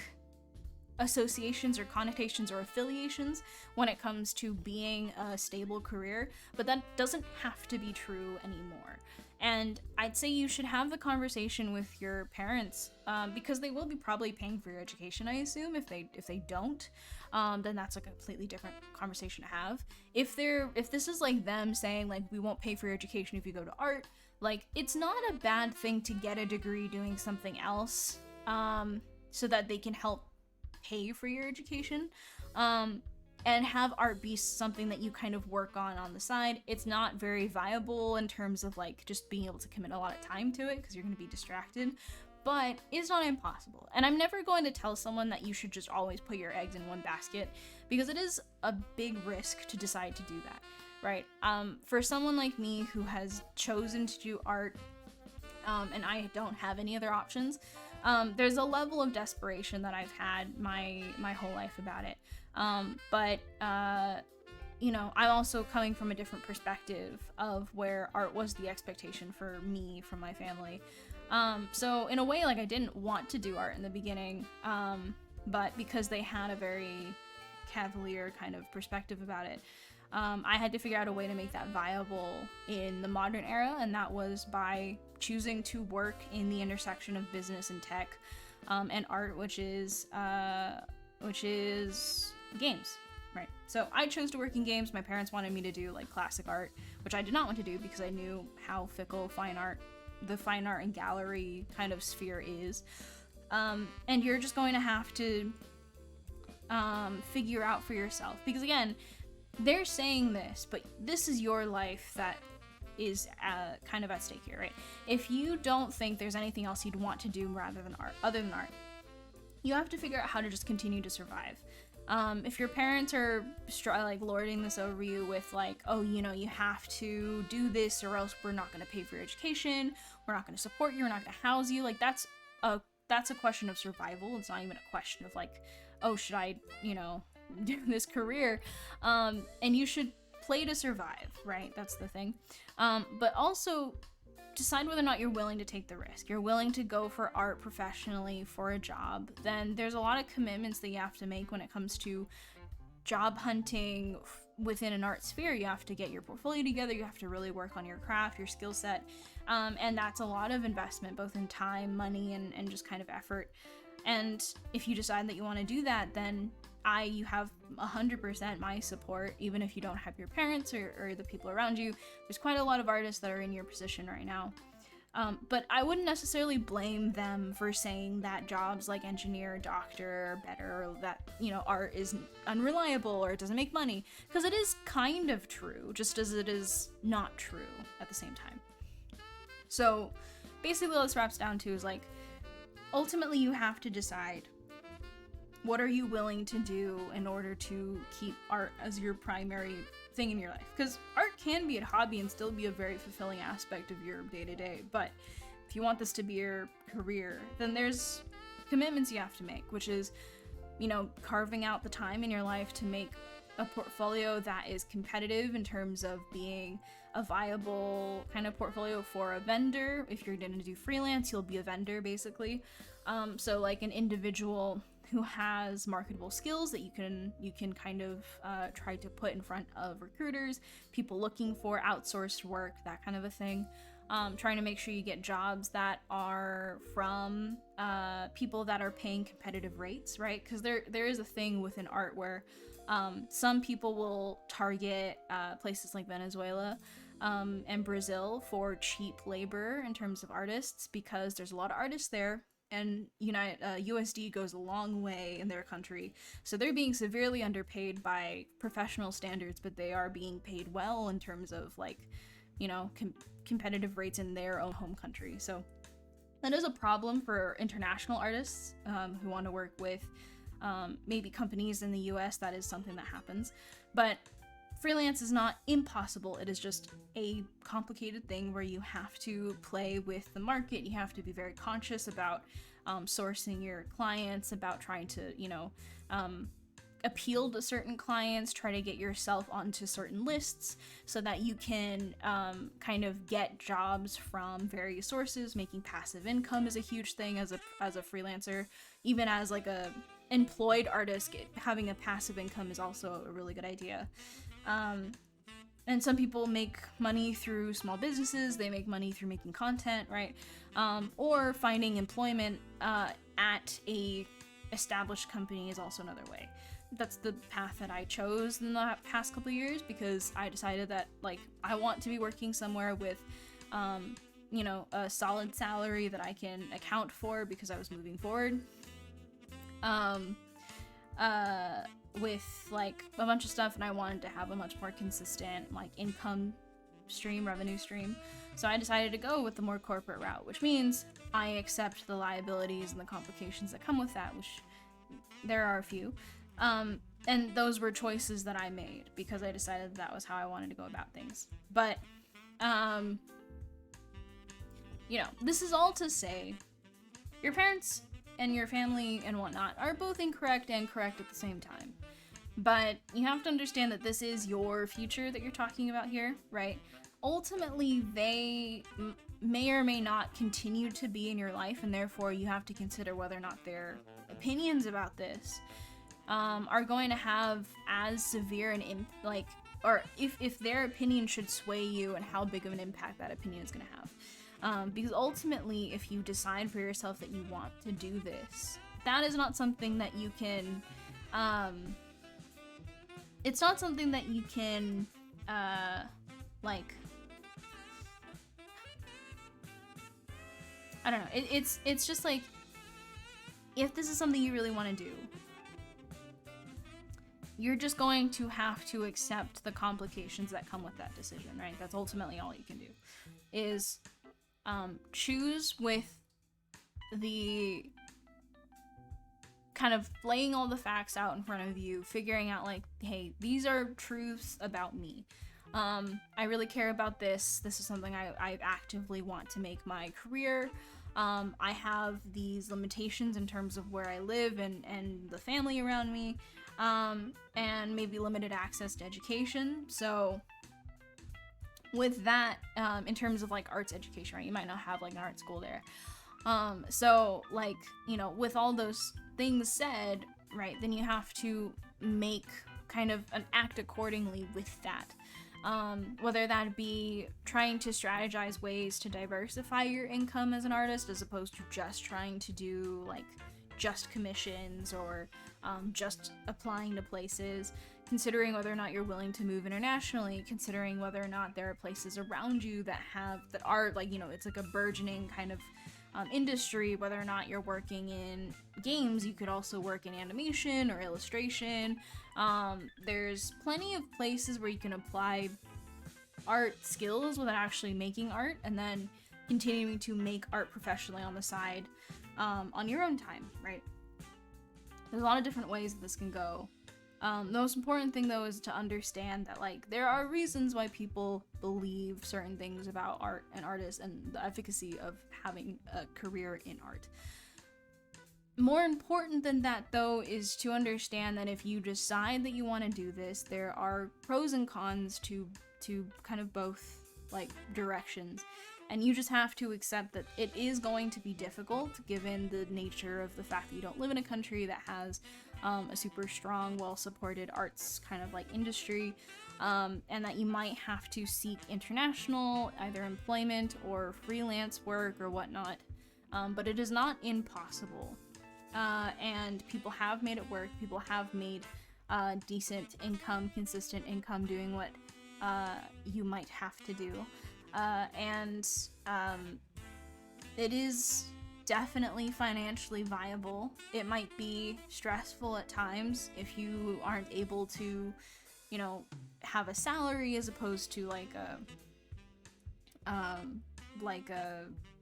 Speaker 1: associations or connotations or affiliations when it comes to being a stable career, but that doesn't have to be true anymore. And I'd say you should have the conversation with your parents, because they will be probably paying for your education, I assume. If they don't, then that's a completely different conversation to have. If this is like them saying, like, we won't pay for your education if you go to art, like, it's not a bad thing to get a degree doing something else, so that they can help pay for your education. And have art be something that you kind of work on the side. It's not very viable in terms of, like, just being able to commit a lot of time to it because you're going to be distracted, but it's not impossible. And I'm never going to tell someone that you should just always put your eggs in one basket, because it is a big risk to decide to do that, right? For someone like me who has chosen to do art, and I don't have any other options, there's a level of desperation that I've had my whole life about it. But you know, I'm also coming from a different perspective of where art was the expectation for me from my family. So in a way, like, I didn't want to do art in the beginning, but because they had a very cavalier kind of perspective about it, I had to figure out a way to make that viable in the modern era, and that was by choosing to work in the intersection of business and tech, and art, which is games, right? So I chose to work in games. My parents wanted me to do, like, classic art, which I did not want to do because I knew how fickle the fine art and gallery kind of sphere is. And you're just going to have to figure out for yourself, because again, they're saying this, but this is your life that is kind of at stake here, right? If you don't think there's anything else you'd want to do other than art, you have to figure out how to just continue to survive. If your parents are like lording this over you with, like, oh, you know, you have to do this or else we're not going to pay for your education, we're not going to support you, we're not going to house you, like, that's a question of survival. It's not even a question of, like, oh, should I, you know, do this career? And you should play to survive, right? That's the thing. But also decide whether or not you're willing to take the risk. You're willing to go for art professionally for a job, then there's a lot of commitments that you have to make when it comes to job hunting within an art sphere. You have to get your portfolio together, you have to really work on your craft, your skill set, and that's a lot of investment, both in time, money, and just kind of effort. And if you decide that you want to do that, then you have 100% my support, even if you don't have your parents or the people around you. There's quite a lot of artists that are in your position right now. But I wouldn't necessarily blame them for saying that jobs like engineer, doctor are better, or that, you know, art is unreliable or it doesn't make money, because it is kind of true, just as it is not true at the same time. So basically what this wraps down to is, like, ultimately you have to decide, what are you willing to do in order to keep art as your primary thing in your life? Because art can be a hobby and still be a very fulfilling aspect of your day-to-day, but if you want this to be your career, then there's commitments you have to make, which is, you know, carving out the time in your life to make a portfolio that is competitive in terms of being a viable kind of portfolio for a vendor. If you're going to do freelance, you'll be a vendor basically. So like an individual who has marketable skills that you can kind of try to put in front of recruiters, people looking for outsourced work, that kind of a thing. Trying to make sure you get jobs that are from people that are paying competitive rates, right? Because there is a thing within art where some people will target places like Venezuela and Brazil for cheap labor in terms of artists, because there's a lot of artists there, and USD goes a long way in their country, so they're being severely underpaid by professional standards, but they are being paid well in terms of like, you know, competitive rates in their own home country. So that is a problem for international artists who want to work with maybe companies in the US. That is something that happens, but freelance is not impossible. It is just a complicated thing where you have to play with the market. You have to be very conscious about sourcing your clients, about trying to, you know, appeal to certain clients, try to get yourself onto certain lists so that you can kind of get jobs from various sources. Making passive income is a huge thing as a freelancer. Even as like a employed artist, having a passive income is also a really good idea. And some people make money through small businesses, they make money through making content, right? Or finding employment at a established company is also another way. That's the path that I chose in the past couple of years, because I decided that like I want to be working somewhere with you know, a solid salary that I can account for, because I was moving forward with like a bunch of stuff, and I wanted to have a much more consistent like income stream, revenue stream. So I decided to go with the more corporate route, which means I accept the liabilities and the complications that come with that, which there are a few. And those were choices that I made because I decided that was how I wanted to go about things. But you know, this is all to say your parents and your family and whatnot are both incorrect and correct at the same time. But you have to understand that this is your future that you're talking about here, right? Ultimately, they may or may not continue to be in your life, and therefore you have to consider whether or not their opinions about this are going to have as severe an or if their opinion should sway you, and how big of an impact that opinion is going to have. Because ultimately, if you decide for yourself that you want to do this, that is not something that you can, it's not something that you can, like, I don't know, it's just like, if this is something you really want to do, you're just going to have to accept the complications that come with that decision, right? That's ultimately all you can do, is choose with the kind of laying all the facts out in front of you, figuring out like, hey, these are truths about me. I really care about this. This is something I actively want to make my career. I have these limitations in terms of where I live and the family around me, and maybe limited access to education. So with that, in terms of like arts education, right, you might not have like an art school there. So like, you know, with all those things said, right, then you have to make kind of an act accordingly with that. Whether that be trying to strategize ways to diversify your income as an artist, as opposed to just trying to do like just commissions, or just applying to places, considering whether or not you're willing to move internationally, considering whether or not there are places around you that are like, you know, it's like a burgeoning kind of industry. Whether or not you're working in games, you could also work in animation or illustration. There's plenty of places where you can apply art skills without actually making art, and then continuing to make art professionally on the side, on your own time, right? There's a lot of different ways that this can go. The most important thing though is to understand that like there are reasons why people believe certain things about art and artists and the efficacy of having a career in art. More important than that though is to understand that if you decide that you want to do this, there are pros and cons to kind of both like directions. And you just have to accept that it is going to be difficult given the nature of the fact that you don't live in a country that has a super strong, well-supported arts kind of like industry, and that you might have to seek international either employment or freelance work or whatnot. But it is not impossible. And people have made it work. People have made decent income, consistent income doing what you might have to do. And it is definitely financially viable. It might be stressful at times if you aren't able to, you know, have a salary as opposed to like an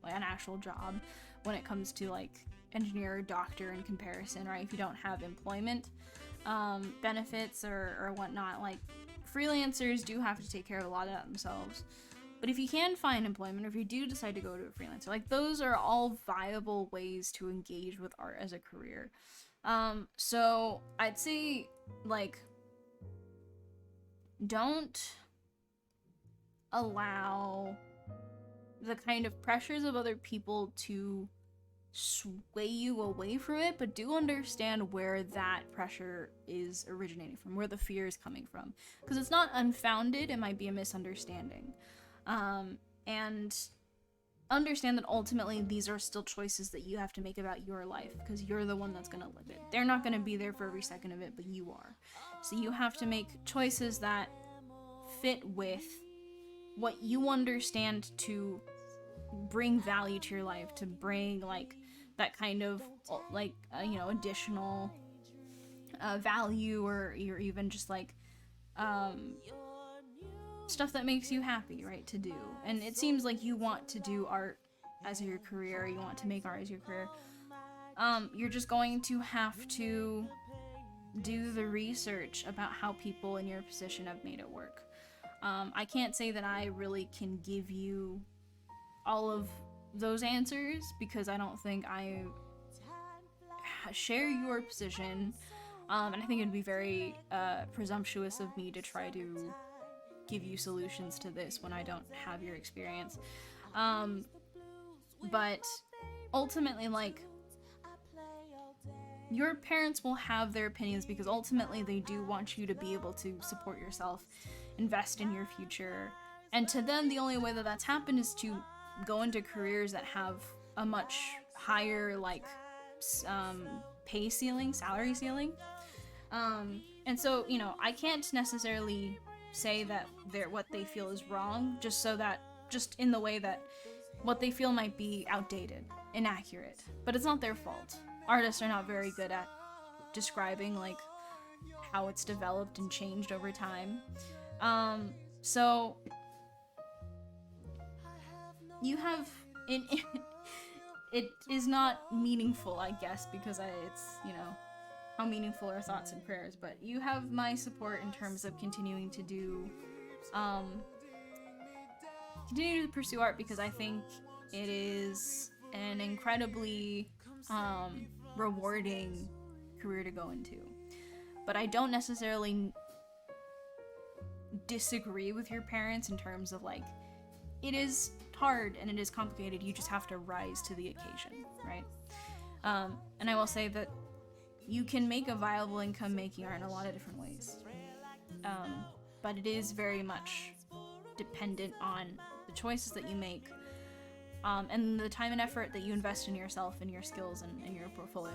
Speaker 1: actual job when it comes to like engineer or doctor in comparison, right? If you don't have employment benefits or whatnot, like freelancers do have to take care of a lot of that themselves. But if you can find employment, or if you do decide to go to a freelancer, like those are all viable ways to engage with art as a career. So I'd say like don't allow the kind of pressures of other people to sway you away from it, but do understand where that pressure is originating from, where the fear is coming from, because it's not unfounded. It might be a misunderstanding. And understand that ultimately these are still choices that you have to make about your life, because you're the one that's going to live it. They're not going to be there for every second of it, but you are. So you have to make choices that fit with what you understand to bring value to your life, to bring like that kind of like additional value, or even just like stuff that makes you happy, right, to do. And it seems like you want to do art as your career, you want to make art as your career. You're just going to have to do the research about how people in your position have made it work. I can't say that I really can give you all of those answers, because I don't think I share your position, and I think it'd be very presumptuous of me to try to give you solutions to this when I don't have your experience. But ultimately, like, your parents will have their opinions because ultimately they do want you to be able to support yourself, invest in your future, and to them the only way that that's happened is to go into careers that have a much higher like pay ceiling, salary ceiling. And so, you know, I can't necessarily say that what they feel is wrong, just in the way that what they feel might be outdated, inaccurate, but it's not their fault. Artists are not very good at describing like how it's developed and changed over time. So you have it is not meaningful, I guess, because it's, you know, how meaningful are thoughts and prayers, but you have my support in terms of continuing to pursue art, because I think it is an incredibly rewarding career to go into. But I don't necessarily disagree with your parents in terms of like, it is hard and it is complicated, you just have to rise to the occasion, right? And I will say that you can make a viable income making art in a lot of different ways, but it is very much dependent on the choices that you make, and the time and effort that you invest in yourself and your skills and your portfolio.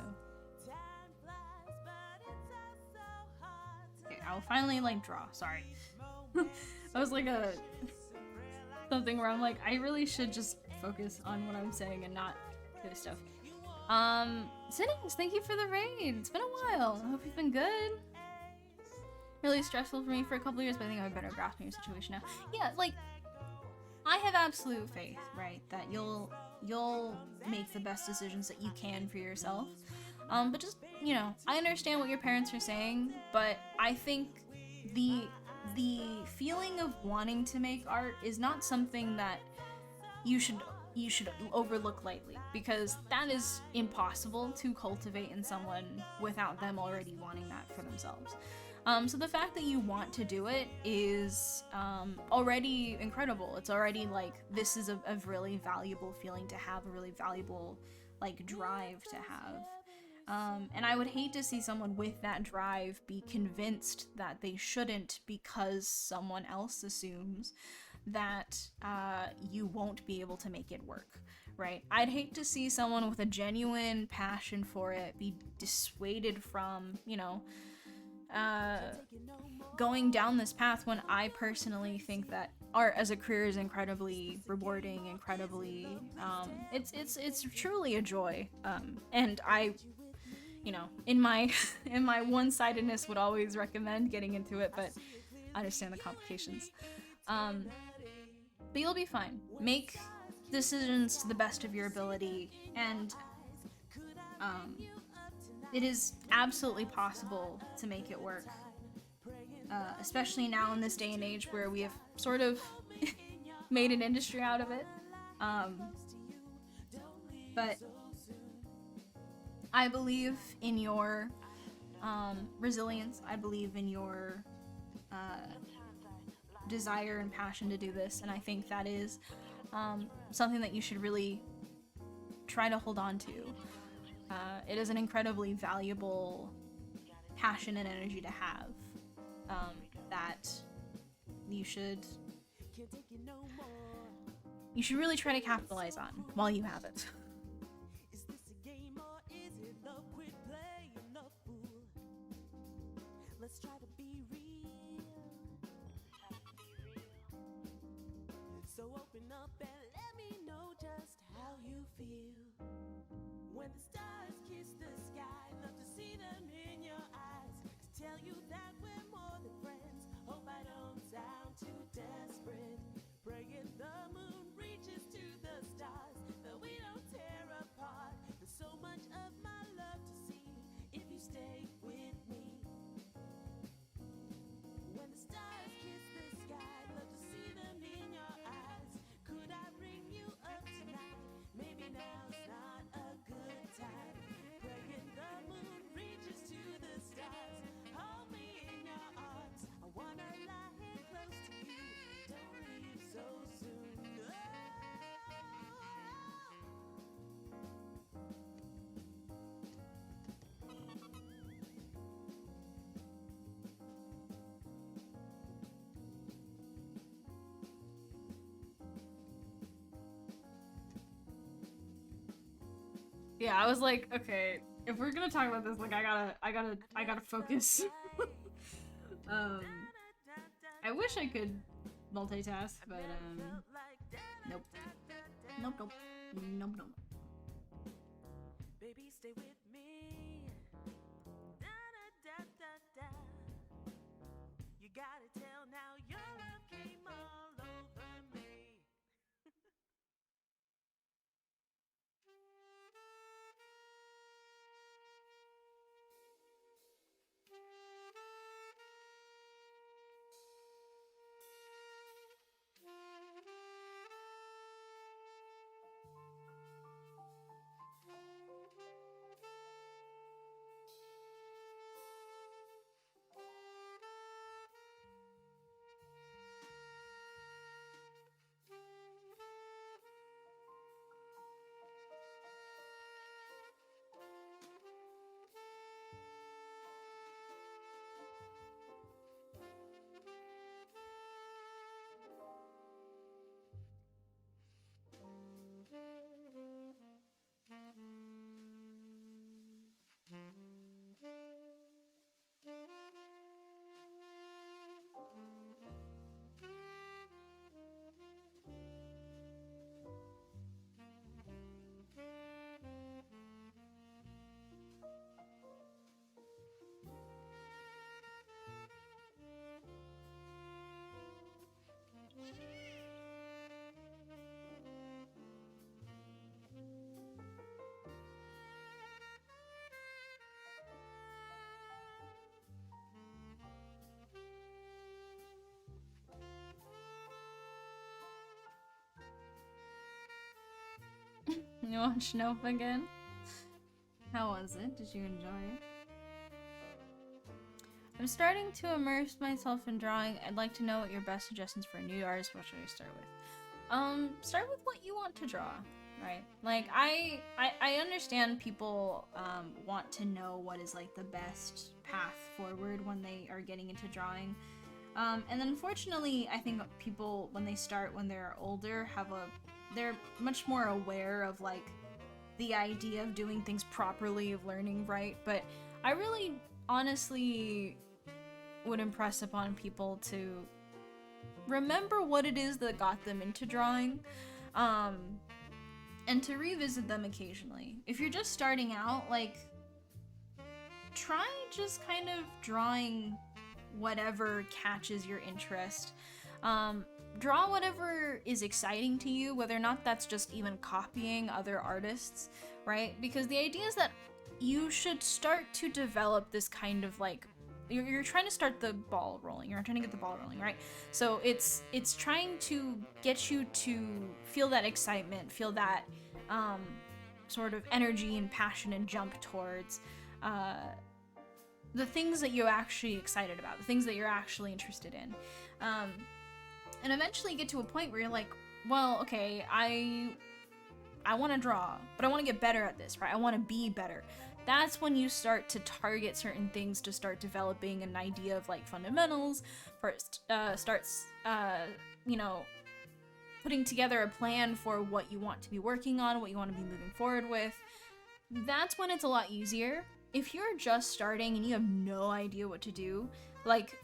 Speaker 1: Okay, I'll finally like draw. Sorry. That was like something where I'm like, I really should just focus on what I'm saying and not this stuff. Cintiq, thank you for the raid. It's been a while. I hope you've been good. Really stressful for me for a couple years, but I think I have a better grasp on your situation now. Yeah, like, I have absolute faith, right, that you'll make the best decisions that you can for yourself. But just you know, I understand what your parents are saying, but I think the feeling of wanting to make art is not something that you should overlook lightly, because that is impossible to cultivate in someone without them already wanting that for themselves. So the fact that you want to do it is already incredible. It's already like, this is a really valuable feeling to have, a really valuable like drive to have. And I would hate to see someone with that drive be convinced that they shouldn't because someone else assumes that you won't be able to make it work, right? I'd hate to see someone with a genuine passion for it be dissuaded from, you know, going down this path, when I personally think that art as a career is incredibly rewarding, incredibly, it's truly a joy. And I, you know, in my in my one-sidedness would always recommend getting into it, but I understand the complications. But you'll be fine. Make decisions to the best of your ability, and it is absolutely possible to make it work. Especially now in this day and age where we have sort of made an industry out of it. But I believe in your resilience. I believe in your desire and passion to do this, and I think that is something that you should really try to hold on to. It is an incredibly valuable passion and energy to have, that you should really try to capitalize on while you have it.
Speaker 6: Let's try to be real. So open up and let me know just how you feel. When the stars kiss the sky, love to see them in your eyes, to tell you that we're more than friends. Hope I don't sound too desperate. Praying the moon reaches to the stars, that we don't tear apart. There's so much of my love to see if you stay with me. When the stars kiss the sky, love to see them in your eyes. Could I bring you up tonight? Maybe now's not a good time. Praying the moon reaches to the stars. Hold me in your arms. I wanna lie here close to you. Don't leave so soon.
Speaker 1: Yeah, I was like, okay, if we're gonna talk about this, like, I gotta focus. I wish I could multitask, but nope. Nope, nope. Nope, nope.
Speaker 6: Baby, stay with me. Da, da, da, da, da. You gotta tell now your love came all over me.
Speaker 4: You watched Nope again? How was it? Did you enjoy it? I'm starting to immerse myself in drawing. I'd like to know what your best suggestions for a new artist. What should I start with? Start with what you want to draw, right? Like, I understand people want to know what is like the best path forward when they are getting into drawing. And then unfortunately, I think people, when they start when they're older, they're much more aware of like the idea of doing things properly, of learning right. But I really honestly would impress upon people to remember what it is that got them into drawing, and to revisit them occasionally. If you're just starting out, like, try just kind of drawing whatever catches your interest. Draw whatever is exciting to you, whether or not that's just even copying other artists, right? Because the idea is that you should start to develop this kind of like, you're trying to start the ball rolling. You're trying to get the ball rolling, right? So it's trying to get you to feel that excitement, feel that sort of energy and passion and jump towards the things that you're actually excited about, the things that you're actually interested in. And eventually get to a point where you're like, well, okay, I want to draw, but I want to get better at this, right? I want to be better. That's when you start to target certain things to start developing an idea of like fundamentals. First, you know, putting together a plan for what you want to be working on, what you want to be moving forward with. That's when it's a lot easier. If you're just starting and you have no idea what to do, like,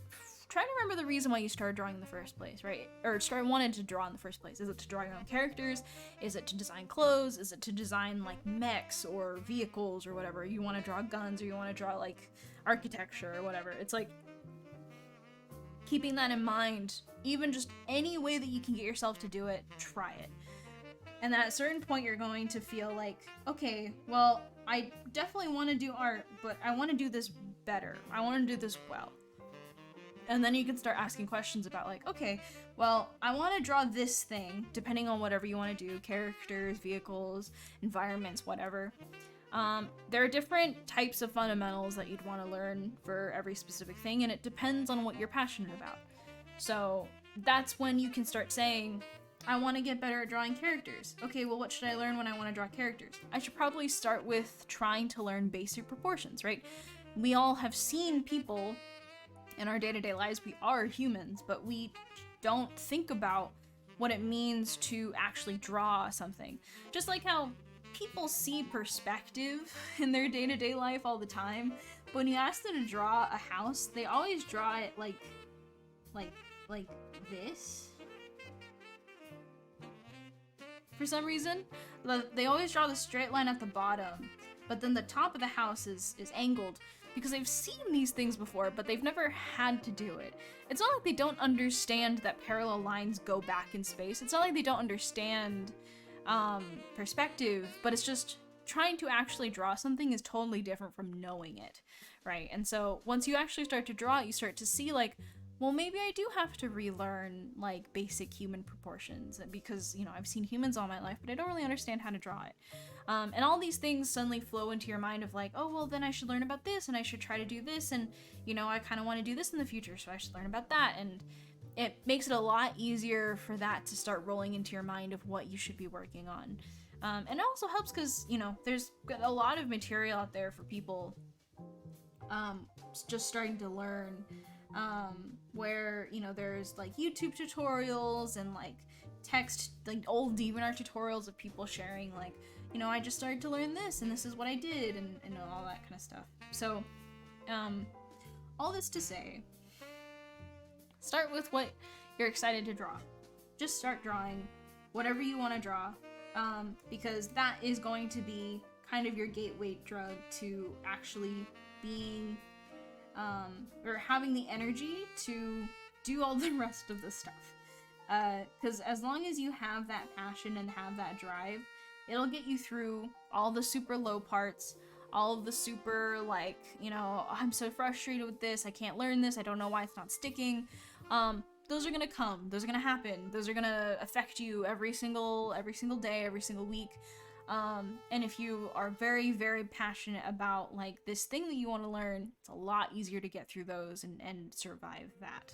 Speaker 4: try to remember the reason why you started drawing in the first place, right? Or wanted to draw in the first place. Is it to draw your own characters? Is it to design clothes? Is it to design like mechs or vehicles or whatever? You want to draw guns, or you want to draw like architecture or whatever. It's like keeping that in mind, even just any way that you can get yourself to do it, try it. And at a certain point you're going to feel like, okay, well, I definitely want to do art, but I want to do this better. I want to do this well. And then you can start asking questions about like, okay, well, I want to draw this thing, depending on whatever you want to do, characters, vehicles, environments, whatever. There are different types of fundamentals that you'd want to learn for every specific thing, and it depends on what you're passionate about. So that's when you can start saying, I want to get better at drawing characters. Okay, well, what should I learn when I want to draw characters? I should probably start with trying to learn basic proportions, right? We all have seen people in our day-to-day lives. We are humans, but we don't think about what it means to actually draw something. Just like how people see perspective in their day-to-day life all the time, but when you ask them to draw a house, they always draw it like this. For some reason, they always draw the straight line at the bottom, but then the top of the house is angled, because they've seen these things before, but they've never had to do it. It's not like they don't understand that parallel lines go back in space. It's not like they don't understand perspective, but it's just trying to actually draw something is totally different from knowing it, right? And so once you actually start to draw it, you start to see like, well, maybe I do have to relearn like basic human proportions, because, you know, I've seen humans all my life, but I don't really understand how to draw it. And all these things suddenly flow into your mind of like, oh, well, then I should learn about this, and I should try to do this, and, you know, I kind of want to do this in the future, so I should learn about that. And it makes it a lot easier for that to start rolling into your mind of what you should be working on. And it also helps because, you know, there's a lot of material out there for people just starting to learn, where, you know, there's like YouTube tutorials and like text, like old DeviantArt tutorials of people sharing like, you know, I just started to learn this and this is what I did, and all that kind of stuff. So all this to say, start with what you're excited to draw. Just start drawing whatever you want to draw, because that is going to be kind of your gateway drug to actually being or having the energy to do all the rest of the stuff. Because as long as you have that passion and have that drive, it'll get you through all the super low parts, all of the super, like, you know, I'm so frustrated with this, I can't learn this, I don't know why it's not sticking. Those are gonna come, those are gonna happen, those are gonna affect you every single day, every single week. And if you are very, very passionate about like this thing that you want to learn, it's a lot easier to get through those and survive that.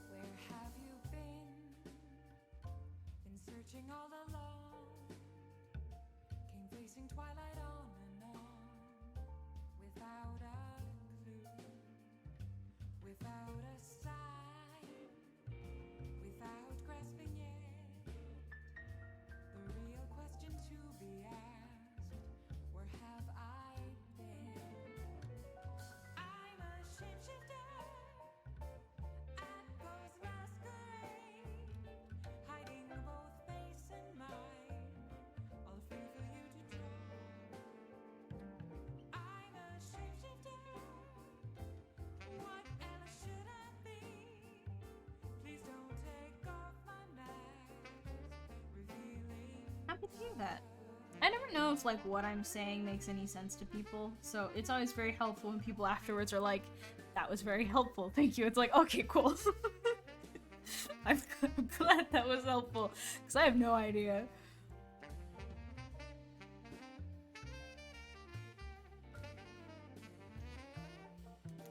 Speaker 6: Where have you been? Been searching all along. Came facing twilight on and on. Without a clue. Without a sign. Without grasping yet. The real question to be asked. Where have I been? I'm a shapeshifter. At pose masquerade, hiding both face and mind, all free for you to draw. I'm a shapeshifter. What else should I be? Please don't take off my mask, revealing.
Speaker 4: Happy to hear that. I never know if like what I'm saying makes any sense to people, so it's always very helpful when people afterwards are like, that was very helpful, thank you. It's like, okay, cool. I'm glad that was helpful, because I have no idea.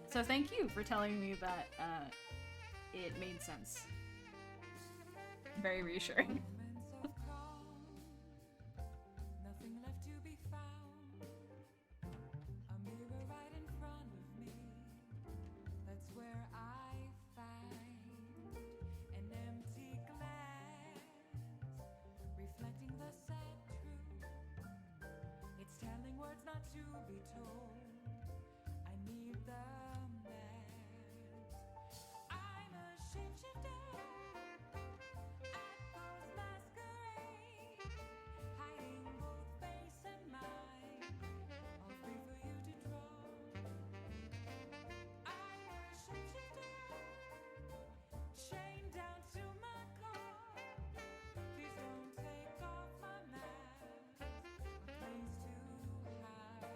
Speaker 4: So thank you for telling me that it made sense. Very reassuring.
Speaker 6: Moments of calm, nothing left to be found. A mirror right in front of me, that's where I find an empty glass, reflecting the sad truth. It's telling words not to be told. I need the mask. I'm a shapeshifter. At pose masquerade, hiding both face and mind, all free for you to draw. I'm a shapeshifter, chained down to my core. Please don't take off my mask, a place to hide.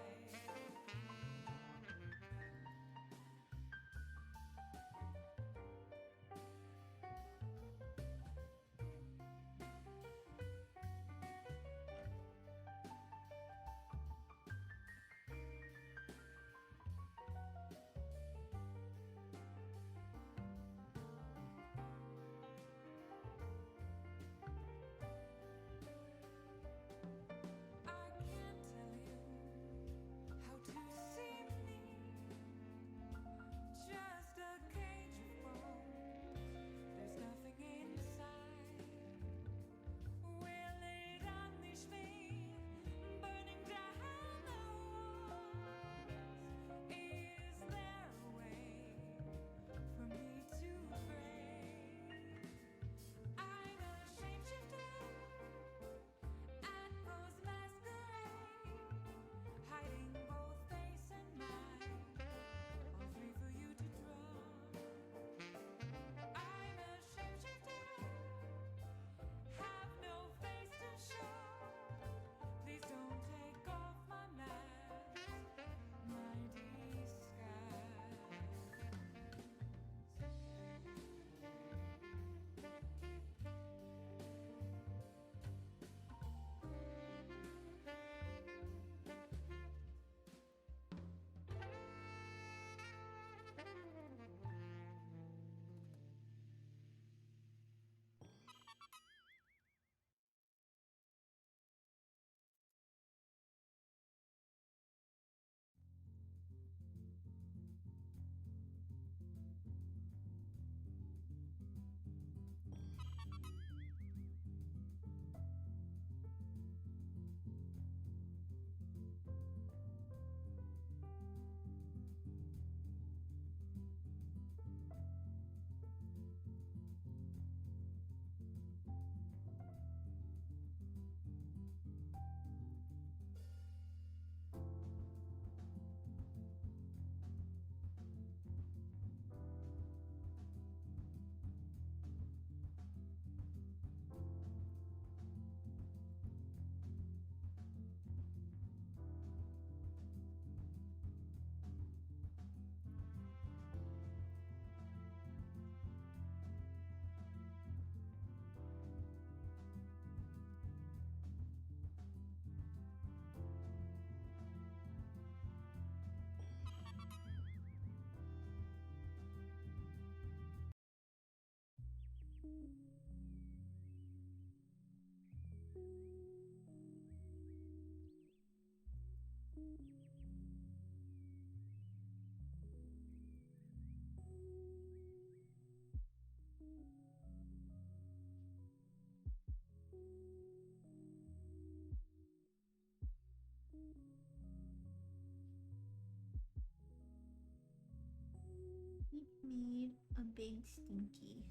Speaker 4: made a big stinky.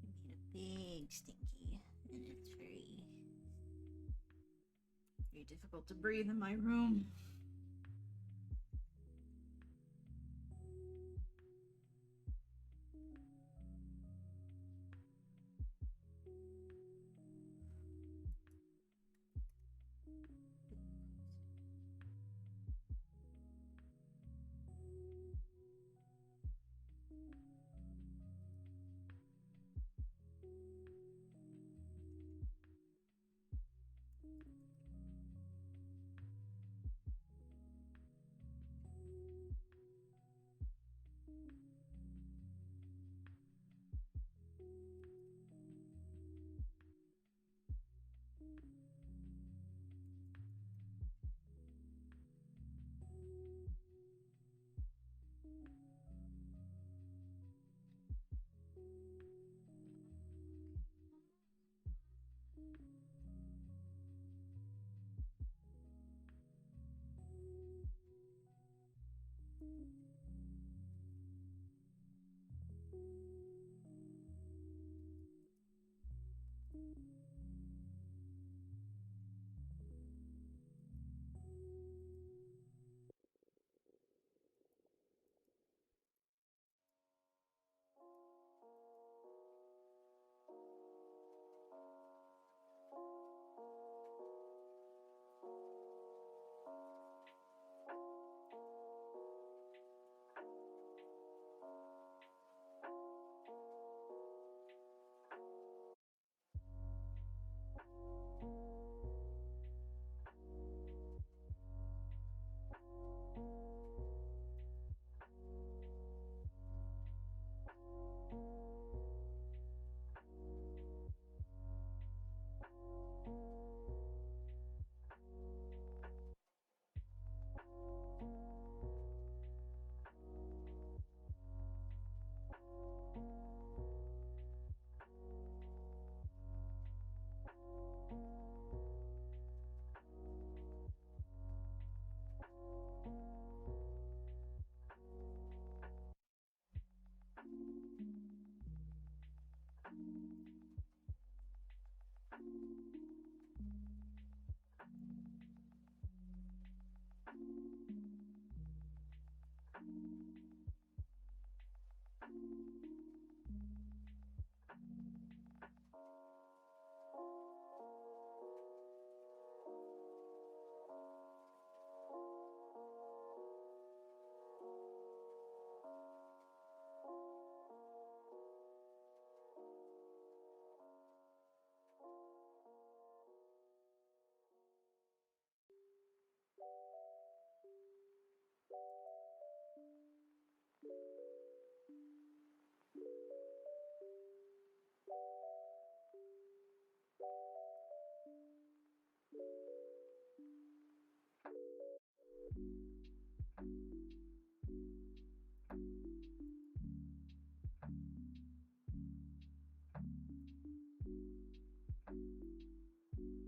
Speaker 4: I made a big stinky, and it's very, very difficult to breathe in my room.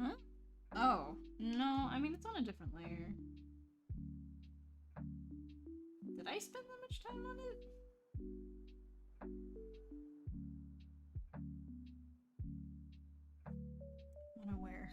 Speaker 4: Huh? Oh, no, I mean, it's on a different layer. Did I spend that much time on it? Unaware.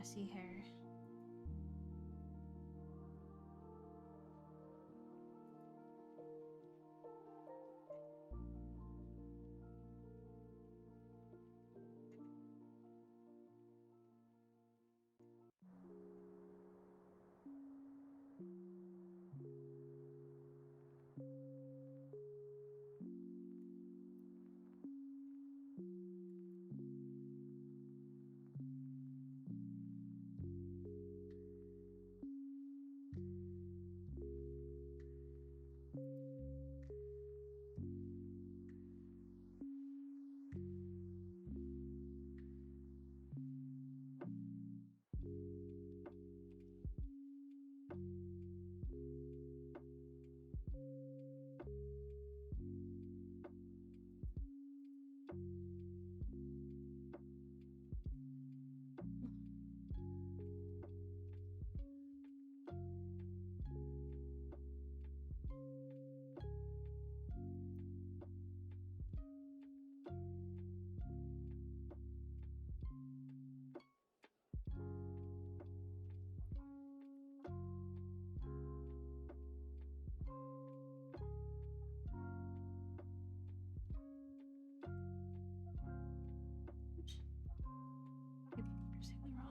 Speaker 4: messy hair. Maybe I'm pressing the wrong.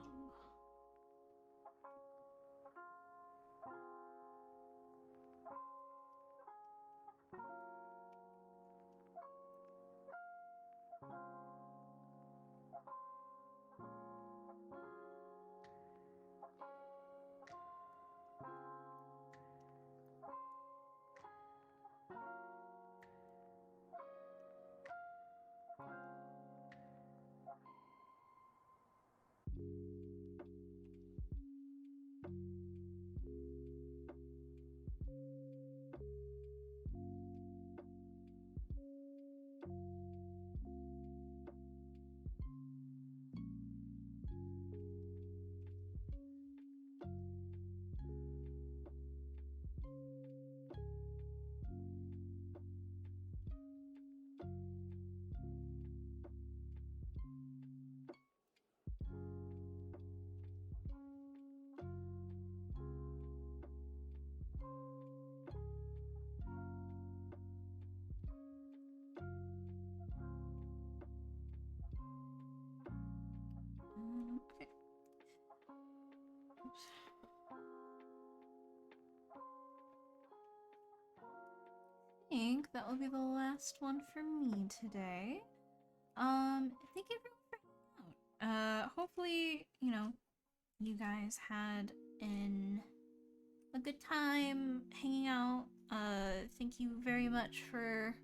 Speaker 4: Okay. Oops. I think that will be the last one for me today. Thank you everyone for hanging out. Hopefully, you know, you guys had a good time hanging out. Thank you very much for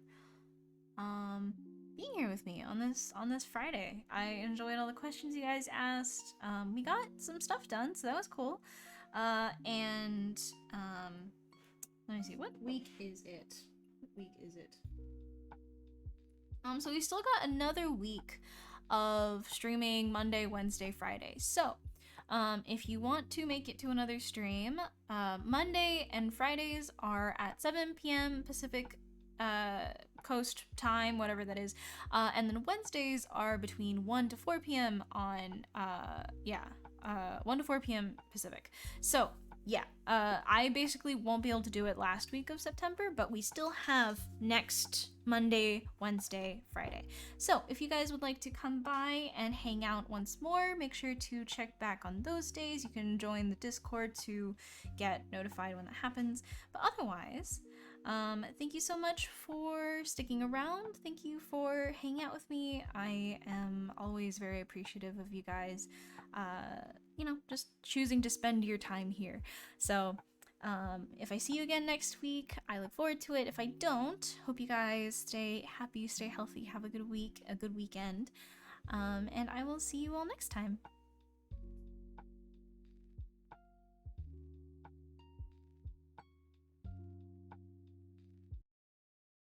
Speaker 4: being here with me on this Friday. I enjoyed all the questions you guys asked. We got some stuff done, so that was cool. And let me see, what week is it? What week is it? So we still got another week of streaming Monday, Wednesday, Friday. So if you want to make it to another stream, Monday and Fridays are at 7 p.m. Pacific Coast time, whatever that is. And then Wednesdays are between 1 to 4 p.m. on 1 to 4 p.m. Pacific. So yeah, I basically won't be able to do it last week of September, but we still have next Monday, Wednesday, Friday. So if you guys would like to come by and hang out once more, make sure to check back on those days. You can join the Discord to get notified when that happens. But otherwise, thank you so much for sticking around. Thank you for hanging out with me. I am always very appreciative of you guys, you know, just choosing to spend your time here. So if I see you again next week, I look forward to it. If I don't, hope you guys stay happy, stay healthy, have a good week, a good weekend, and I will see you all next time.